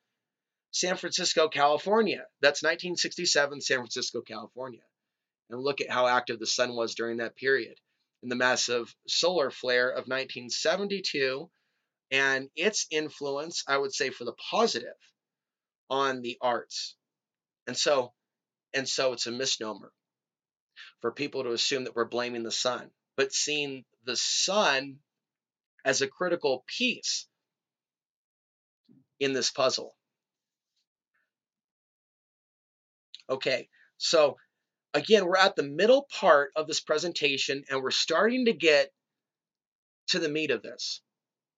San Francisco, California. That's 1967, San Francisco, California. And look at how active the sun was during that period. And the massive solar flare of 1972 and its influence, I would say, for the positive on the arts. And so it's a misnomer for people to assume that we're blaming the sun, but seeing the sun as a critical piece in this puzzle. Okay, so again, we're at the middle part of this presentation and we're starting to get to the meat of this.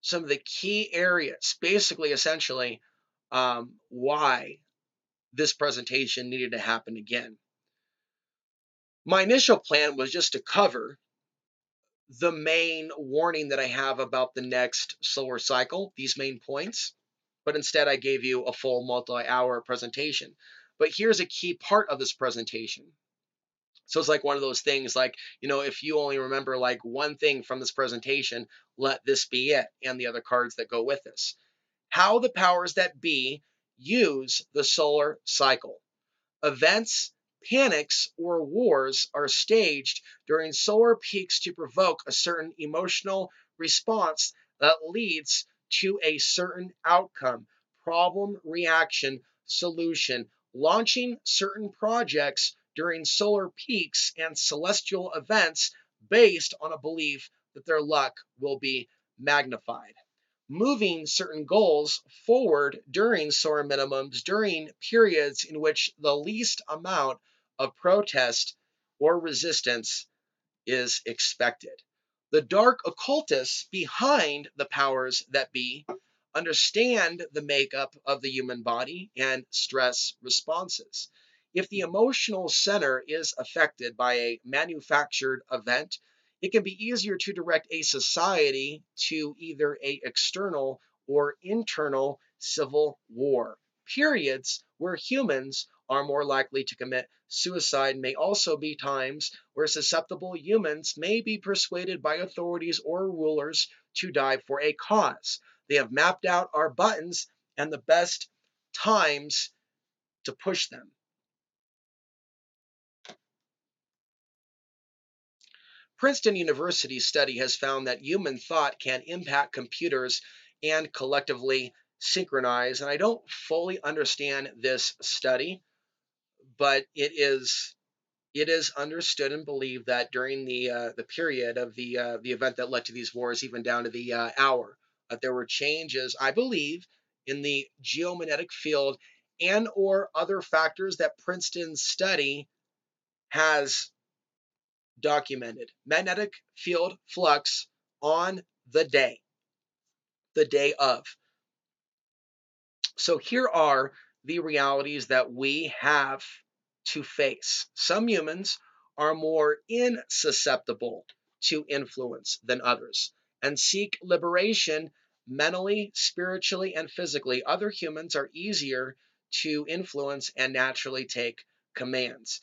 Some of the key areas, basically, essentially, why this presentation needed to happen again. My initial plan was just to cover the main warning that I have about the next solar cycle, these main points, but instead I gave you a full multi-hour presentation. But here's a key part of this presentation. So it's like one of those things like, if you only remember like one thing from this presentation, let this be it and the other cards that go with this. How the powers that be use the solar cycle. Events, panics, or wars are staged during solar peaks to provoke a certain emotional response that leads to a certain outcome, problem, reaction, solution, launching certain projects during solar peaks and celestial events based on a belief that their luck will be magnified, moving certain goals forward during solar minimums during periods in which the least amount of protest or resistance is expected. The dark occultists behind the powers that be understand the makeup of the human body and stress responses. If the emotional center is affected by a manufactured event, it can be easier to direct a society to either a external or internal civil war. Periods where humans are more likely to commit suicide may also be times where susceptible humans may be persuaded by authorities or rulers to die for a cause. They have mapped out our buttons and the best times to push them. Princeton University's study has found that human thought can impact computers and collectively synchronize. And I don't fully understand this study, but it is understood and believed that during the period of the event that led to these wars, even down to the hour, that there were changes, I believe, in the geomagnetic field and or other factors that Princeton's study has documented. Magnetic field flux on the day of. So here are the realities that we have to face. Some humans are more insusceptible to influence than others and seek liberation mentally, spiritually, and physically. Other humans are easier to influence and naturally take commands.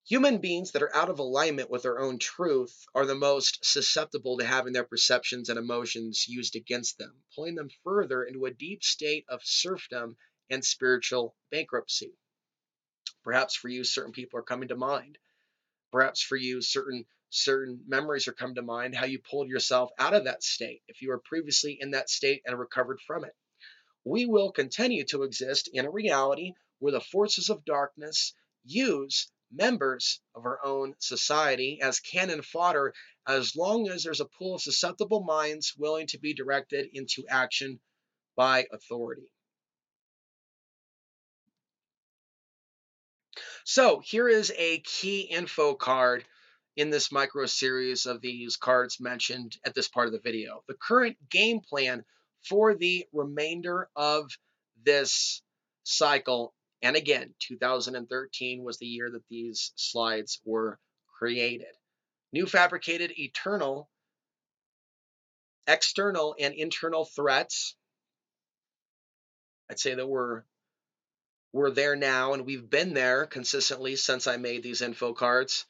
Human beings that are out of alignment with their own truth are the most susceptible to having their perceptions and emotions used against them, pulling them further into a deep state of serfdom and spiritual bankruptcy. Perhaps for you, certain people are coming to mind. Perhaps for you, certain memories are coming to mind, how you pulled yourself out of that state, if you were previously in that state and recovered from it. We will continue to exist in a reality where the forces of darkness use members of our own society as cannon fodder as long as there's a pool of susceptible minds willing to be directed into action by authority. So here is a key info card in this micro series of these cards mentioned at this part of the video. The current game plan for the remainder of this cycle, and again, 2013 was the year that these slides were created. New fabricated eternal, external, and internal threats. I'd say that we're there now, and we've been there consistently since I made these info cards.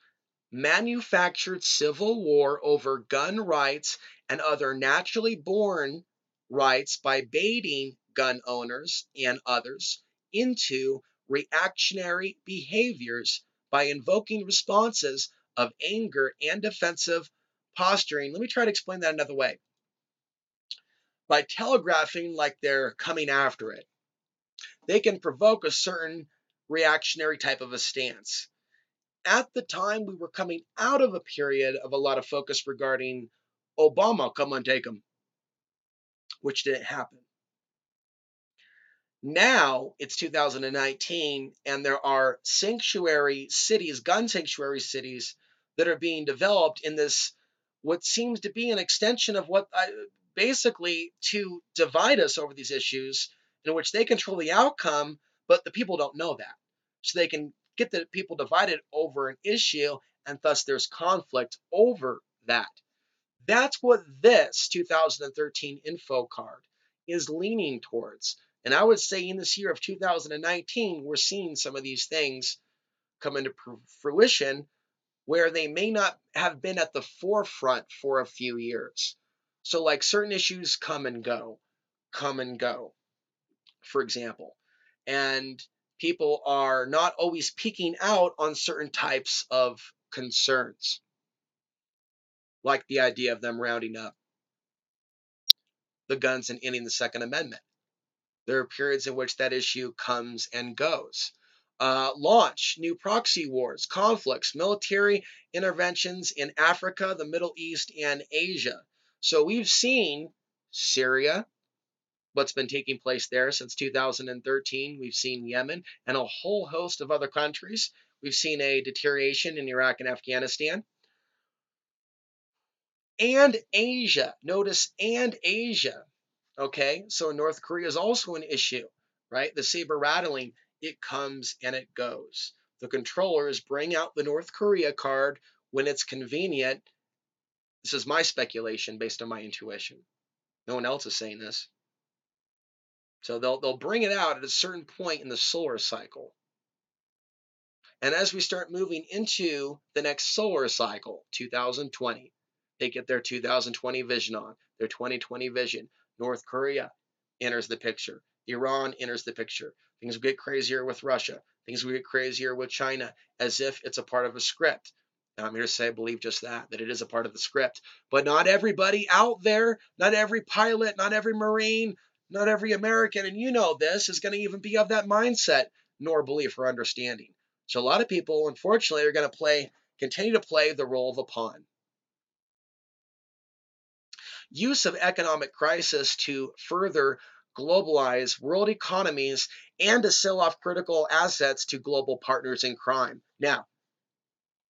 Manufactured civil war over gun rights and other naturally born rights by baiting gun owners and others into reactionary behaviors by invoking responses of anger and defensive posturing. Let me try to explain that another way. By telegraphing like they're coming after it, they can provoke a certain reactionary type of a stance. At the time, we were coming out of a period of a lot of focus regarding Obama, come on, take him, which didn't happen. Now it's 2019, and there are sanctuary cities, gun sanctuary cities, that are being developed in this, what seems to be an extension of basically to divide us over these issues, in which they control the outcome, but the people don't know that. So they can get the people divided over an issue, and thus there's conflict over that. That's what this 2013 info card is leaning towards. And I would say in this year of 2019, we're seeing some of these things come into fruition where they may not have been at the forefront for a few years. So, like certain issues come and go, for example. And people are not always peaking out on certain types of concerns, like the idea of them rounding up the guns and ending the Second Amendment. There are periods in which that issue comes and goes. Launch new proxy wars, conflicts, military interventions in Africa, the Middle East, and Asia. So we've seen Syria, what's been taking place there since 2013. We've seen Yemen and a whole host of other countries. We've seen a deterioration in Iraq and Afghanistan. And Asia. Notice, and Asia. Okay, so North Korea is also an issue, right? The saber rattling, it comes and it goes. The controllers bring out the North Korea card when it's convenient. This is my speculation based on my intuition. No one else is saying this. So they'll bring it out at a certain point in the solar cycle. And as we start moving into the next solar cycle, 2020, they get their 2020 vision on, their 2020 vision. North Korea enters the picture. Iran enters the picture. Things will get crazier with Russia. Things will get crazier with China, as if it's a part of a script. Now, I'm here to say I believe just that it is a part of the script. But not everybody out there, not every pilot, not every Marine, not every American, and you know this, is going to even be of that mindset, nor belief or understanding. So a lot of people, unfortunately, are going to continue to play the role of a pawn. Use of economic crisis to further globalize world economies and to sell off critical assets to global partners in crime. Now,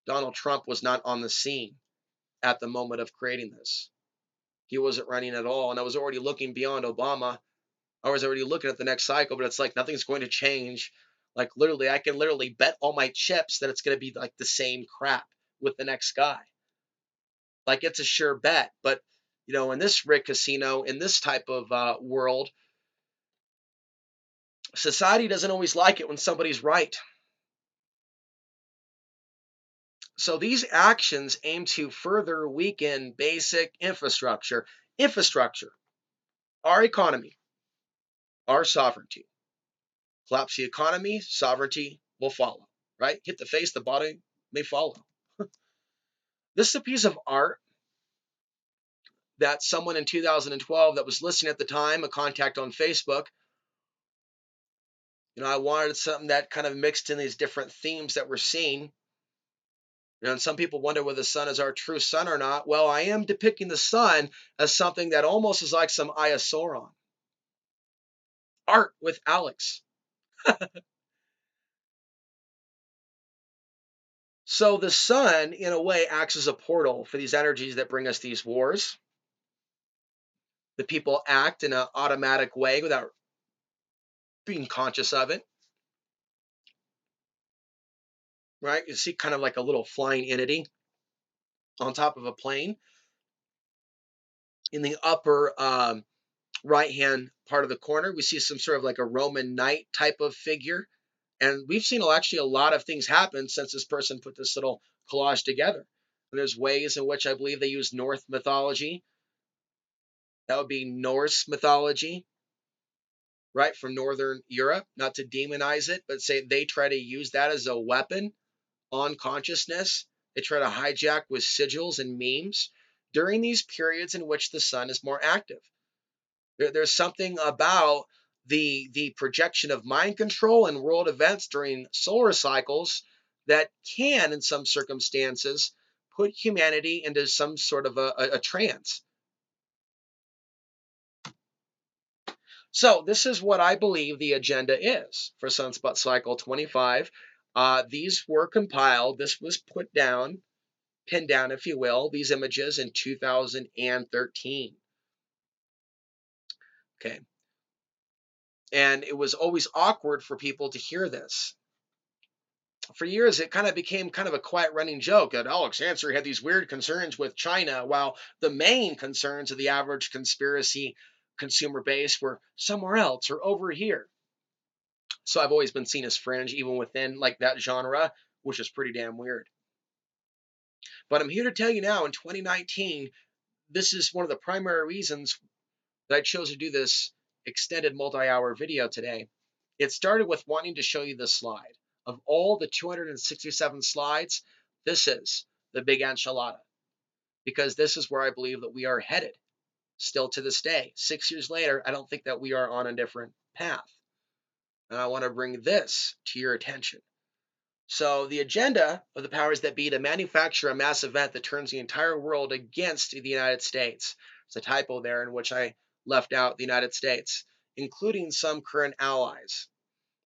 Donald Trump was not on the scene at the moment of creating this. He wasn't running at all, and I was already looking beyond Obama. I was already looking at the next cycle, but it's like nothing's going to change. Like literally, I can literally bet all my chips that it's going to be like the same crap with the next guy. Like it's a sure bet. But in this Rick Casino, in this type of world, society doesn't always like it when somebody's right. So these actions aim to further weaken basic infrastructure. Infrastructure, our economy, our sovereignty. Collapse the economy, sovereignty will follow, right? Hit the face, the body may follow. This is a piece of art that someone in 2012 that was listening at the time, a contact on Facebook, I wanted something that kind of mixed in these different themes that we're seeing. And some people wonder whether the sun is our true sun or not. Well, I am depicting the sun as something that almost is like some Aya Sauron. Art with Alex. So the sun, in a way, acts as a portal for these energies that bring us these wars. The people act in an automatic way without being conscious of it. Right? You see kind of like a little flying entity on top of a plane. In the upper right-hand part of the corner, we see some sort of like a Roman knight type of figure. And we've seen actually a lot of things happen since this person put this little collage together. And there's ways in which I believe they use Norse mythology. That would be Norse mythology, right, from Northern Europe. Not to demonize it, but say they try to use that as a weapon on consciousness. They try to hijack with sigils and memes during these periods in which the sun is more active. There's something about the projection of mind control and world events during solar cycles that can, in some circumstances, put humanity into some sort of a trance. So this is what I believe the agenda is for Sunspot Cycle 25. These were compiled. This was put down, pinned down, if you will, these images in 2013. Okay. And it was always awkward for people to hear this. For years, it kind of became kind of a quiet running joke that Alex Answer had these weird concerns with China, while the main concerns of the average conspiracy consumer base were somewhere else or over here. So I've always been seen as fringe, even within like that genre, which is pretty damn weird. But I'm here to tell you now in 2019, this is one of the primary reasons that I chose to do this extended multi-hour video today. It started with wanting to show you this slide. Of all the 267 slides, this is the big enchilada, because this is where I believe that we are headed still to this day. 6 years later, I don't think that we are on a different path. And I want to bring this to your attention. So the agenda of the powers that be to manufacture a mass event that turns the entire world against the United States. It's a typo there in which I left out the United States, including some current allies.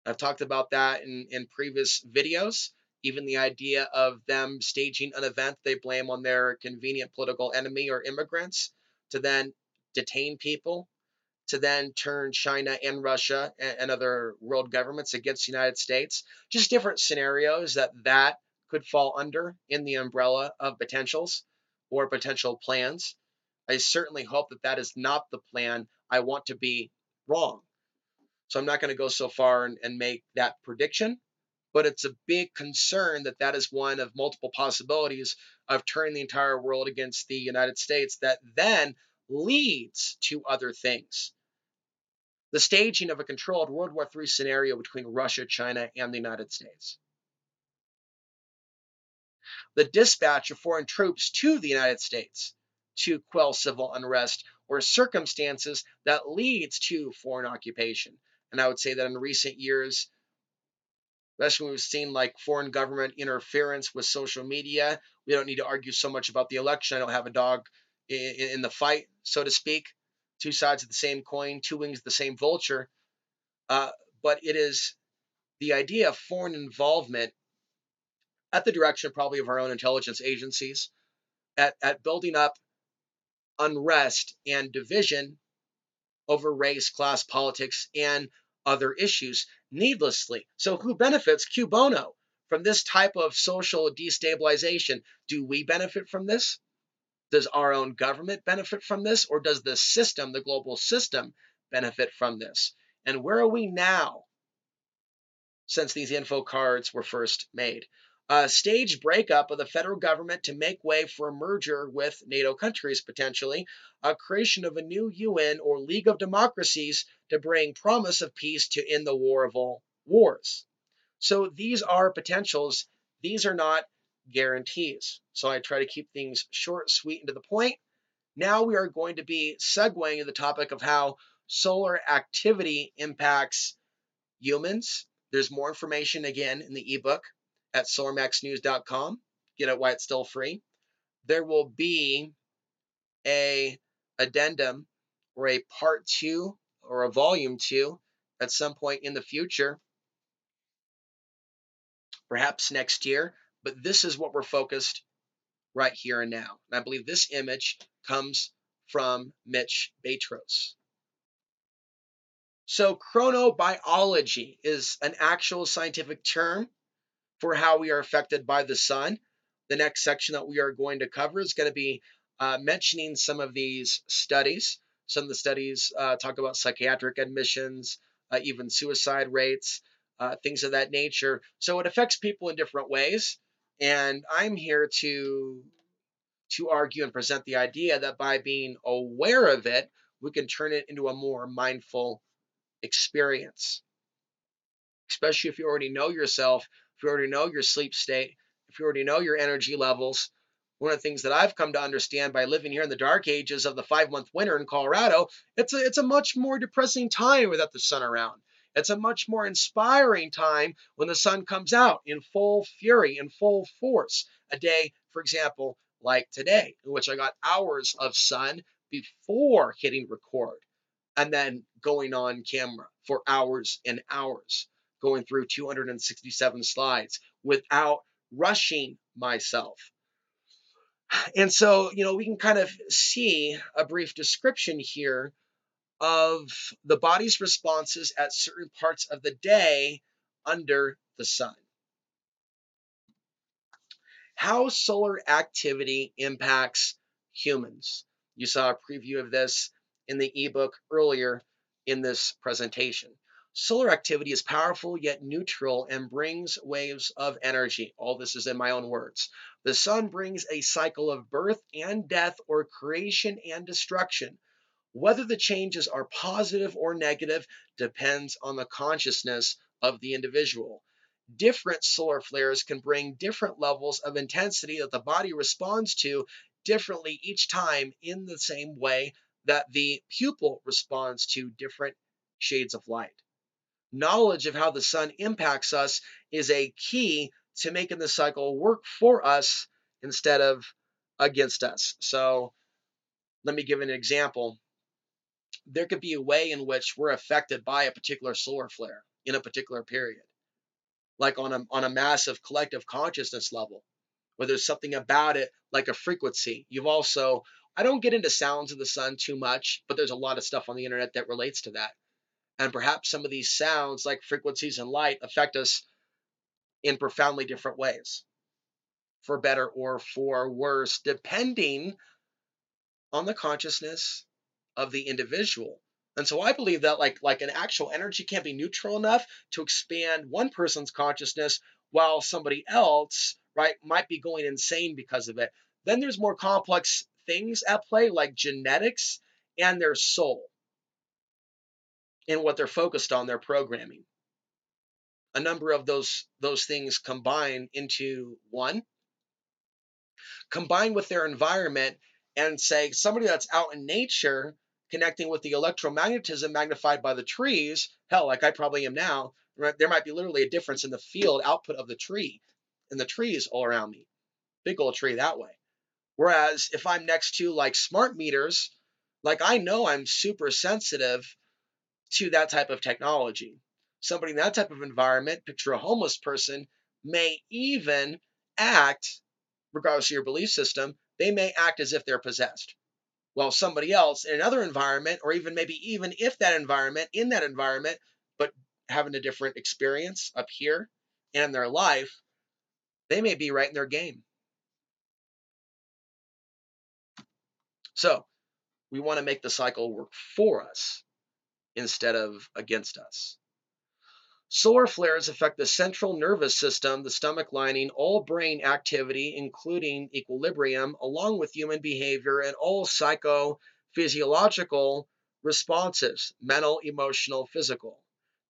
I've talked about that in previous videos. Even the idea of them staging an event they blame on their convenient political enemy or immigrants to then detain people, to then turn China and Russia and other world governments against the United States. Just different scenarios that could fall under in the umbrella of potentials or potential plans. I certainly hope that that is not the plan. I want to be wrong. So I'm not going to go so far and make that prediction, but it's a big concern that that is one of multiple possibilities of turning the entire world against the United States that then leads to other things. The staging of a controlled World War III scenario between Russia, China, and the United States. The dispatch of foreign troops to the United States to quell civil unrest or circumstances that leads to foreign occupation. And I would say that in recent years, especially when we've seen like foreign government interference with social media, we don't need to argue so much about the election. I don't have a dog in the fight, so to speak. Two sides of the same coin, two wings of the same vulture. But it is the idea of foreign involvement at the direction probably of our own intelligence agencies at building up unrest and division over race, class, politics, and other issues needlessly. So who benefits Q bono from this type of social destabilization? Do we benefit from this? Does our own government benefit from this? Or does the system, the global system, benefit from this? And where are we now since these info cards were first made? A staged breakup of the federal government to make way for a merger with NATO countries, potentially, a creation of a new UN or League of Democracies to bring promise of peace to end the war of all wars. So these are potentials. These are not guarantees. So I try to keep things short, sweet, and to the point. Now we are going to be segueing to the topic of how solar activity impacts humans. There's more information again in the ebook at solarmaxnews.com. Get it while it's still free. There will be a addendum or a part 2 or a volume 2 at some point in the future, perhaps next year. But this is what we're focused right here and now. And I believe this image comes from Mitch Batros. So chronobiology is an actual scientific term for how we are affected by the sun. The next section that we are going to cover is going to be mentioning some of these studies. Some of the studies talk about psychiatric admissions, even suicide rates, things of that nature. So it affects people in different ways. And I'm here to argue and present the idea that by being aware of it, we can turn it into a more mindful experience, especially if you already know yourself, if you already know your sleep state, if you already know your energy levels. One of the things that I've come to understand by living here in the dark ages of the 5-month winter in Colorado, it's a much more depressing time without the sun around. It's a much more inspiring time when the sun comes out in full fury, in full force. A day, for example, like today, in which I got hours of sun before hitting record and then going on camera for hours and hours, going through 267 slides without rushing myself. And so, we can kind of see a brief description here of the body's responses at certain parts of the day under the sun. How solar activity impacts humans. You saw a preview of this in the ebook earlier in this presentation. Solar activity is powerful yet neutral and brings waves of energy. All this is in my own words. The sun brings a cycle of birth and death, or creation and destruction. Whether the changes are positive or negative depends on the consciousness of the individual. Different solar flares can bring different levels of intensity that the body responds to differently each time, in the same way that the pupil responds to different shades of light. Knowledge of how the sun impacts us is a key to making the cycle work for us instead of against us. So let me give an example. There could be a way in which we're affected by a particular solar flare in a particular period, like on a massive collective consciousness level, where there's something about it, like a frequency. You've also, I don't get into sounds of the sun too much, but there's a lot of stuff on the internet that relates to that. And perhaps some of these sounds, like frequencies and light, affect us in profoundly different ways, for better or for worse, depending on the consciousness of the individual. And so I believe that like an actual energy can't be neutral enough to expand one person's consciousness while somebody else, right, might be going insane because of it. Then there's more complex things at play, like genetics and their soul and what they're focused on, their programming. A number of those things combine into one, combined with their environment, and say somebody that's out in nature connecting with the electromagnetism magnified by the trees, hell, like I probably am now, right, there might be literally a difference in the field output of the tree and the trees all around me. Big old tree that way. Whereas if I'm next to like smart meters, like I know I'm super sensitive to that type of technology. Somebody in that type of environment, picture a homeless person, may even act, regardless of your belief system, they may act as if they're possessed. While somebody else in another environment, or even maybe even if that environment, in that environment, but having a different experience up here and in their life, they may be right in their game. So we want to make the cycle work for us instead of against us. Solar flares affect the central nervous system, the stomach lining, all brain activity, including equilibrium, along with human behavior and all psychophysiological responses, mental, emotional, physical.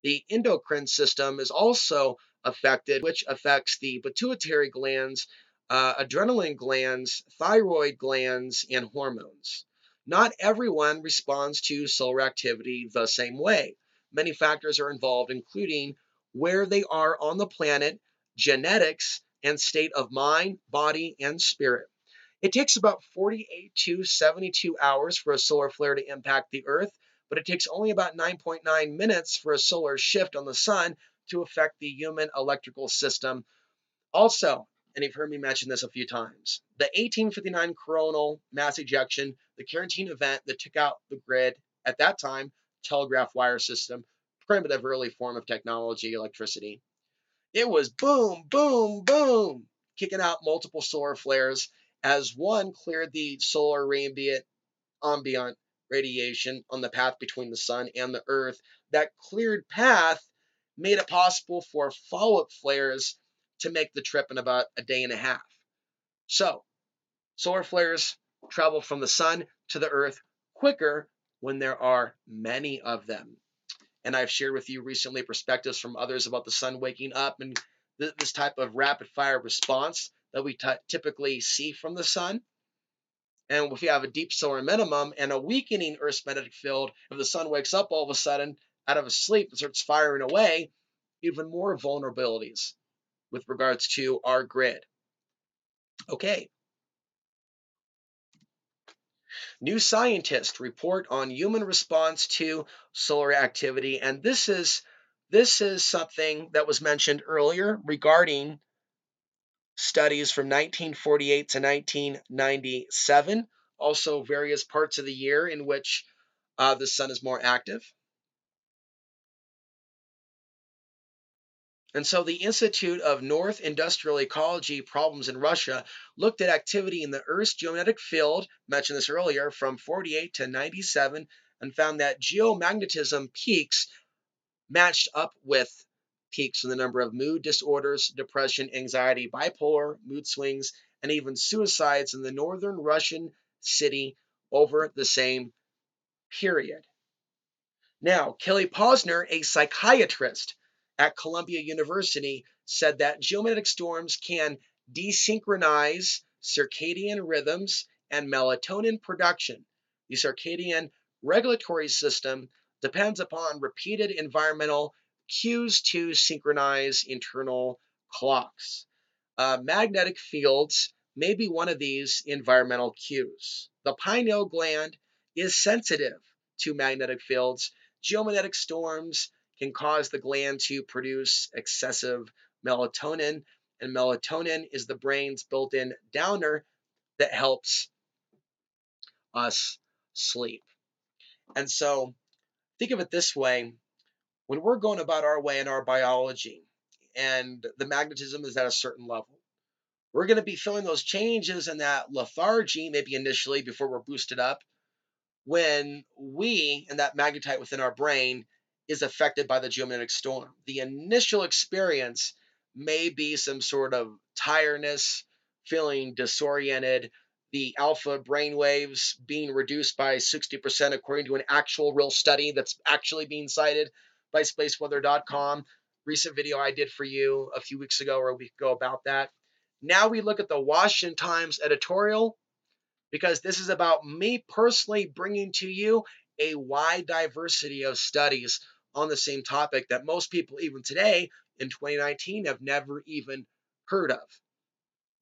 The endocrine system is also affected, which affects the pituitary glands, adrenaline glands, thyroid glands, and hormones. Not everyone responds to solar activity the same way. Many factors are involved, including where they are on the planet, genetics, and state of mind, body, and spirit. It takes about 48 to 72 hours for a solar flare to impact the Earth, but it takes only about 9.9 minutes for a solar shift on the sun to affect the human electrical system. Also, and you've heard me mention this a few times, the 1859 coronal mass ejection, the Carantine event that took out the grid at that time, telegraph wire system, primitive early form of technology, electricity. It was boom, boom, boom, kicking out multiple solar flares as one cleared the solar ambient radiation on the path between the sun and the Earth. That cleared path made it possible for follow-up flares to make the trip in about a day and a half. So, solar flares travel from the sun to the Earth quicker when there are many of them. And I've shared with you recently perspectives from others about the sun waking up and this type of rapid fire response that we typically see from the sun. And if you have a deep solar minimum and a weakening Earth's magnetic field, if the sun wakes up all of a sudden out of a sleep and starts firing away, even more vulnerabilities with regards to our grid. Okay. New scientists report on human response to solar activity, and this is something that was mentioned earlier regarding studies from 1948 to 1997, also various parts of the year in which the sun is more active. And so the Institute of North Industrial Ecology Problems in Russia looked at activity in the Earth's geomagnetic field, mentioned this earlier, from 48 to 97, and found that geomagnetism peaks matched up with peaks in the number of mood disorders, depression, anxiety, bipolar, mood swings, and even suicides in the northern Russian city over the same period. Now, Kelly Posner, a psychiatrist at Columbia University, said that geomagnetic storms can desynchronize circadian rhythms and melatonin production. The circadian regulatory system depends upon repeated environmental cues to synchronize internal clocks. Magnetic fields may be one of these environmental cues. The pineal gland is sensitive to magnetic fields. Geomagnetic storms can cause the gland to produce excessive melatonin, and melatonin is the brain's built in downer that helps us sleep. And so think of it this way: when we're going about our way in our biology and the magnetism is at a certain level, we're going to be feeling those changes in that lethargy, maybe initially before we're boosted up, when we and that magnetite within our brain is affected by the geomagnetic storm. The initial experience may be some sort of tiredness, feeling disoriented, the alpha brain waves being reduced by 60% according to an actual real study that's actually being cited by spaceweather.com. Recent video I did for you a few weeks ago or a week ago about that. Now we look at the Washington Times editorial, because this is about me personally bringing to you a wide diversity of studies on the same topic that most people, even today in 2019, have never even heard of.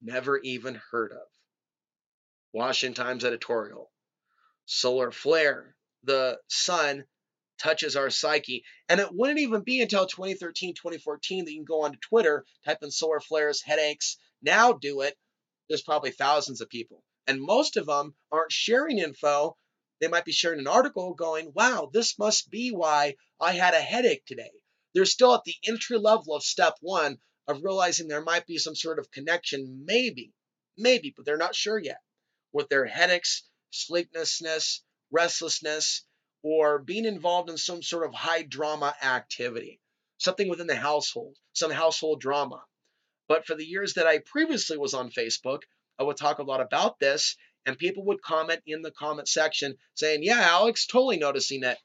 Never even heard of. Washington Times editorial. Solar flare. The sun touches our psyche. And it wouldn't even be until 2013, 2014 that you can go onto Twitter, type in solar flares, headaches. Now do it. There's probably thousands of people. And most of them aren't sharing info. They might be sharing an article going, wow, this must be why I had a headache today. They're still at the entry level of step one of realizing there might be some sort of connection, maybe, but they're not sure yet, with their headaches, sleeplessness, restlessness, or being involved in some sort of high drama activity, something within the household, some household drama. But for the years that I previously was on Facebook, I would talk a lot about this, and people would comment in the comment section saying, yeah, Alex, totally noticing it.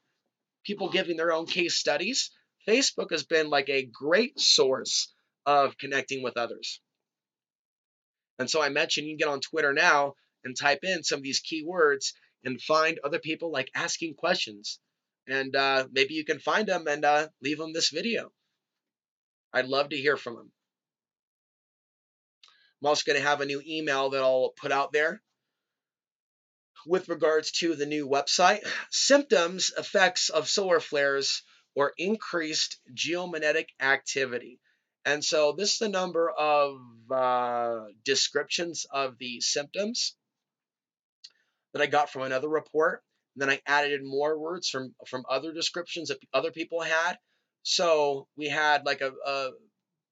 People giving their own case studies. Facebook has been like a great source of connecting with others. And so I mentioned you can get on Twitter now and type in some of these keywords and find other people like asking questions. And maybe you can find them and leave them this video. I'd love to hear from them. I'm also going to have a new email that I'll put out there with regards to the new website. Symptoms, effects of solar flares or increased geomagnetic activity. And so this is the number of descriptions of the symptoms that I got from another report. And then I added in more words from other descriptions that other people had. So we had like a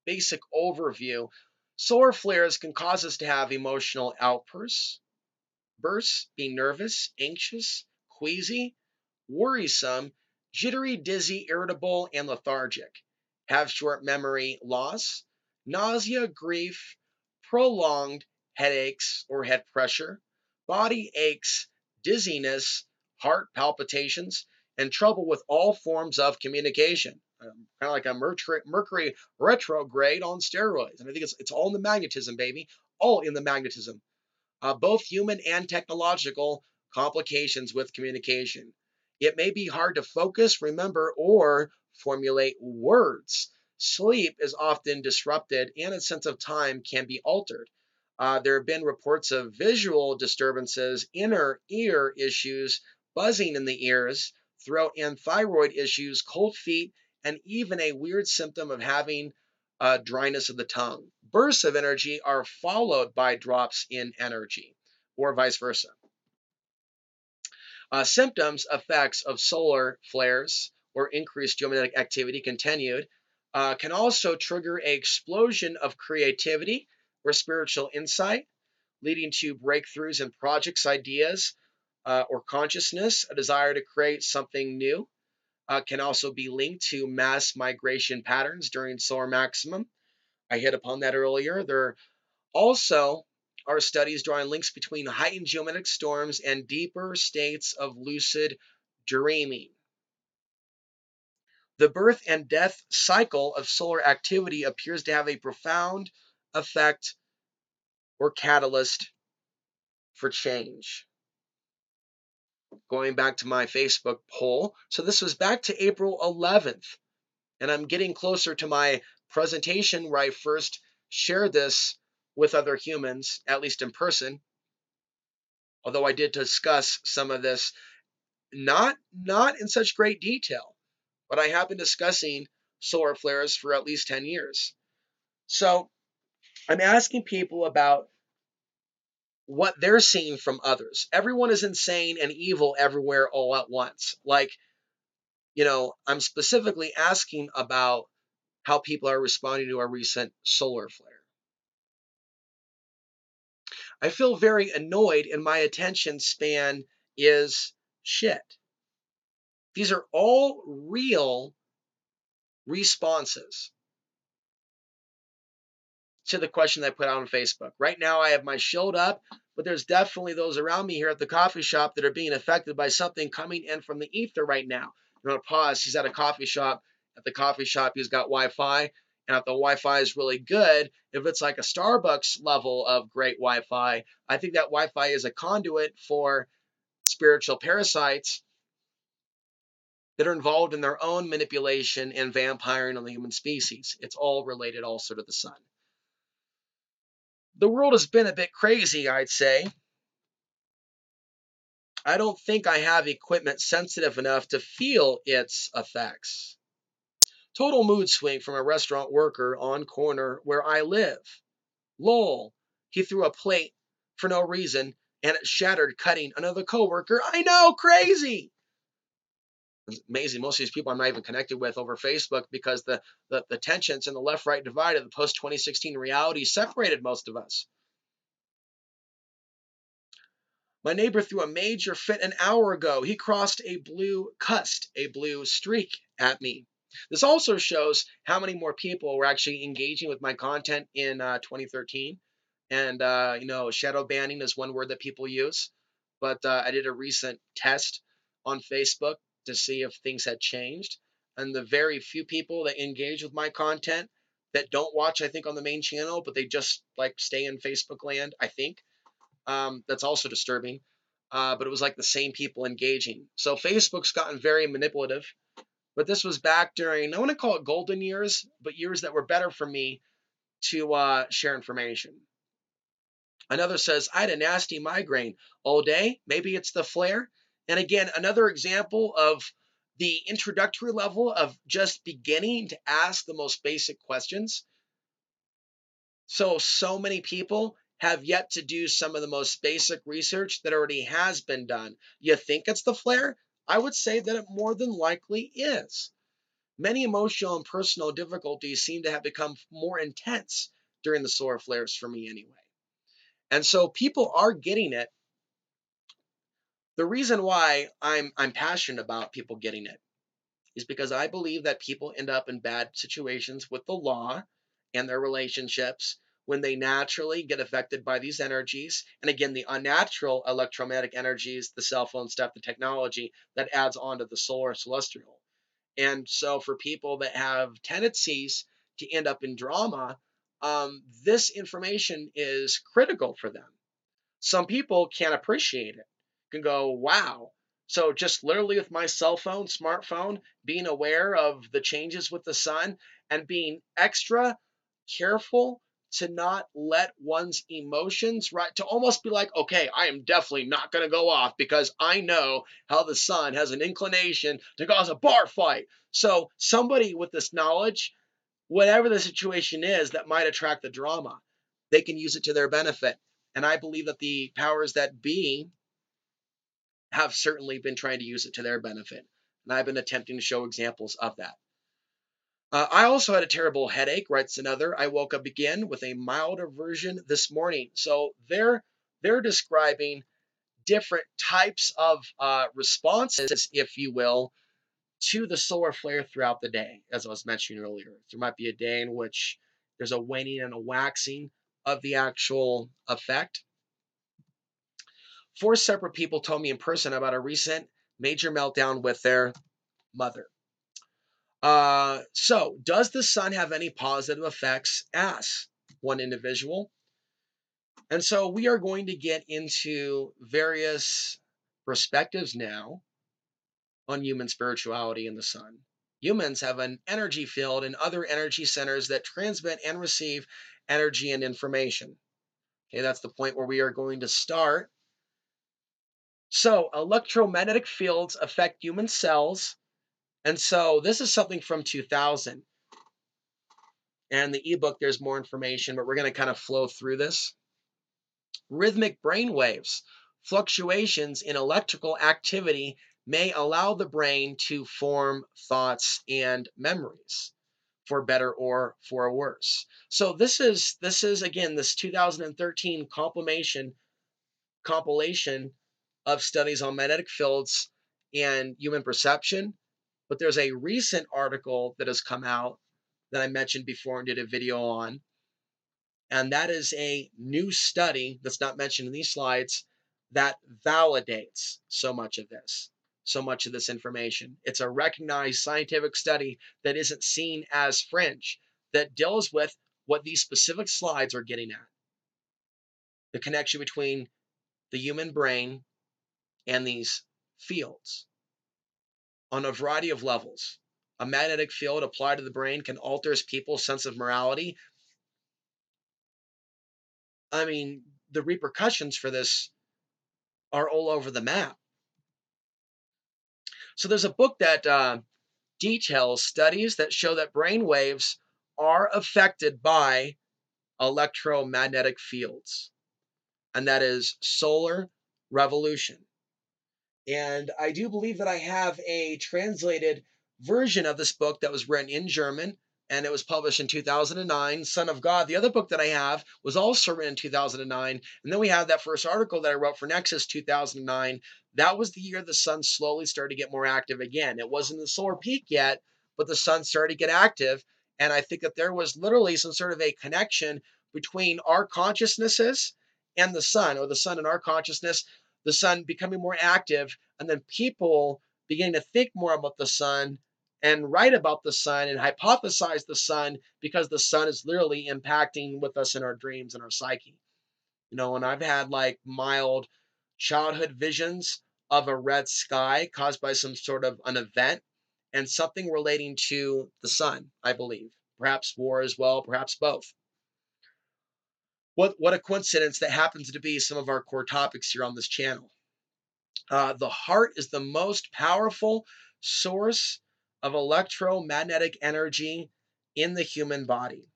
basic overview. Solar flares can cause us to have emotional outbursts, being nervous, anxious, queasy, worrisome, jittery, dizzy, irritable, and lethargic. Have short memory loss, nausea, grief, prolonged headaches or head pressure, body aches, dizziness, heart palpitations, and trouble with all forms of communication. Kind of like a Mercury retrograde on steroids. And I think it's all in the magnetism, baby. All in the magnetism. Both human and technological complications with communication. It may be hard to focus, remember, or formulate words. Sleep is often disrupted, and a sense of time can be altered. There have been reports of visual disturbances, inner ear issues, buzzing in the ears, throat and thyroid issues, cold feet, and even a weird symptom of having dryness of the tongue. Bursts of energy are followed by drops in energy, or vice versa. Symptoms, effects of solar flares or increased geomagnetic activity continued. can also trigger an explosion of creativity or spiritual insight, leading to breakthroughs in projects, ideas, or consciousness. A desire to create something new can also be linked to mass migration patterns during solar maximum. I hit upon that earlier. There also are studies drawing links between heightened geomagnetic storms and deeper states of lucid dreaming. The birth and death cycle of solar activity appears to have a profound effect or catalyst for change. Going back to my Facebook poll, so this was back to April 11th, and I'm getting closer to my presentation where I first shared this with other humans, at least in person, although I did discuss some of this not in such great detail, but I have been discussing solar flares for at least 10 years. So I'm asking people about what they're seeing from others. Everyone is insane and evil everywhere all at once. I'm specifically asking about how people are responding to a recent solar flare. I feel very annoyed and my attention span is shit. These are all real responses to the question that I put out on Facebook. Right now, I have my shield up, but there's definitely those around me here at the coffee shop that are being affected by something coming in from the ether right now. I'm going to pause. He's at a coffee shop. At the coffee shop, he's got Wi-Fi. And if the Wi-Fi is really good, if it's like a Starbucks level of great Wi-Fi, I think that Wi-Fi is a conduit for spiritual parasites that are involved in their own manipulation and vampiring on the human species. It's all related also to the sun. The world has been a bit crazy, I'd say. I don't think I have equipment sensitive enough to feel its effects. Total mood swing from a restaurant worker on corner where I live. Lol. He threw a plate for no reason and it shattered, cutting another coworker. I know, crazy. It's amazing. Most of these people I'm not even connected with over Facebook because the tensions in the left-right divide of the post-2016 reality separated most of us. My neighbor threw a major fit an hour ago. He cussed a blue streak at me. This also shows how many more people were actually engaging with my content in 2013. And, shadow banning is one word that people use. But I did a recent test on Facebook to see if things had changed. And the very few people that engage with my content that don't watch, I think, on the main channel, but they just like stay in Facebook land, I think, that's also disturbing. But it was like the same people engaging. So Facebook's gotten very manipulative. But this was back during, I want to call it golden years, but years that were better for me to share information. Another says, I had a nasty migraine all day. Maybe it's the flare. And again, another example of the introductory level of just beginning to ask the most basic questions. So many people have yet to do some of the most basic research that already has been done. You think it's the flare? I would say that it more than likely is. Many emotional and personal difficulties seem to have become more intense during the solar flares for me anyway. And so people are getting it. The reason why I'm passionate about people getting it is because I believe that people end up in bad situations with the law and their relationships when they naturally get affected by these energies. And again, the unnatural electromagnetic energies, the cell phone stuff, the technology that adds on to the solar celestial. And so for people that have tendencies to end up in drama, this information is critical for them. Some people can't appreciate it, can go, wow. So just literally with my cell phone, smartphone, being aware of the changes with the sun and being extra careful to not let one's emotions, right, to almost be like, okay, I am definitely not going to go off because I know how the sun has an inclination to cause a bar fight. So somebody with this knowledge, whatever the situation is that might attract the drama, they can use it to their benefit. And I believe that the powers that be have certainly been trying to use it to their benefit. And I've been attempting to show examples of that. I also had a terrible headache, writes another. I woke up again with a milder version this morning. So they're describing different types of responses, if you will, to the solar flare throughout the day, as I was mentioning earlier. There might be a day in which there's a waning and a waxing of the actual effect. 4 separate people told me in person about a recent major meltdown with their mother. So, does the sun have any positive effects? Asked one individual. And so we are going to get into various perspectives now on human spirituality and the sun. Humans have an energy field and other energy centers that transmit and receive energy and information. Okay, that's the point where we are going to start. So, electromagnetic fields affect human cells. And so, this is something from 2000. And the ebook, there's more information, but we're going to kind of flow through this. Rhythmic brain waves, fluctuations in electrical activity may allow the brain to form thoughts and memories, for better or for worse. So this is again this 2013 compilation of studies on magnetic fields and human perception. But there's a recent article that has come out that I mentioned before and did a video on, and that is a new study that's not mentioned in these slides that validates so much of this information. It's a recognized scientific study that isn't seen as fringe, that deals with what these specific slides are getting at: the connection between the human brain and these fields on a variety of levels. A magnetic field applied to the brain can alter people's sense of morality. I mean, the repercussions for this are all over the map. So there's a book that details studies that show that brain waves are affected by electromagnetic fields, and that is Solar Revolution. And I do believe that I have a translated version of this book that was written in German, and it was published in 2009. Son of God, the other book that I have, was also written in 2009. And then we have that first article that I wrote for Nexus 2009. That was the year the sun slowly started to get more active again. It wasn't the solar peak yet, but the sun started to get active. And I think that there was literally some sort of a connection between our consciousnesses and the sun, or the sun and our consciousness, the sun becoming more active, and then people beginning to think more about the sun and write about the sun and hypothesize the sun, because the sun is literally impacting with us in our dreams and our psyche. And I've had like mild childhood visions of a red sky caused by some sort of an event and something relating to the sun, I believe. Perhaps war as well, perhaps both. What a coincidence that happens to be some of our core topics here on this channel. The heart is the most powerful source of electromagnetic energy in the human body.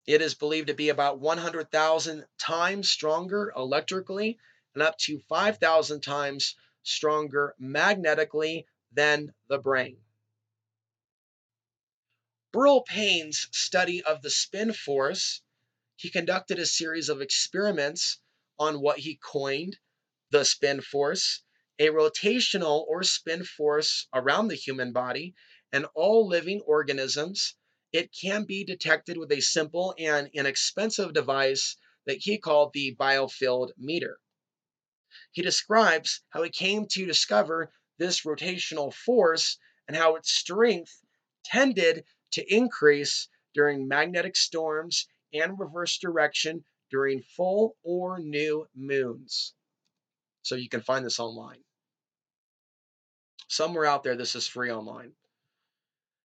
It is believed to be about 100,000 times stronger electrically and up to 5,000 times stronger magnetically than the brain. Burl Payne's study of the spin force, he conducted a series of experiments on what he coined the spin force, a rotational or spin force around the human body and all living organisms. It can be detected with a simple and inexpensive device that he called the biofield meter. He describes how he came to discover this rotational force and how its strength tended to increase during magnetic storms and reverse direction during full or new moons. So you can find this online. Somewhere out there, this is free online.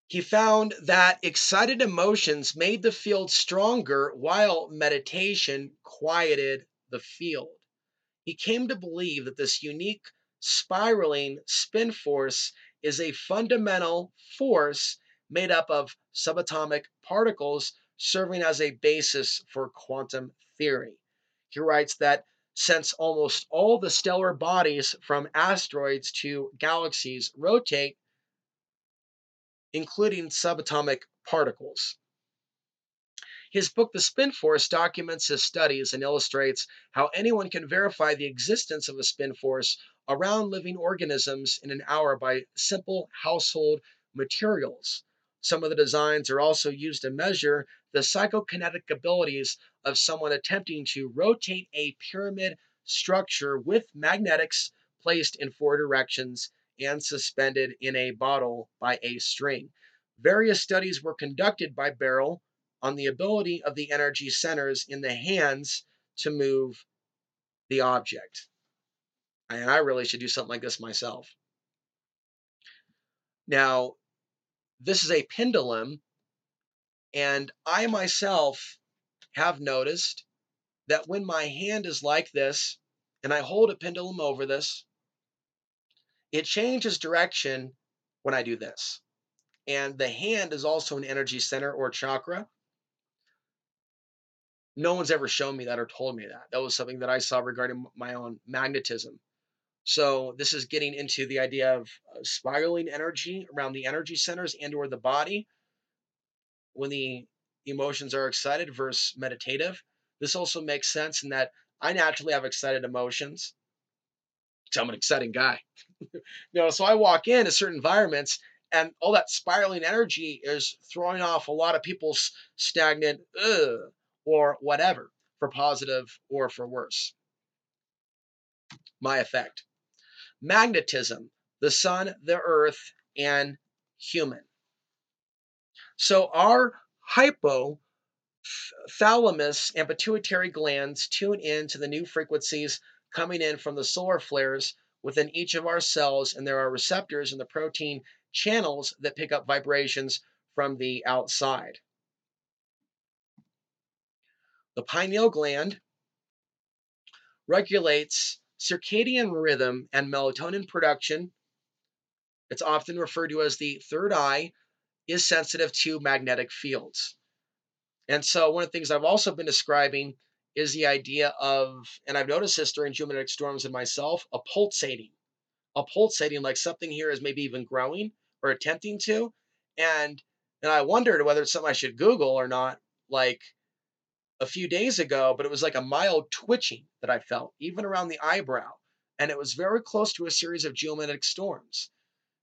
He found that excited emotions made the field stronger while meditation quieted the field. He came to believe that this unique spiraling spin force is a fundamental force made up of subatomic particles serving as a basis for quantum theory. He writes that since almost all the stellar bodies from asteroids to galaxies rotate, including subatomic particles. His book, The Spin Force, documents his studies and illustrates how anyone can verify the existence of a spin force around living organisms in an hour by simple household materials. Some of the designs are also used to measure the psychokinetic abilities of someone attempting to rotate a pyramid structure with magnetics placed in four directions and suspended in a bottle by a string. Various studies were conducted by Barrel on the ability of the energy centers in the hands to move the object. And I really should do something like this myself. Now, this is a pendulum, and I myself have noticed that when my hand is like this and I hold a pendulum over this, it changes direction when I do this. And the hand is also an energy center or chakra. No one's ever shown me that or told me that. That was something that I saw regarding my own magnetism. So this is getting into the idea of spiraling energy around the energy centers and or the body when the emotions are excited versus meditative. This also makes sense in that I naturally have excited emotions because I'm an exciting guy. So I walk into certain environments and all that spiraling energy is throwing off a lot of people's stagnant or whatever, for positive or for worse. My effect. Magnetism, the sun, the earth, and human. So our hypothalamus and pituitary glands tune in to the new frequencies coming in from the solar flares within each of our cells, and there are receptors in the protein channels that pick up vibrations from the outside. The pineal gland regulates circadian rhythm and melatonin production. It's often referred to as the third eye, is sensitive to magnetic fields. And so one of the things I've also been describing is the idea of, and I've noticed this during geomagnetic storms in myself, a pulsating like something here is maybe even growing or attempting to. And and I wondered whether it's something I should Google or not, like a few days ago, but it was like a mild twitching that I felt, even around the eyebrow. And it was very close to a series of geomagnetic storms.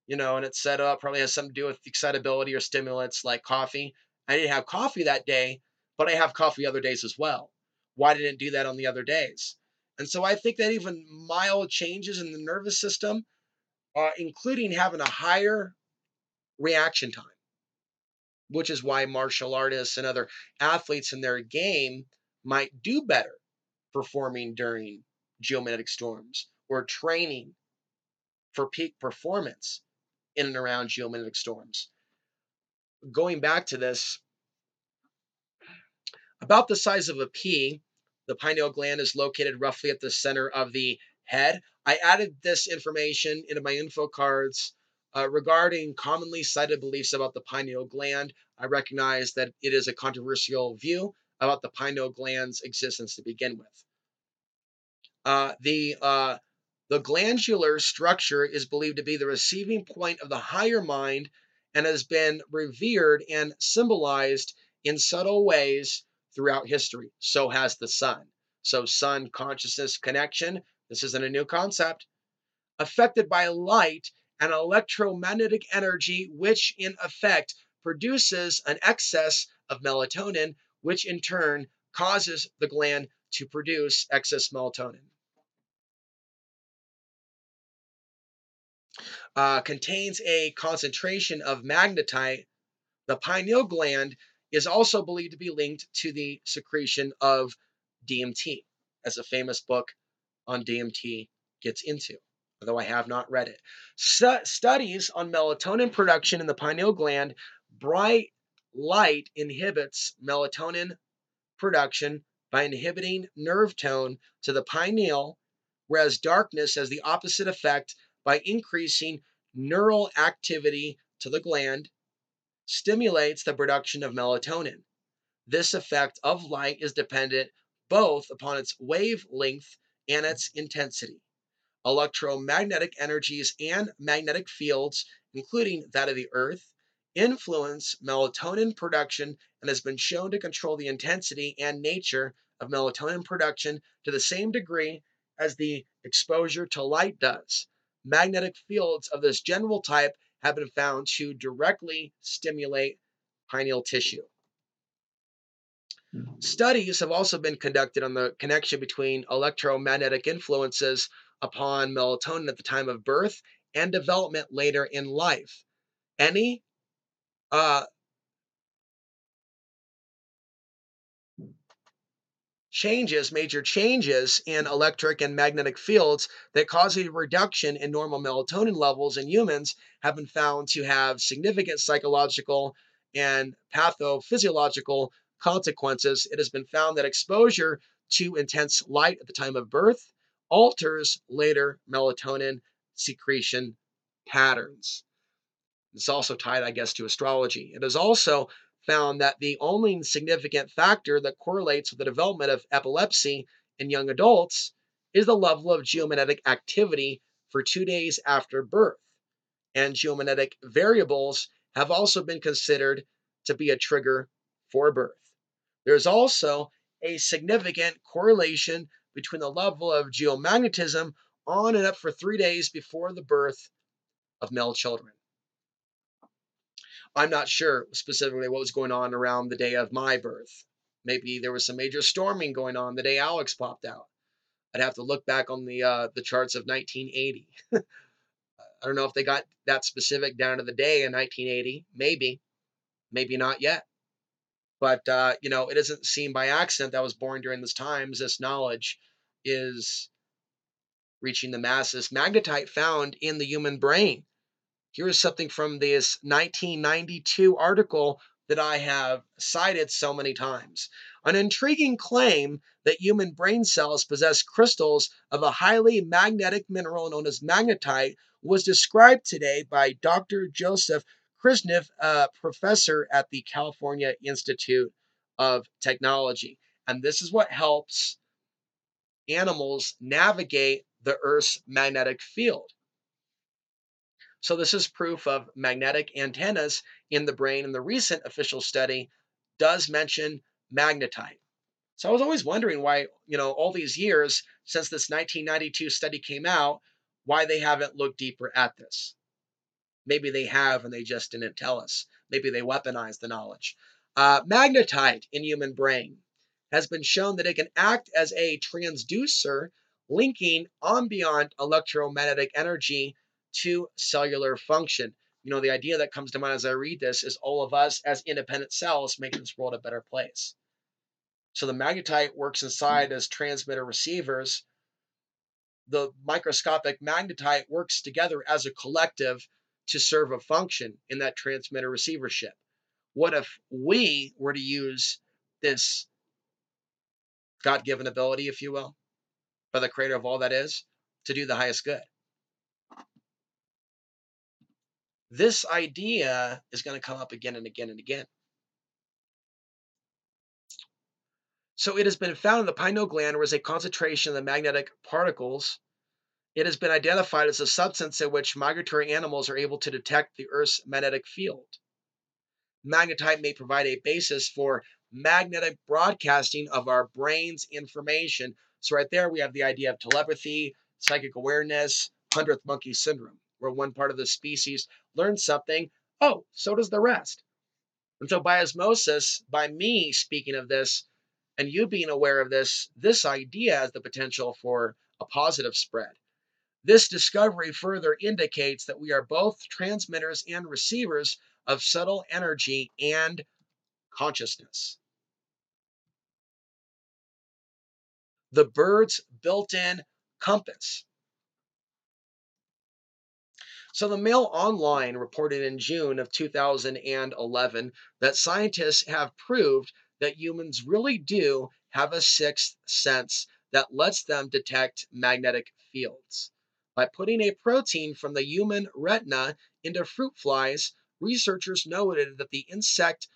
And it said probably has something to do with excitability or stimulants like coffee. I didn't have coffee that day, but I have coffee other days as well. Why didn't it do that on the other days? And so I think that even mild changes in the nervous system, including having a higher reaction time, which is why martial artists and other athletes in their game might do better performing during geomagnetic storms or training for peak performance in and around geomagnetic storms. Going back to this, about the size of a pea, the pineal gland is located roughly at the center of the head. I added this information into my info cards regarding commonly cited beliefs about the pineal gland. I recognize that it is a controversial view about the pineal gland's existence to begin with. The glandular structure is believed to be the receiving point of the higher mind and has been revered and symbolized in subtle ways throughout history. So has the sun. So, sun consciousness connection. This isn't a new concept. Affected by light and electromagnetic energy, which in effect produces an excess of melatonin, which in turn causes the gland to produce excess melatonin. Contains a concentration of magnetite. The pineal gland is also believed to be linked to the secretion of DMT, as a famous book on DMT gets into, although I have not read it. Studies on melatonin production in the pineal gland. Bright light inhibits melatonin production by inhibiting nerve tone to the pineal, whereas darkness has the opposite effect by increasing neural activity to the gland, stimulates the production of melatonin. This effect of light is dependent both upon its wavelength and its intensity. Electromagnetic energies and magnetic fields, including that of the Earth, influence melatonin production and has been shown to control the intensity and nature of melatonin production to the same degree as the exposure to light does. Magnetic fields of this general type have been found to directly stimulate pineal tissue. Studies have also been conducted on the connection between electromagnetic influences upon melatonin at the time of birth and development later in life. Any uh, major changes in electric and magnetic fields that cause a reduction in normal melatonin levels in humans have been found to have significant psychological and pathophysiological consequences. It has been found that exposure to intense light at the time of birth alters later melatonin secretion patterns. It's also tied, I guess, to astrology. It is also found that the only significant factor that correlates with the development of epilepsy in young adults is the level of geomagnetic activity for 2 days after birth. And geomagnetic variables have also been considered to be a trigger for birth. There's also a significant correlation between the level of geomagnetism on and up for 3 days before the birth of male children. I'm not sure specifically what was going on around the day of my birth. Maybe there was some major storming going on the day Alex popped out. I'd have to look back on the charts of 1980. I don't know if they got that specific down to the day in 1980. Maybe not yet. But it doesn't seem by accident that I was born during this time. This knowledge is reaching the masses. Magnetite found in the human brain. Here's something from this 1992 article that I have cited so many times. An intriguing claim that human brain cells possess crystals of a highly magnetic mineral known as magnetite was described today by Dr. Joseph Krishnev, a professor at the California Institute of Technology. And this is what helps animals navigate the Earth's magnetic field. So this is proof of magnetic antennas in the brain, and the recent official study does mention magnetite. So I was always wondering why, all these years since this 1992 study came out, why they haven't looked deeper at this. Maybe they have and they just didn't tell us. Maybe they weaponized the knowledge. Magnetite in human brain has been shown that it can act as a transducer linking ambient electromagnetic energy to cellular function. The idea that comes to mind as I read this is all of us as independent cells making this world a better place. So the magnetite works inside as transmitter receivers. The microscopic magnetite works together as a collective to serve a function in that transmitter receivership. What if we were to use this God-given ability, if you will, by the creator of all that is, to do the highest good? This idea is going to come up again and again and again. So it has been found in the pineal gland where there is a concentration of the magnetic particles. It has been identified as a substance in which migratory animals are able to detect the Earth's magnetic field. Magnetite may provide a basis for magnetic broadcasting of our brain's information. So right there we have the idea of telepathy, psychic awareness, 100th monkey syndrome, where one part of the species learns something, oh, so does the rest. And so by osmosis, by me speaking of this and you being aware of this idea has the potential for a positive spread. This discovery further indicates that we are both transmitters and receivers of subtle energy and consciousness. The bird's built-in compass. So the Mail Online reported in June of 2011 that scientists have proved that humans really do have a sixth sense that lets them detect magnetic fields. By putting a protein from the human retina into fruit flies, researchers noted that the insect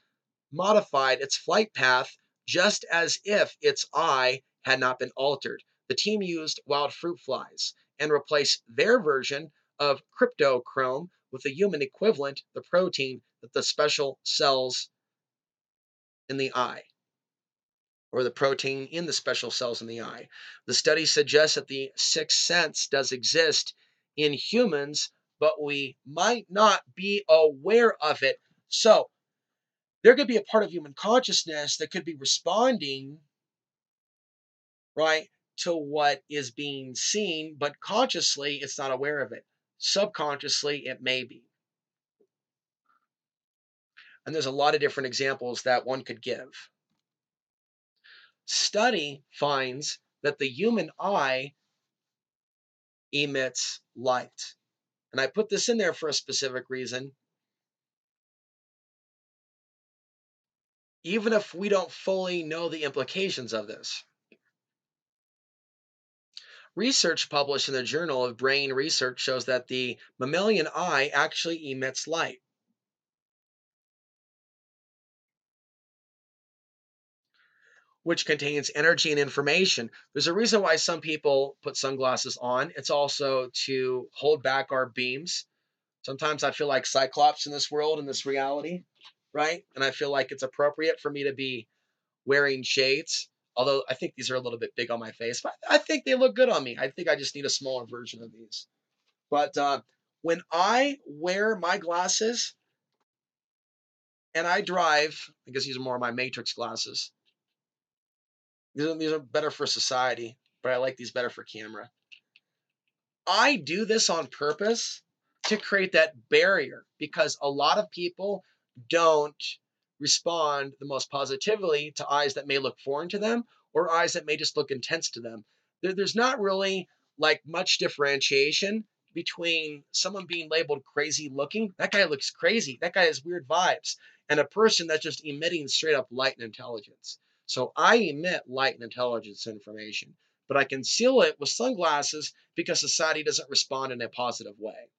modified its flight path just as if its eye had not been altered. The team used wild fruit flies and replaced their version of cryptochrome with the human equivalent, the protein that the special cells in the eye, or the protein in the special cells in the eye. The study suggests that the sixth sense does exist in humans, but we might not be aware of it. So, there could be a part of human consciousness that could be responding, right, to what is being seen, but consciously it's not aware of it. Subconsciously, it may be. And there's a lot of different examples that one could give. Study finds that the human eye emits light. And I put this in there for a specific reason. Even if we don't fully know the implications of this. Research published in the Journal of Brain Research shows that the mammalian eye actually emits light, which contains energy and information. There's a reason why some people put sunglasses on. It's also to hold back our beams. Sometimes I feel like Cyclops in this world, in this reality, right? And I feel like it's appropriate for me to be wearing shades. Although I think these are a little bit big on my face, but I think they look good on me. I think I just need a smaller version of these. But when I wear my glasses and I drive, I guess these are more of my Matrix glasses. These are better for society, but I like these better for camera. I do this on purpose to create that barrier because a lot of people don't respond the most positively to eyes that may look foreign to them or eyes that may just look intense to them. There's not really like much differentiation between someone being labeled crazy looking, that guy looks crazy, that guy has weird vibes, and a person that's just emitting straight up light and intelligence. So I emit light and intelligence information, but I conceal it with sunglasses because society doesn't respond in a positive way.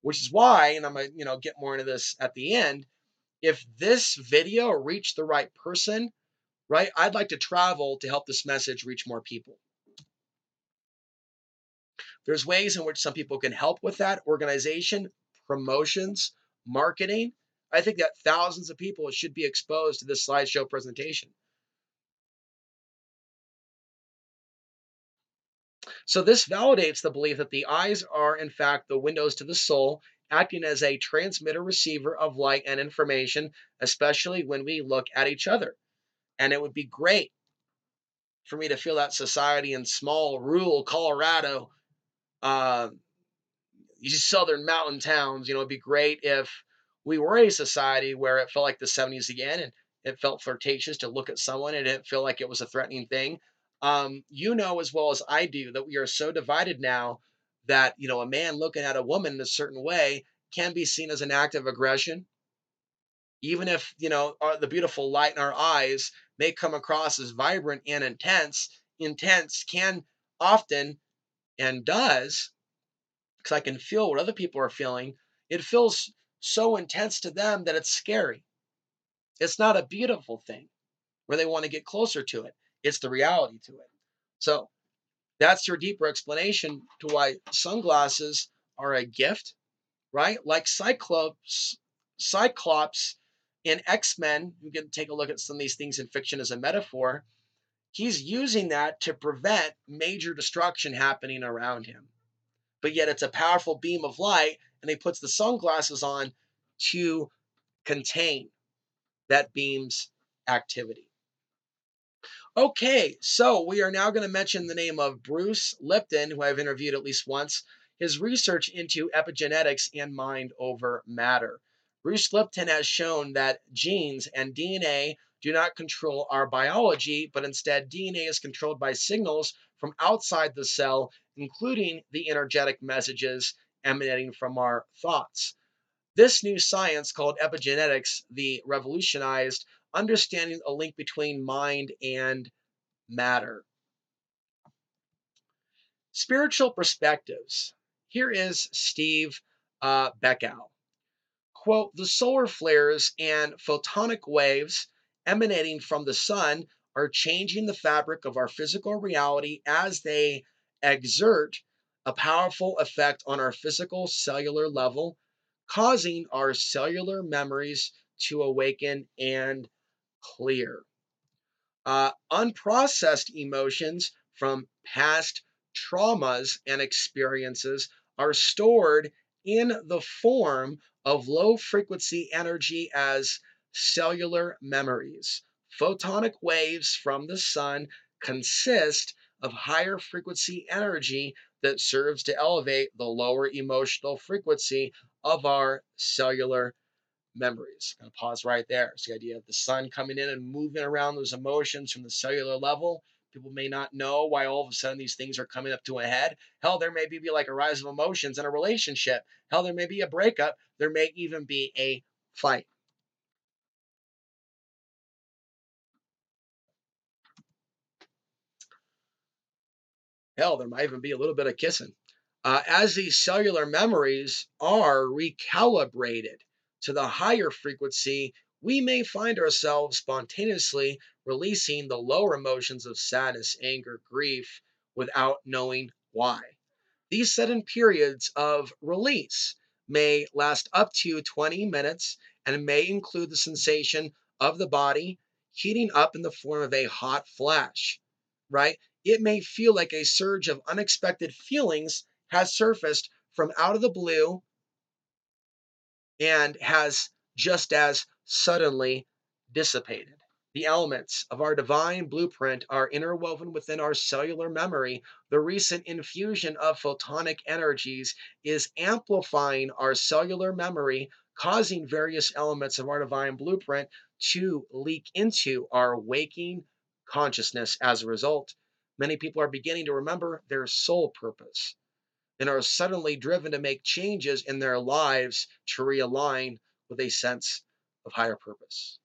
Which is why, and I'm gonna get more into this at the end, if this video reached the right person, right, I'd like to travel to help this message reach more people. There's ways in which some people can help with that: organization, promotions, marketing. I think that thousands of people should be exposed to this slideshow presentation. So this validates the belief that the eyes are, in fact, the windows to the soul, acting as a transmitter receiver of light and information, especially when we look at each other. And it would be great for me to feel that society in small, rural Colorado, uh, these southern mountain towns. It'd be great if we were a society where it felt like the 70s again, and it felt flirtatious to look at someone and it didn't feel like it was a threatening thing. You know as well as I do that we are so divided now that a man looking at a woman in a certain way can be seen as an act of aggression, even if the beautiful light in our eyes may come across as vibrant and intense. Intense can often, and does, because I can feel what other people are feeling. It feels so intense to them that it's scary. It's not a beautiful thing where they want to get closer to it. It's the reality to it. So that's your deeper explanation to why sunglasses are a gift, right? Like Cyclops in X-Men, you can take a look at some of these things in fiction as a metaphor. He's using that to prevent major destruction happening around him. But yet it's a powerful beam of light, and he puts the sunglasses on to contain that beam's activity. Okay, so we are now going to mention the name of Bruce Lipton, who I've interviewed at least once, his research into epigenetics and mind over matter. Bruce Lipton has shown that genes and DNA do not control our biology, but instead DNA is controlled by signals from outside the cell, including the energetic messages emanating from our thoughts. This new science called epigenetics, the revolutionized understanding a link between mind and matter. Spiritual perspectives. Here is Steve Beckow. Quote, the solar flares and photonic waves emanating from the sun are changing the fabric of our physical reality as they exert a powerful effect on our physical cellular level, causing our cellular memories to awaken and clear. Unprocessed emotions from past traumas and experiences are stored in the form of low frequency energy as cellular memories. Photonic waves from the sun consist of higher frequency energy that serves to elevate the lower emotional frequency of our cellular memories. Going to pause right there. It's the idea of the sun coming in and moving around those emotions from the cellular level. People may not know why all of a sudden these things are coming up to a head. Hell, there may be like a rise of emotions in a relationship. Hell, there may be a breakup. There may even be a fight. Hell, there might even be a little bit of kissing. As these cellular memories are recalibrated to the higher frequency, we may find ourselves spontaneously releasing the lower emotions of sadness, anger, grief without knowing why. These sudden periods of release may last up to 20 minutes and may include the sensation of the body heating up in the form of a hot flash, right? It may feel like a surge of unexpected feelings has surfaced from out of the blue and has just as suddenly dissipated. The elements of our divine blueprint are interwoven within our cellular memory. The recent infusion of photonic energies is amplifying our cellular memory, causing various elements of our divine blueprint to leak into our waking consciousness as a result. Many people are beginning to remember their soul purpose and are suddenly driven to make changes in their lives to realign with a sense of higher purpose.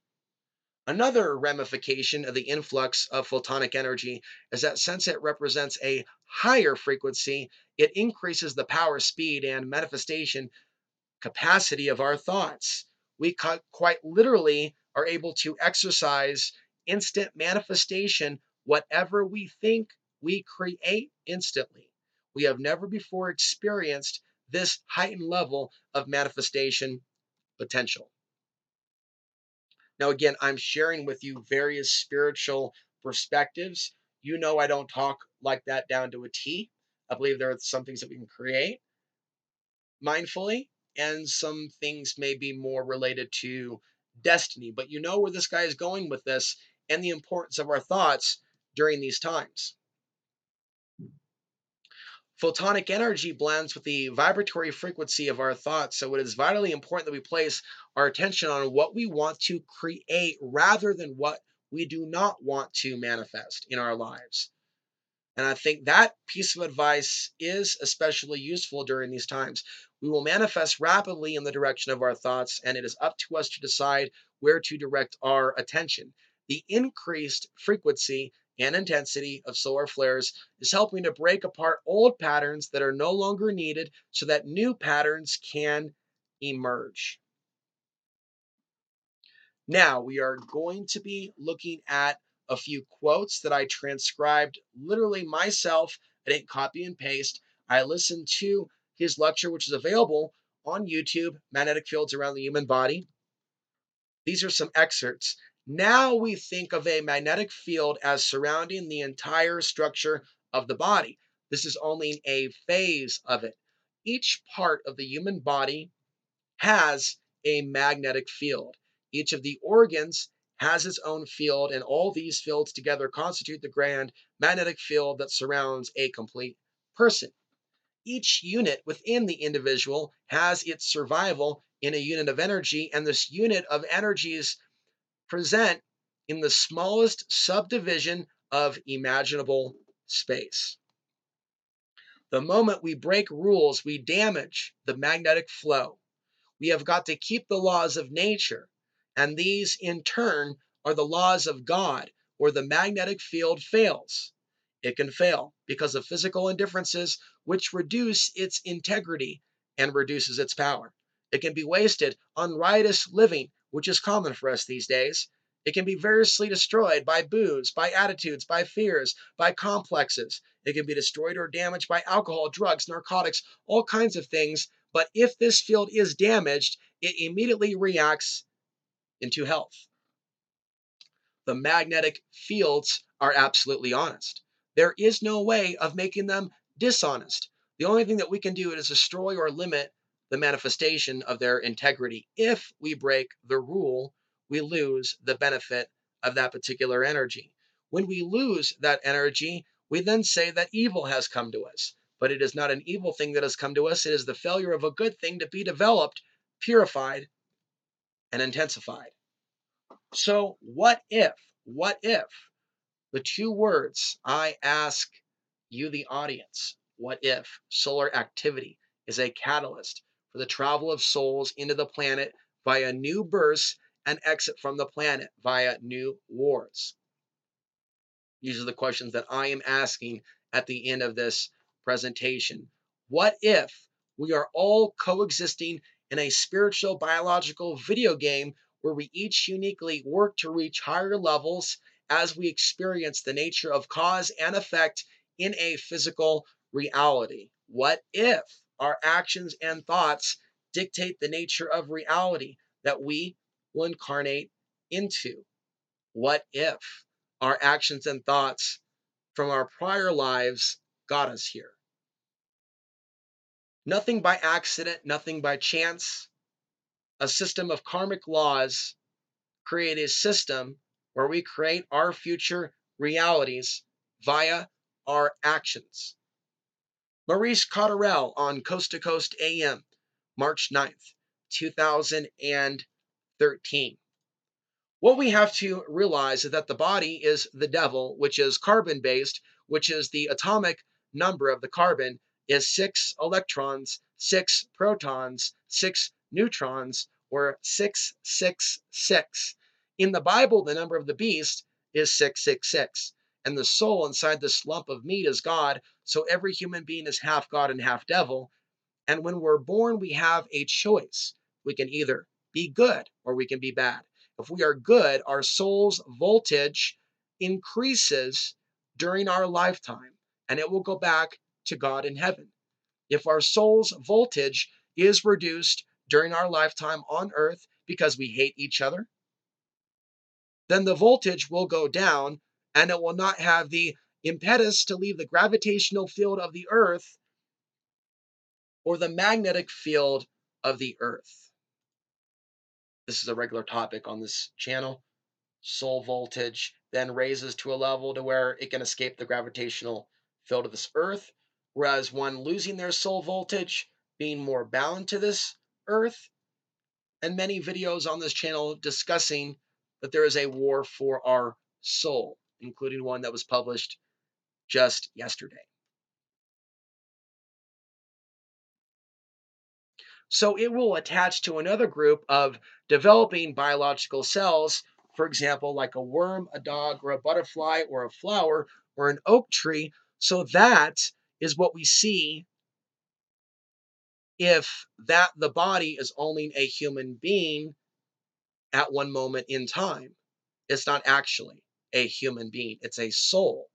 Another ramification of the influx of photonic energy is that since it represents a higher frequency, it increases the power, speed, and manifestation capacity of our thoughts. We quite literally are able to exercise instant manifestation. Whatever we think, we create instantly. We have never before experienced this heightened level of manifestation potential. Now, again, I'm sharing with you various spiritual perspectives. You know, I don't talk like that down to a T. I believe there are some things that we can create mindfully, and some things may be more related to destiny. But you know where this guy is going with this and the importance of our thoughts during these times. Photonic energy blends with the vibratory frequency of our thoughts, so it is vitally important that we place our attention on what we want to create rather than what we do not want to manifest in our lives. And I think that piece of advice is especially useful during these times. We will manifest rapidly in the direction of our thoughts, and it is up to us to decide where to direct our attention. The increased frequency and intensity of solar flares is helping to break apart old patterns that are no longer needed so that new patterns can emerge. Now, we are going to be looking at a few quotes that I transcribed literally myself. I didn't copy and paste. I listened to his lecture, which is available on YouTube, Magnetic Fields Around the Human Body. These are some excerpts. Now we think of a magnetic field as surrounding the entire structure of the body. This is only a phase of it. Each part of the human body has a magnetic field. Each of the organs has its own field, and all these fields together constitute the grand magnetic field that surrounds a complete person. Each unit within the individual has its survival in a unit of energy, and this unit of energies present in the smallest subdivision of imaginable space. The moment we break rules, we damage the magnetic flow. We have got to keep the laws of nature, and these in turn are the laws of God, or the magnetic field fails. It can fail because of physical indifferences, which reduce its integrity and reduces its power. It can be wasted on riotous living, which is common for us these days. It can be variously destroyed by booze, by attitudes, by fears, by complexes. It can be destroyed or damaged by alcohol, drugs, narcotics, all kinds of things. But if this field is damaged, it immediately reacts into health. The magnetic fields are absolutely honest. There is no way of making them dishonest. The only thing that we can do is destroy or limit the manifestation of their integrity. If we break the rule, we lose the benefit of that particular energy. When we lose that energy, we then say that evil has come to us. But it is not an evil thing that has come to us. It is the failure of a good thing to be developed, purified, and intensified. So what if the two words I ask you, the audience, what if solar activity is a catalyst for the travel of souls into the planet via new births and exit from the planet via new wars? These are the questions that I am asking at the end of this presentation. What if we are all coexisting in a spiritual biological video game where we each uniquely work to reach higher levels as we experience the nature of cause and effect in a physical reality? What if our actions and thoughts dictate the nature of reality that we will incarnate into? What if our actions and thoughts from our prior lives got us here? Nothing by accident, nothing by chance. A system of karmic laws create a system where we create our future realities via our actions. Maurice Cotterell on Coast to Coast AM, March 9th, 2013. What we have to realize is that the body is the devil, which is carbon based, which is the atomic number of the carbon is 6 electrons, 6 protons, 6 neutrons, or 666. In the Bible, the number of the beast is 666. And the soul inside this lump of meat is God. So every human being is half God and half devil. And when we're born, we have a choice. We can either be good or we can be bad. If we are good, our soul's voltage increases during our lifetime and it will go back to God in heaven. If our soul's voltage is reduced during our lifetime on earth because we hate each other, then the voltage will go down and it will not have the impetus to leave the gravitational field of the earth or the magnetic field of the earth. This is a regular topic on this channel. Soul voltage then raises to a level to where it can escape the gravitational field of this earth, whereas one losing their soul voltage, being more bound to this earth, and many videos on this channel discussing that there is a war for our soul, including one that was published just yesterday. So it will attach to another group of developing biological cells, for example, like a worm, a dog, or a butterfly, or a flower, or an oak tree. So that is what we see if that the body is only a human being at one moment in time. It's not actually a human being, it's a soul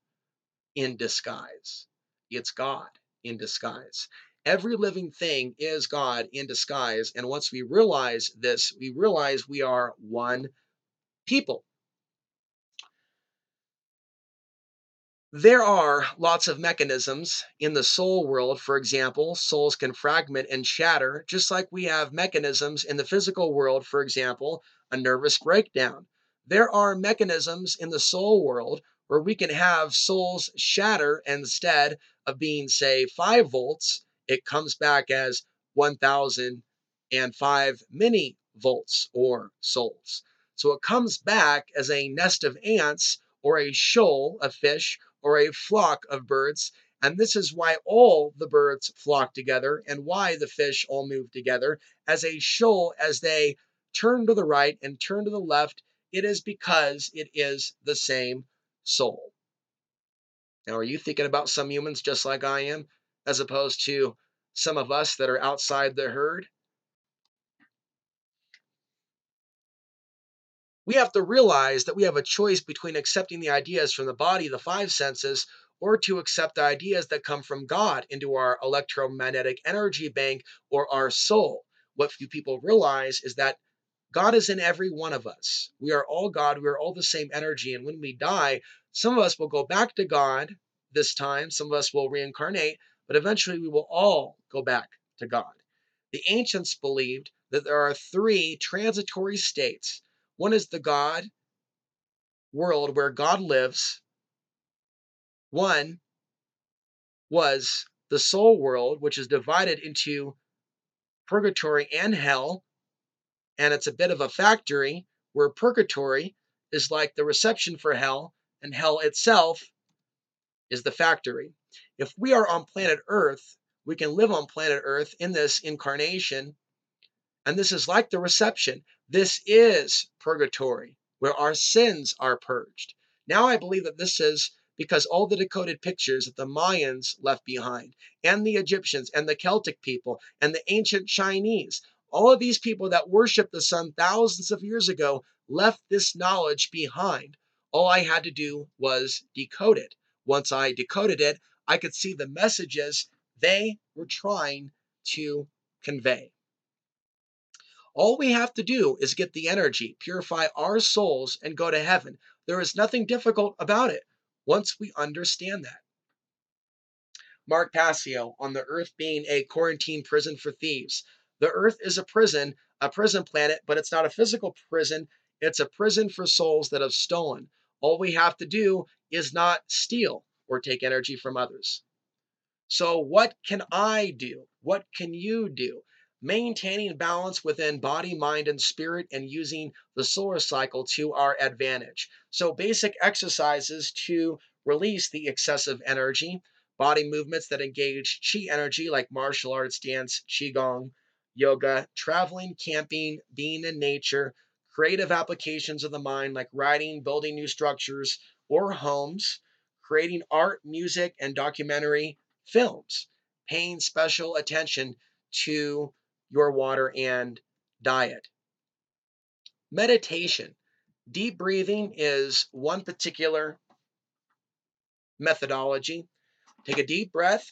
in disguise. It's God in disguise. Every living thing is God in disguise. And once we realize this, we realize we are one people. There are lots of mechanisms in the soul world. For example, souls can fragment and shatter, just like we have mechanisms in the physical world. For example, a nervous breakdown. There are mechanisms in the soul world where we can have souls shatter, and instead of being, say, 5 volts, it comes back as 1005 mini volts or souls. So it comes back as a nest of ants or a shoal of fish or a flock of birds. And this is why all the birds flock together and why the fish all move together as a shoal as they turn to the right and turn to the left. It is because it is the same soul. Now, are you thinking about some humans just like I am, as opposed to some of us that are outside the herd? We have to realize that we have a choice between accepting the ideas from the body, the 5 senses, or to accept ideas that come from God into our electromagnetic energy bank or our soul. What few people realize is that God is in every one of us. We are all God. We are all the same energy. And when we die, some of us will go back to God this time. Some of us will reincarnate, but eventually we will all go back to God. The ancients believed that there are three transitory states. One is the God world where God lives. One was the soul world, which is divided into purgatory and hell. And it's a bit of a factory where purgatory is like the reception for hell, and hell itself is the factory. If we are on planet Earth, we can live on planet Earth in this incarnation, and this is like the reception. This is purgatory, where our sins are purged. Now I believe that this is because all the decoded pictures that the Mayans left behind, and the Egyptians, and the Celtic people, and the ancient Chinese, all of these people that worshiped the sun thousands of years ago left this knowledge behind. All I had to do was decode it. Once I decoded it, I could see the messages they were trying to convey. All we have to do is get the energy, purify our souls, and go to heaven. There is nothing difficult about it once we understand that. Mark Passio on the Earth being a quarantine prison for thieves. The Earth is a prison planet, but it's not a physical prison. It's a prison for souls that have stolen. All we have to do is not steal or take energy from others. So, what can I do? What can you do? Maintaining balance within body, mind, and spirit, and using the solar cycle to our advantage. So, basic exercises to release the excessive energy, body movements that engage chi energy, like martial arts, dance, qigong, yoga, traveling, camping, being in nature, creative applications of the mind, like writing, building new structures or homes, creating art, music, and documentary films, paying special attention to your water and diet. Meditation. Deep breathing is one particular methodology. Take a deep breath,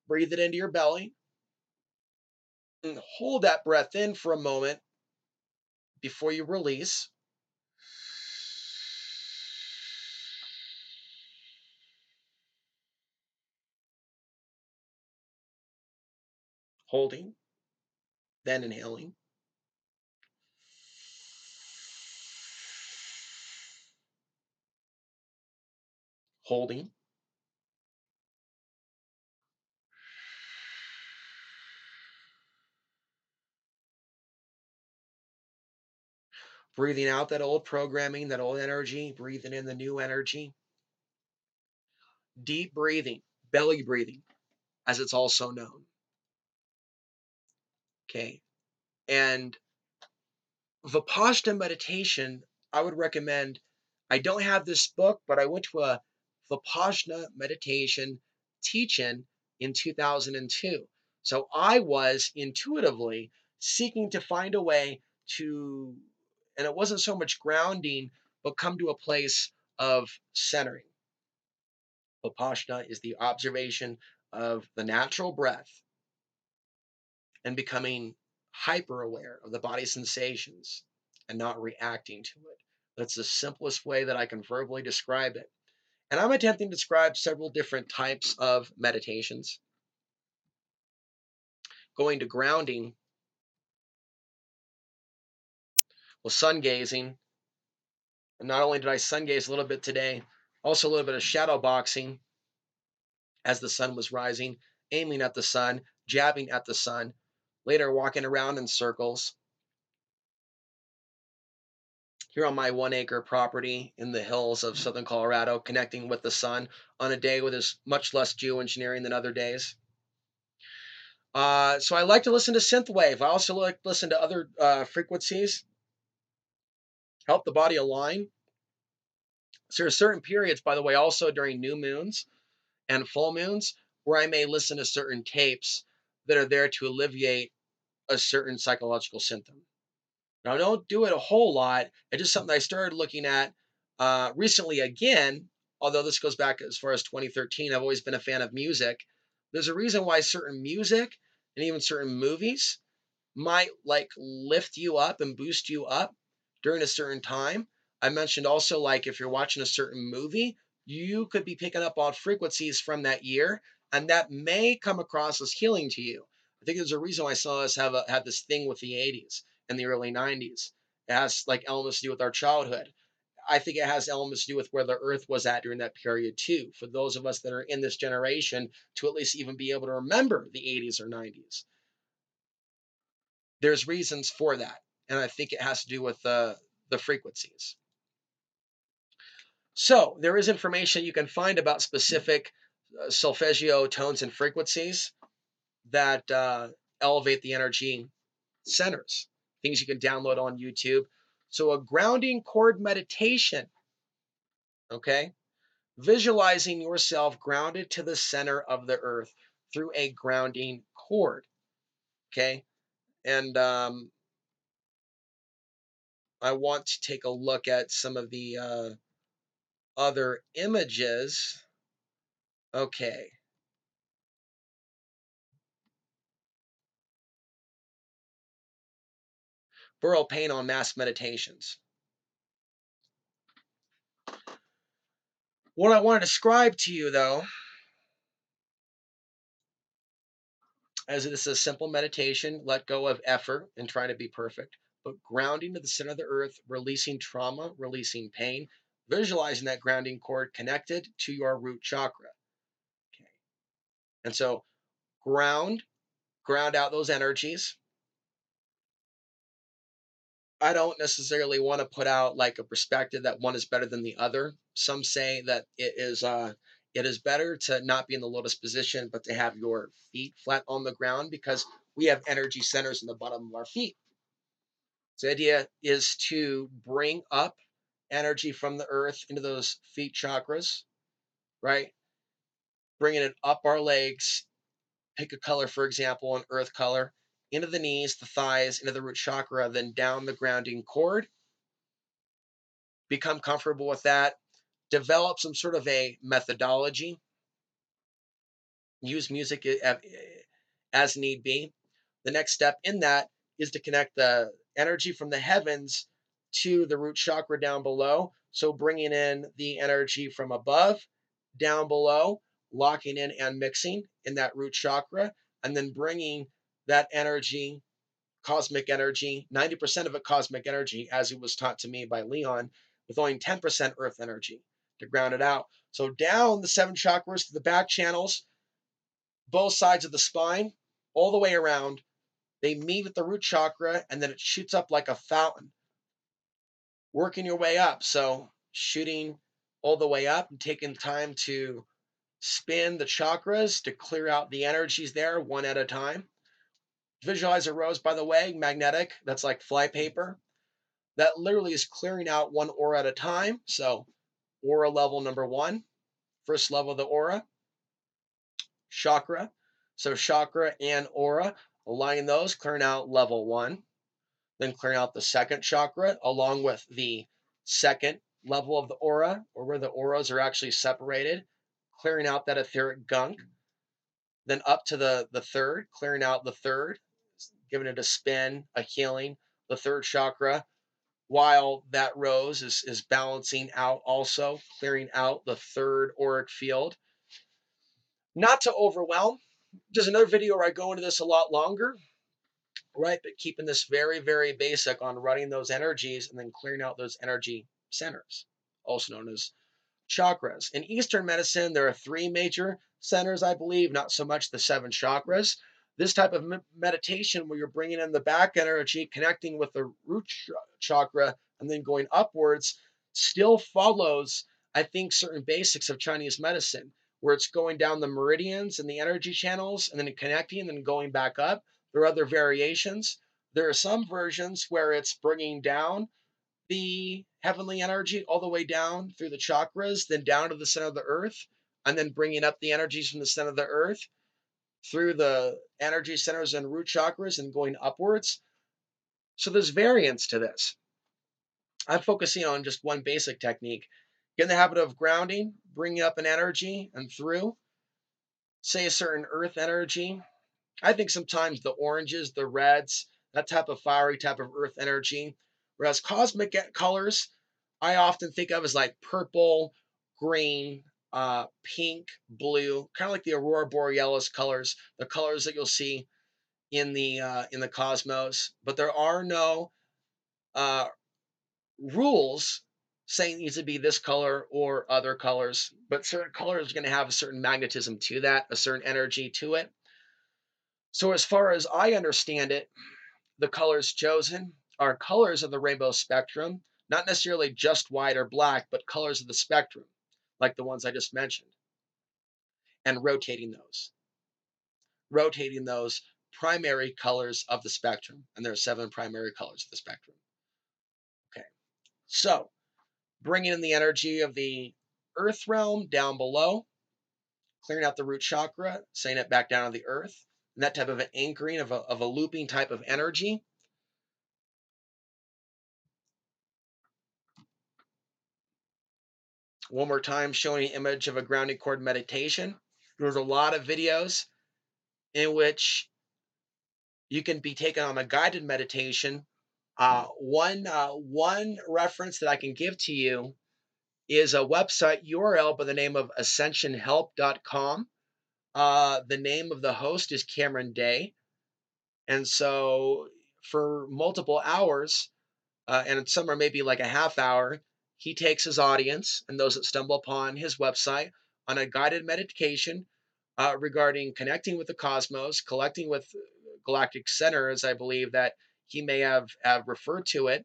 breathe it into your belly, and hold that breath in for a moment before you release. Holding, then inhaling. Holding. Breathing out that old programming, that old energy, breathing in the new energy. Deep breathing, belly breathing, as it's also known. Okay. And Vipassana meditation, I would recommend. I don't have this book, but I went to a Vipassana meditation teach-in in 2002. So I was intuitively seeking to find a way to, and it wasn't so much grounding, but come to a place of centering. Vipassana is the observation of the natural breath and becoming hyper aware of the body's sensations and not reacting to it. That's the simplest way that I can verbally describe it. And I'm attempting to describe several different types of meditations. Going to grounding, well, sun gazing. And not only did I sun gaze a little bit today, also a little bit of shadow boxing as the sun was rising, aiming at the sun, jabbing at the sun, later walking around in circles. Here on my 1 acre property in the hills of southern Colorado, connecting with the sun on a day with as much less geoengineering than other days. So I like to listen to synthwave. I also like to listen to other frequencies, help the body align. So there are certain periods, by the way, also during new moons and full moons, where I may listen to certain tapes that are there to alleviate a certain psychological symptom. Now, I don't do it a whole lot. It's just something I started looking at recently again although this goes back as far as 2013, I've always been a fan of music. There's a reason why certain music and even certain movies might like lift you up and boost you up during a certain time. I mentioned also, like, if you're watching a certain movie, you could be picking up on frequencies from that year, and that may come across as healing to you. I think there's a reason why some of us have this thing with the 80s and the early 90s. It has like elements to do with our childhood. I think it has elements to do with where the earth was at during that period too, for those of us that are in this generation to at least even be able to remember the 80s or 90s. There's reasons for that, and I think it has to do with the frequencies. So there is information you can find about specific solfeggio tones and frequencies that elevate the energy centers, things you can download on YouTube. So a grounding chord meditation, okay? Visualizing yourself grounded to the center of the earth through a grounding chord, okay? And I want to take a look at some of the other images. Okay. Burrow Pain on Mass Meditations. What I want to describe to you, though, as this is a simple meditation, let go of effort and try to be perfect, but grounding to the center of the earth, releasing trauma, releasing pain, visualizing that grounding cord connected to your root chakra. Okay. And so ground out those energies. I don't necessarily want to put out like a perspective that one is better than the other. Some say that it is better to not be in the lotus position, but to have your feet flat on the ground because we have energy centers in the bottom of our feet. So the idea is to bring up energy from the earth into those feet chakras, right? Bringing it up our legs. Pick a color, for example, an earth color, into the knees, the thighs, into the root chakra, then down the grounding cord. Become comfortable with that. Develop some sort of a methodology. Use music as need be. The next step in that is to connect the energy from the heavens to the root chakra down below. So bringing in the energy from above, down below, locking in and mixing in that root chakra, and then bringing that energy, cosmic energy, 90% of it cosmic energy, as it was taught to me by Leon, with only 10% earth energy to ground it out. So down the 7 chakras to the back channels, both sides of the spine, all the way around. They meet at the root chakra, and then it shoots up like a fountain, working your way up. So shooting all the way up and taking time to spin the chakras to clear out the energies there one at a time. Visualize a rose, by the way, magnetic. That's like flypaper. That literally is clearing out one aura at a time. So aura level number 1, first level of the aura, chakra. So chakra and aura, aligning those, clearing out level 1. Then clearing out the second chakra along with the second level of the aura, or where the auras are actually separated, clearing out that etheric gunk. Then up to the third, clearing out the third, giving it a spin, a healing, the third chakra, while that rose is balancing out also, clearing out the third auric field. Not to overwhelm. There's another video where I go into this a lot longer, right? But keeping this very, very basic on running those energies and then clearing out those energy centers, also known as chakras. In Eastern medicine, there are 3 major centers, I believe, not so much the 7 chakras. This type of meditation where you're bringing in the back energy, connecting with the root chakra, and then going upwards, still follows, I think, certain basics of Chinese medicine, where it's going down the meridians and the energy channels, and then connecting and then going back up. There are other variations. There are some versions where it's bringing down the heavenly energy all the way down through the chakras, then down to the center of the earth, and then bringing up the energies from the center of the earth through the energy centers and root chakras and going upwards. So there's variance to this. I'm focusing on just one basic technique, Get in the habit of grounding, bringing up an energy and through, say a certain earth energy. I think sometimes the oranges, the reds, that type of fiery type of earth energy. Whereas cosmic colors, I often think of as like purple, green, pink, blue, kind of like the aurora borealis colors, the colors that you'll see in the cosmos. But there are no uh, rules saying it needs to be this color or other colors. But certain colors are going to have a certain magnetism to that, a certain energy to it. So as far as I understand it, the colors chosen are colors of the rainbow spectrum, not necessarily just white or black, but colors of the spectrum, like the ones I just mentioned, and rotating those primary colors of the spectrum. And there are 7 primary colors of the spectrum. Okay, so bringing in the energy of the earth realm down below, clearing out the root chakra, sending it back down to the earth, and that type of an anchoring of a looping type of energy. One more time, showing an image of a grounding cord meditation. There's a lot of videos in which you can be taken on a guided meditation. One reference that I can give to you is a website URL by the name of ascensionhelp.com. The name of the host is Cameron Day. And so for multiple hours, and some are maybe like a half hour, he takes his audience and those that stumble upon his website on a guided meditation regarding connecting with the cosmos, collecting with galactic center, as I believe that he may have referred to it,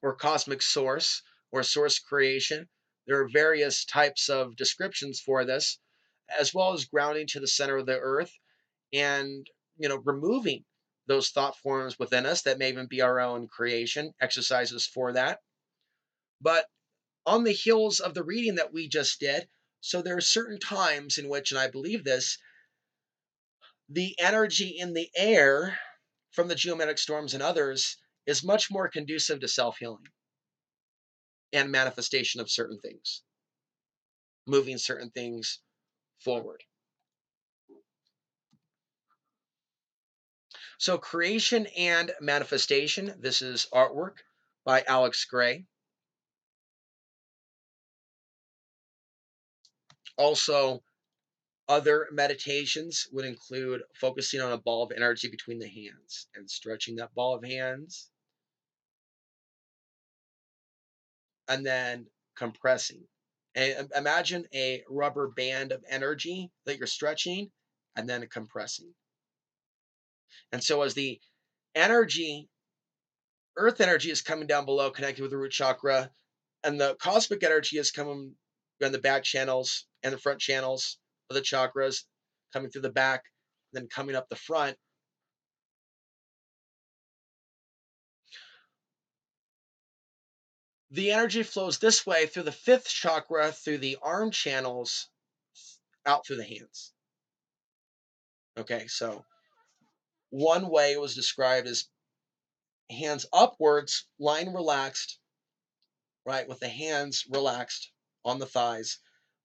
or cosmic source, or source creation. There are various types of descriptions for this, as well as grounding to the center of the earth and removing those thought forms within us that may even be our own creation, exercises for that. But on the heels of the reading that we just did, so there are certain times in which, and I believe this, the energy in the air from the geomagnetic storms and others is much more conducive to self-healing and manifestation of certain things, moving certain things forward. So creation and manifestation, this is artwork by Alex Gray. Also, other meditations would include focusing on a ball of energy between the hands and stretching that ball of hands and then compressing. And imagine a rubber band of energy that you're stretching and then compressing. And so as the energy, earth energy is coming down below, connecting with the root chakra, and the cosmic energy is coming in the back channels and the front channels of the chakras, coming through the back, then coming up the front. The energy flows this way through the 5th chakra, through the arm channels, out through the hands. Okay, so one way it was described as hands upwards, lying relaxed, right, with the hands relaxed on the thighs.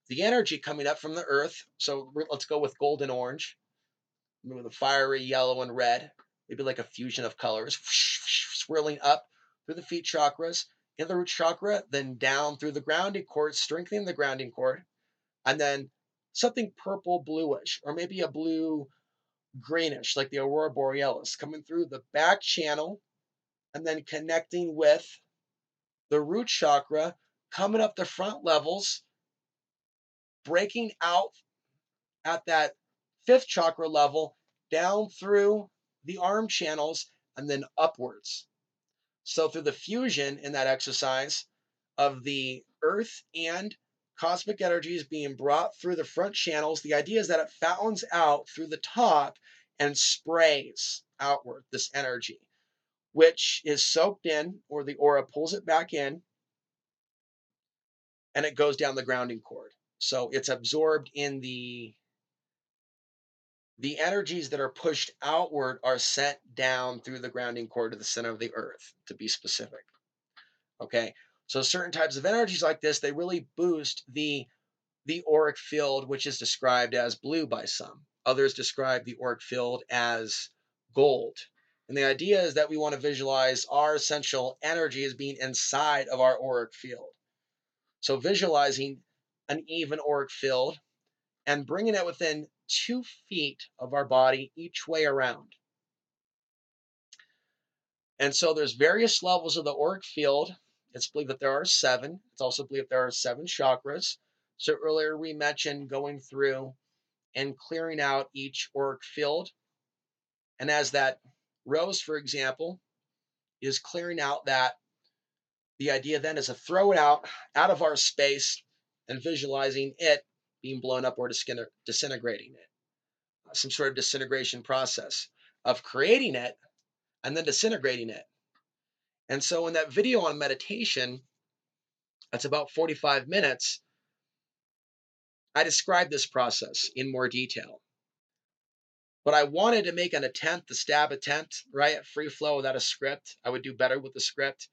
The energy coming up from the earth, so let's go with gold and orange, with a fiery yellow and red, maybe like a fusion of colors, swirling up through the feet chakras, in the root chakra, then down through the grounding cord, strengthening the grounding cord, and then something purple bluish, or maybe a blue greenish, like the aurora borealis, coming through the back channel, and then connecting with the root chakra, coming up the front levels, breaking out at that 5th chakra level, down through the arm channels, and then upwards. So through the fusion in that exercise of the earth and cosmic energies being brought through the front channels, the idea is that it fountains out through the top and sprays outward this energy, which is soaked in, or the aura pulls it back in, and it goes down the grounding cord. So it's absorbed in the energies that are pushed outward are sent down through the grounding cord to the center of the earth, to be specific. Okay, so certain types of energies like this, they really boost the auric field, which is described as blue by some. Others describe the auric field as gold. And the idea is that we want to visualize our essential energy as being inside of our auric field. So visualizing an even auric field and bringing it within 2 feet of our body each way around. And so there's various levels of the auric field. It's believed that there are 7. It's also believed there are 7 chakras. So earlier we mentioned going through and clearing out each auric field. And as that rose, for example, is clearing out that, the idea then is to throw it out of our space and visualizing it being blown up or disintegrating it. Some sort of disintegration process of creating it and then disintegrating it. And so in that video on meditation, that's about 45 minutes, I describe this process in more detail. But I wanted to make an attempt, a stab attempt, right? At free flow without a script. I would do better with the script.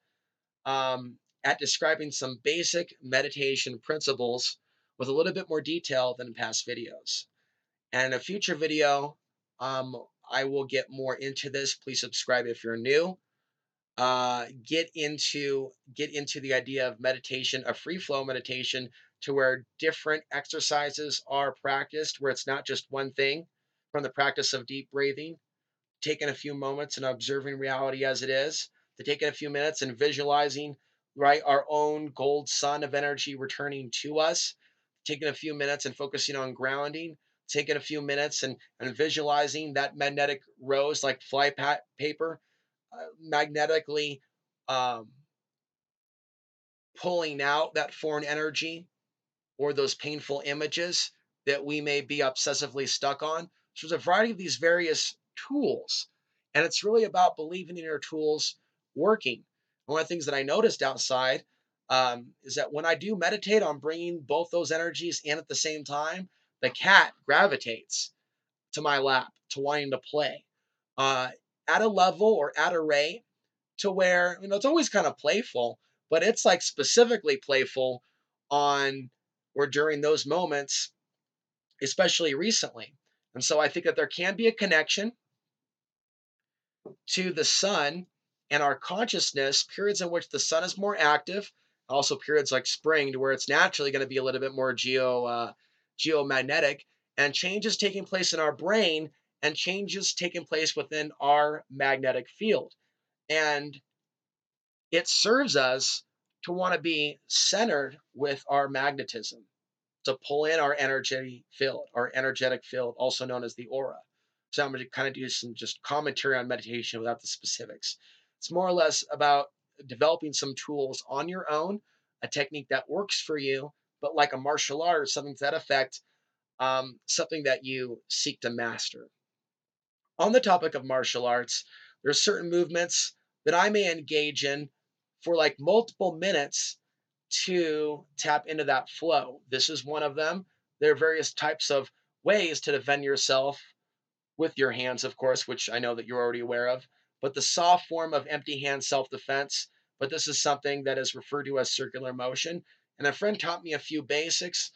At describing some basic meditation principles with a little bit more detail than in past videos. And in a future video, I will get more into this. Please subscribe if you're new. Get into the idea of meditation, a free flow meditation, to where different exercises are practiced, where it's not just one thing, from the practice of deep breathing, taking a few moments and observing reality as it is, to taking a few minutes and visualizing, right, our own gold sun of energy returning to us, taking a few minutes and focusing on grounding, taking a few minutes and visualizing that magnetic rose like paper, magnetically um, pulling out that foreign energy or those painful images that we may be obsessively stuck on. So there's a variety of these various tools, and it's really about believing in your tools working. One of the things that I noticed outside is that when I do meditate on bringing both those energies in at the same time, the cat gravitates to my lap, to wanting to play uh, at a level or at a rate to where, it's always kind of playful, but it's like specifically playful on or during those moments, especially recently. And so I think that there can be a connection to the sun and our consciousness, periods in which the sun is more active, also periods like spring, to where it's naturally going to be a little bit more geomagnetic, and changes taking place in our brain and changes taking place within our magnetic field. And it serves us to want to be centered with our magnetism, to pull in our energetic field, also known as the aura. So I'm going to kind of do some just commentary on meditation without the specifics. It's more or less about developing some tools on your own, a technique that works for you, but like a martial art or something to that effect, something that you seek to master. On the topic of martial arts, there's certain movements that I may engage in for like multiple minutes to tap into that flow. This is one of them. There are various types of ways to defend yourself with your hands, of course, which I know that you're already aware of, but the soft form of empty hand self defense. But this is something that is referred to as circular motion. And a friend taught me a few basics,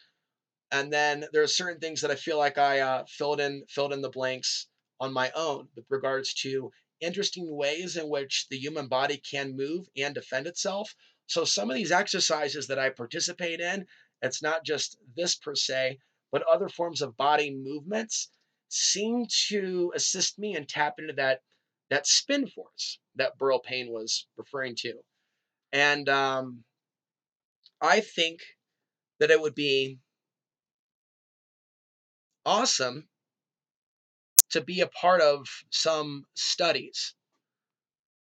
and then there are certain things that I feel like I filled in the blanks on my own with regards to interesting ways in which the human body can move and defend itself. So some of these exercises that I participate in, it's not just this per se, but other forms of body movements seem to assist me and tap into that spin force that Burl Payne was referring to. And I think that it would be awesome to be a part of some studies.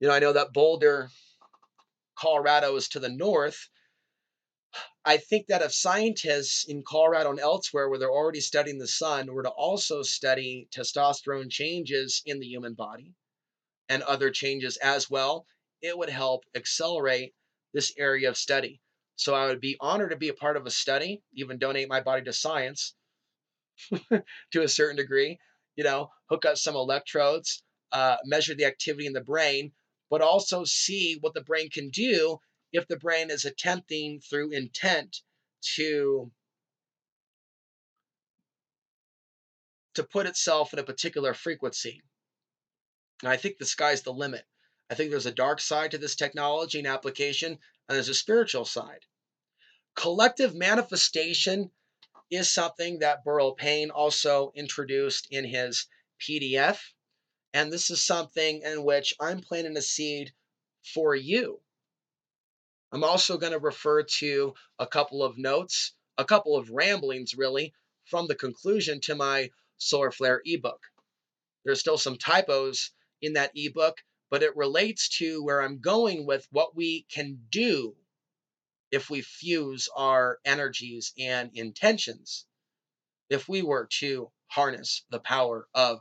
I know that Boulder, Colorado is to the north. I think that if scientists in Colorado and elsewhere, where they're already studying the sun, were to also study testosterone changes in the human body and other changes as well, it would help accelerate this area of study. So I would be honored to be a part of a study, even donate my body to science, to a certain degree, hook up some electrodes, measure the activity in the brain, but also see what the brain can do if the brain is attempting through intent to put itself in a particular frequency. And I think the sky's the limit. I think there's a dark side to this technology and application, and there's a spiritual side. Collective manifestation is something that Burl Payne also introduced in his PDF. And this is something in which I'm planting a seed for you. I'm also going to refer to a couple of notes, a couple of ramblings, really, from the conclusion to my solar flare ebook. There's still some typos in that ebook, but it relates to where I'm going with what we can do if we fuse our energies and intentions, if we were to harness the power of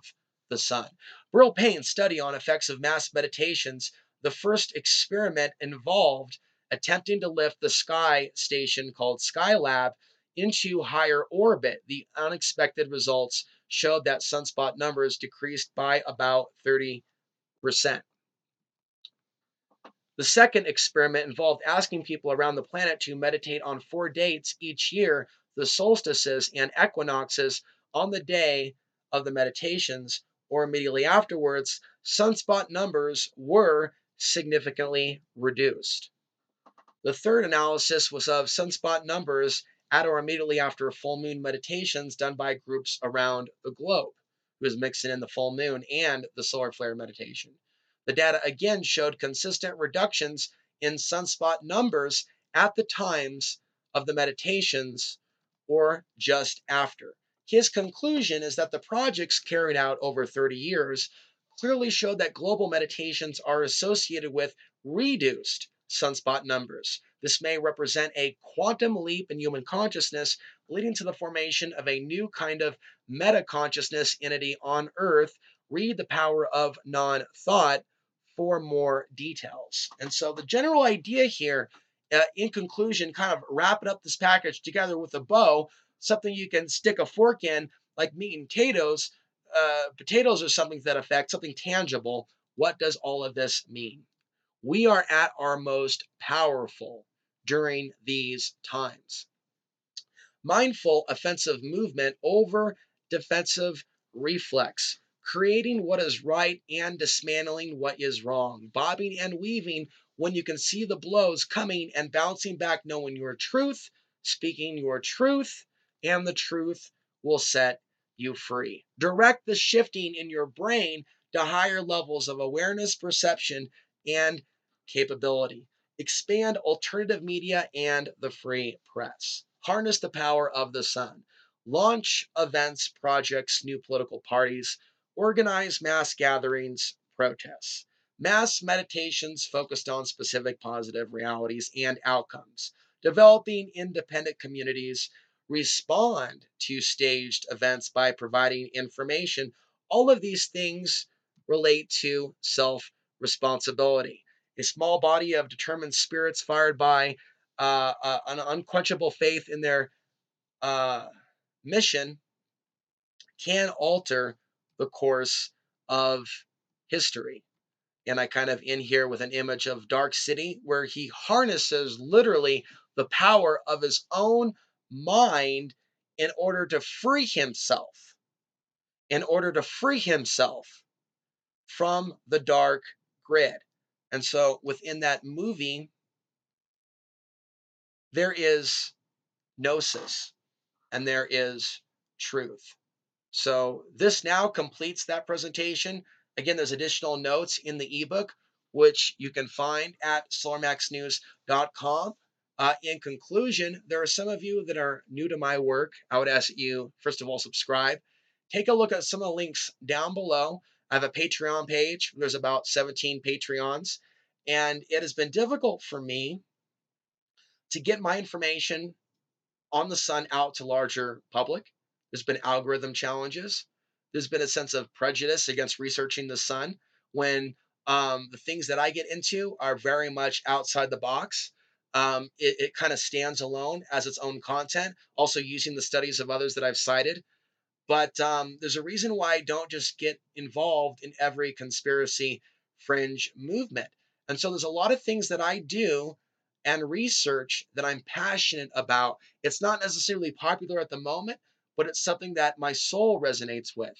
the sun. Burl Payne's study on effects of mass meditations, the first experiment involved attempting to lift the sky station called Skylab into higher orbit. The unexpected results showed that sunspot numbers decreased by about 30%. The second experiment involved asking people around the planet to meditate on 4 dates each year, the solstices and equinoxes. On the day of the meditations or immediately afterwards, sunspot numbers were significantly reduced. The third analysis was of sunspot numbers at or immediately after full moon meditations done by groups around the globe, who was mixing in the full moon and the solar flare meditation. The data again showed consistent reductions in sunspot numbers at the times of the meditations or just after. His conclusion is that the projects carried out over 30 years clearly showed that global meditations are associated with reduced sunspot numbers. This may represent a quantum leap in human consciousness, leading to the formation of a new kind of meta consciousness entity on Earth. Read The Power of Non Thought for more details. And so, the general idea here, in conclusion, kind of wrapping up this package together with a bow, something you can stick a fork in, like meat and potatoes. Potatoes are something that affect something tangible. What does all of this mean? We are at our most powerful during these times. Mindful offensive movement over defensive reflex, creating what is right and dismantling what is wrong, bobbing and weaving when you can see the blows coming and bouncing back, knowing your truth, speaking your truth, and the truth will set you free. Direct the shifting in your brain to higher levels of awareness, perception, and capability. Expand alternative media and the free press. Harness the power of the sun. Launch events, projects, new political parties. Organize mass gatherings, protests. Mass meditations focused on specific positive realities and outcomes. Developing independent communities. Respond to staged events by providing information. All of these things relate to self responsibility. A small body of determined spirits fired by an unquenchable faith in their uh, mission can alter the course of history. And I kind of end here with an image of Dark City, where he harnesses literally the power of his own mind in order to free himself, from the dark grid. And so within that movie, there is gnosis and there is truth. So this now completes that presentation. Again, there's additional notes in the ebook, which you can find at solarmaxnews.com. In conclusion, there are some of you that are new to my work. I would ask that you, first of all, subscribe. Take a look at some of the links down below. I have a Patreon page. There's about 17 Patreons. And it has been difficult for me to get my information on the sun out to larger public. There's been algorithm challenges. There's been a sense of prejudice against researching the sun when the things that I get into are very much outside the box. It kind of stands alone as its own content, also using the studies of others that I've cited. But there's a reason why I don't just get involved in every conspiracy fringe movement. And so there's a lot of things that I do and research that I'm passionate about. It's not necessarily popular at the moment, but it's something that my soul resonates with.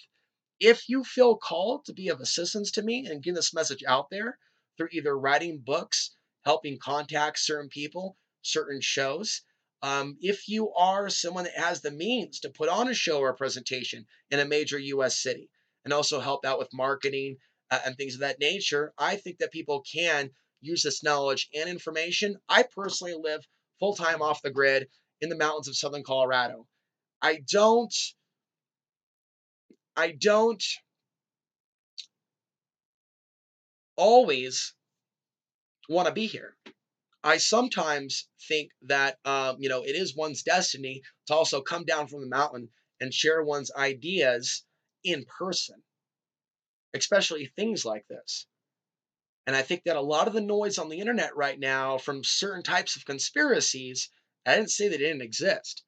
If you feel called to be of assistance to me and get this message out there through either writing books, helping contact certain people, certain shows, if you are someone that has the means to put on a show or a presentation in a major US city and also help out with marketing and things of that nature, I think that people can use this knowledge and information. I personally live full time off the grid in the mountains of southern Colorado. I don't I don't always want to be here. I sometimes think that it is one's destiny to also come down from the mountain and share one's ideas in person, especially things like this. And I think that a lot of the noise on the internet right now from certain types of conspiracies, I didn't say they didn't exist,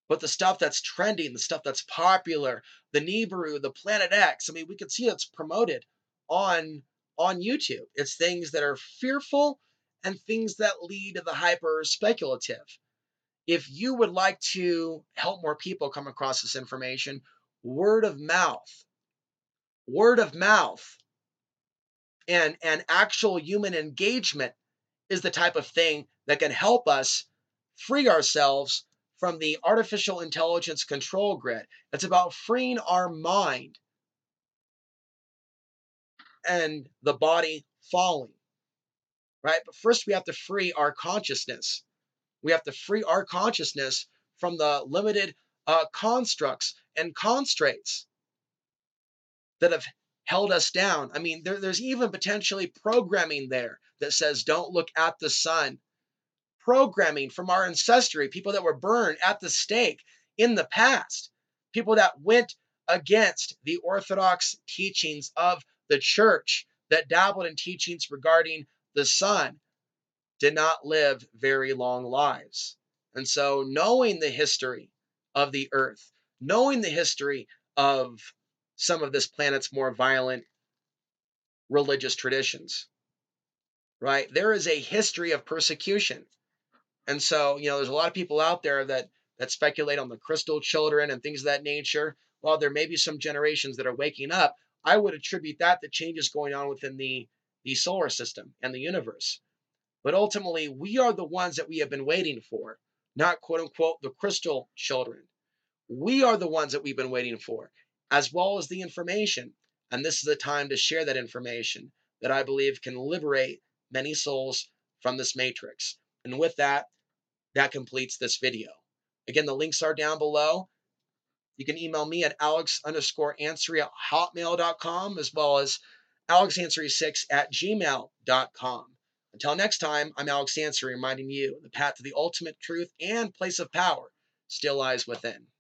but the stuff that's trending, the stuff that's popular, the Nibiru, the Planet X, I mean, we can see it's promoted on on YouTube. It's things that are fearful and things that lead to the hyper speculative. If you would like to help more people come across this information, word of mouth, word of mouth, and actual human engagement is the type of thing that can help us free ourselves from the artificial intelligence control grid. It's about freeing our mind and the body falling, right? But first, we have to free our consciousness. We have to free our consciousness from the limited constructs and constraints that have held us down. I mean, there's even potentially programming there that says, don't look at the sun. Programming from our ancestry, people that were burned at the stake in the past, people that went against the orthodox teachings of the church, that dabbled in teachings regarding the sun, did not live very long lives. And so, knowing the history of the earth, knowing the history of some of this planet's more violent religious traditions, right? There is a history of persecution. And so, there's a lot of people out there that speculate on the crystal children and things of that nature. While there may be some generations that are waking up, I would attribute that to changes going on within the solar system and the universe. But ultimately, we are the ones that we have been waiting for, not quote unquote the crystal children. We are the ones that we've been waiting for, as well as the information. And this is the time to share that information that I believe can liberate many souls from this matrix. And with that, that completes this video. Again, the links are down below. You can email me at alex_answery@hotmail.com, as well as alexanswery6@gmail.com. Until next time, I'm Alex Answery, reminding you the path to the ultimate truth and place of power still lies within.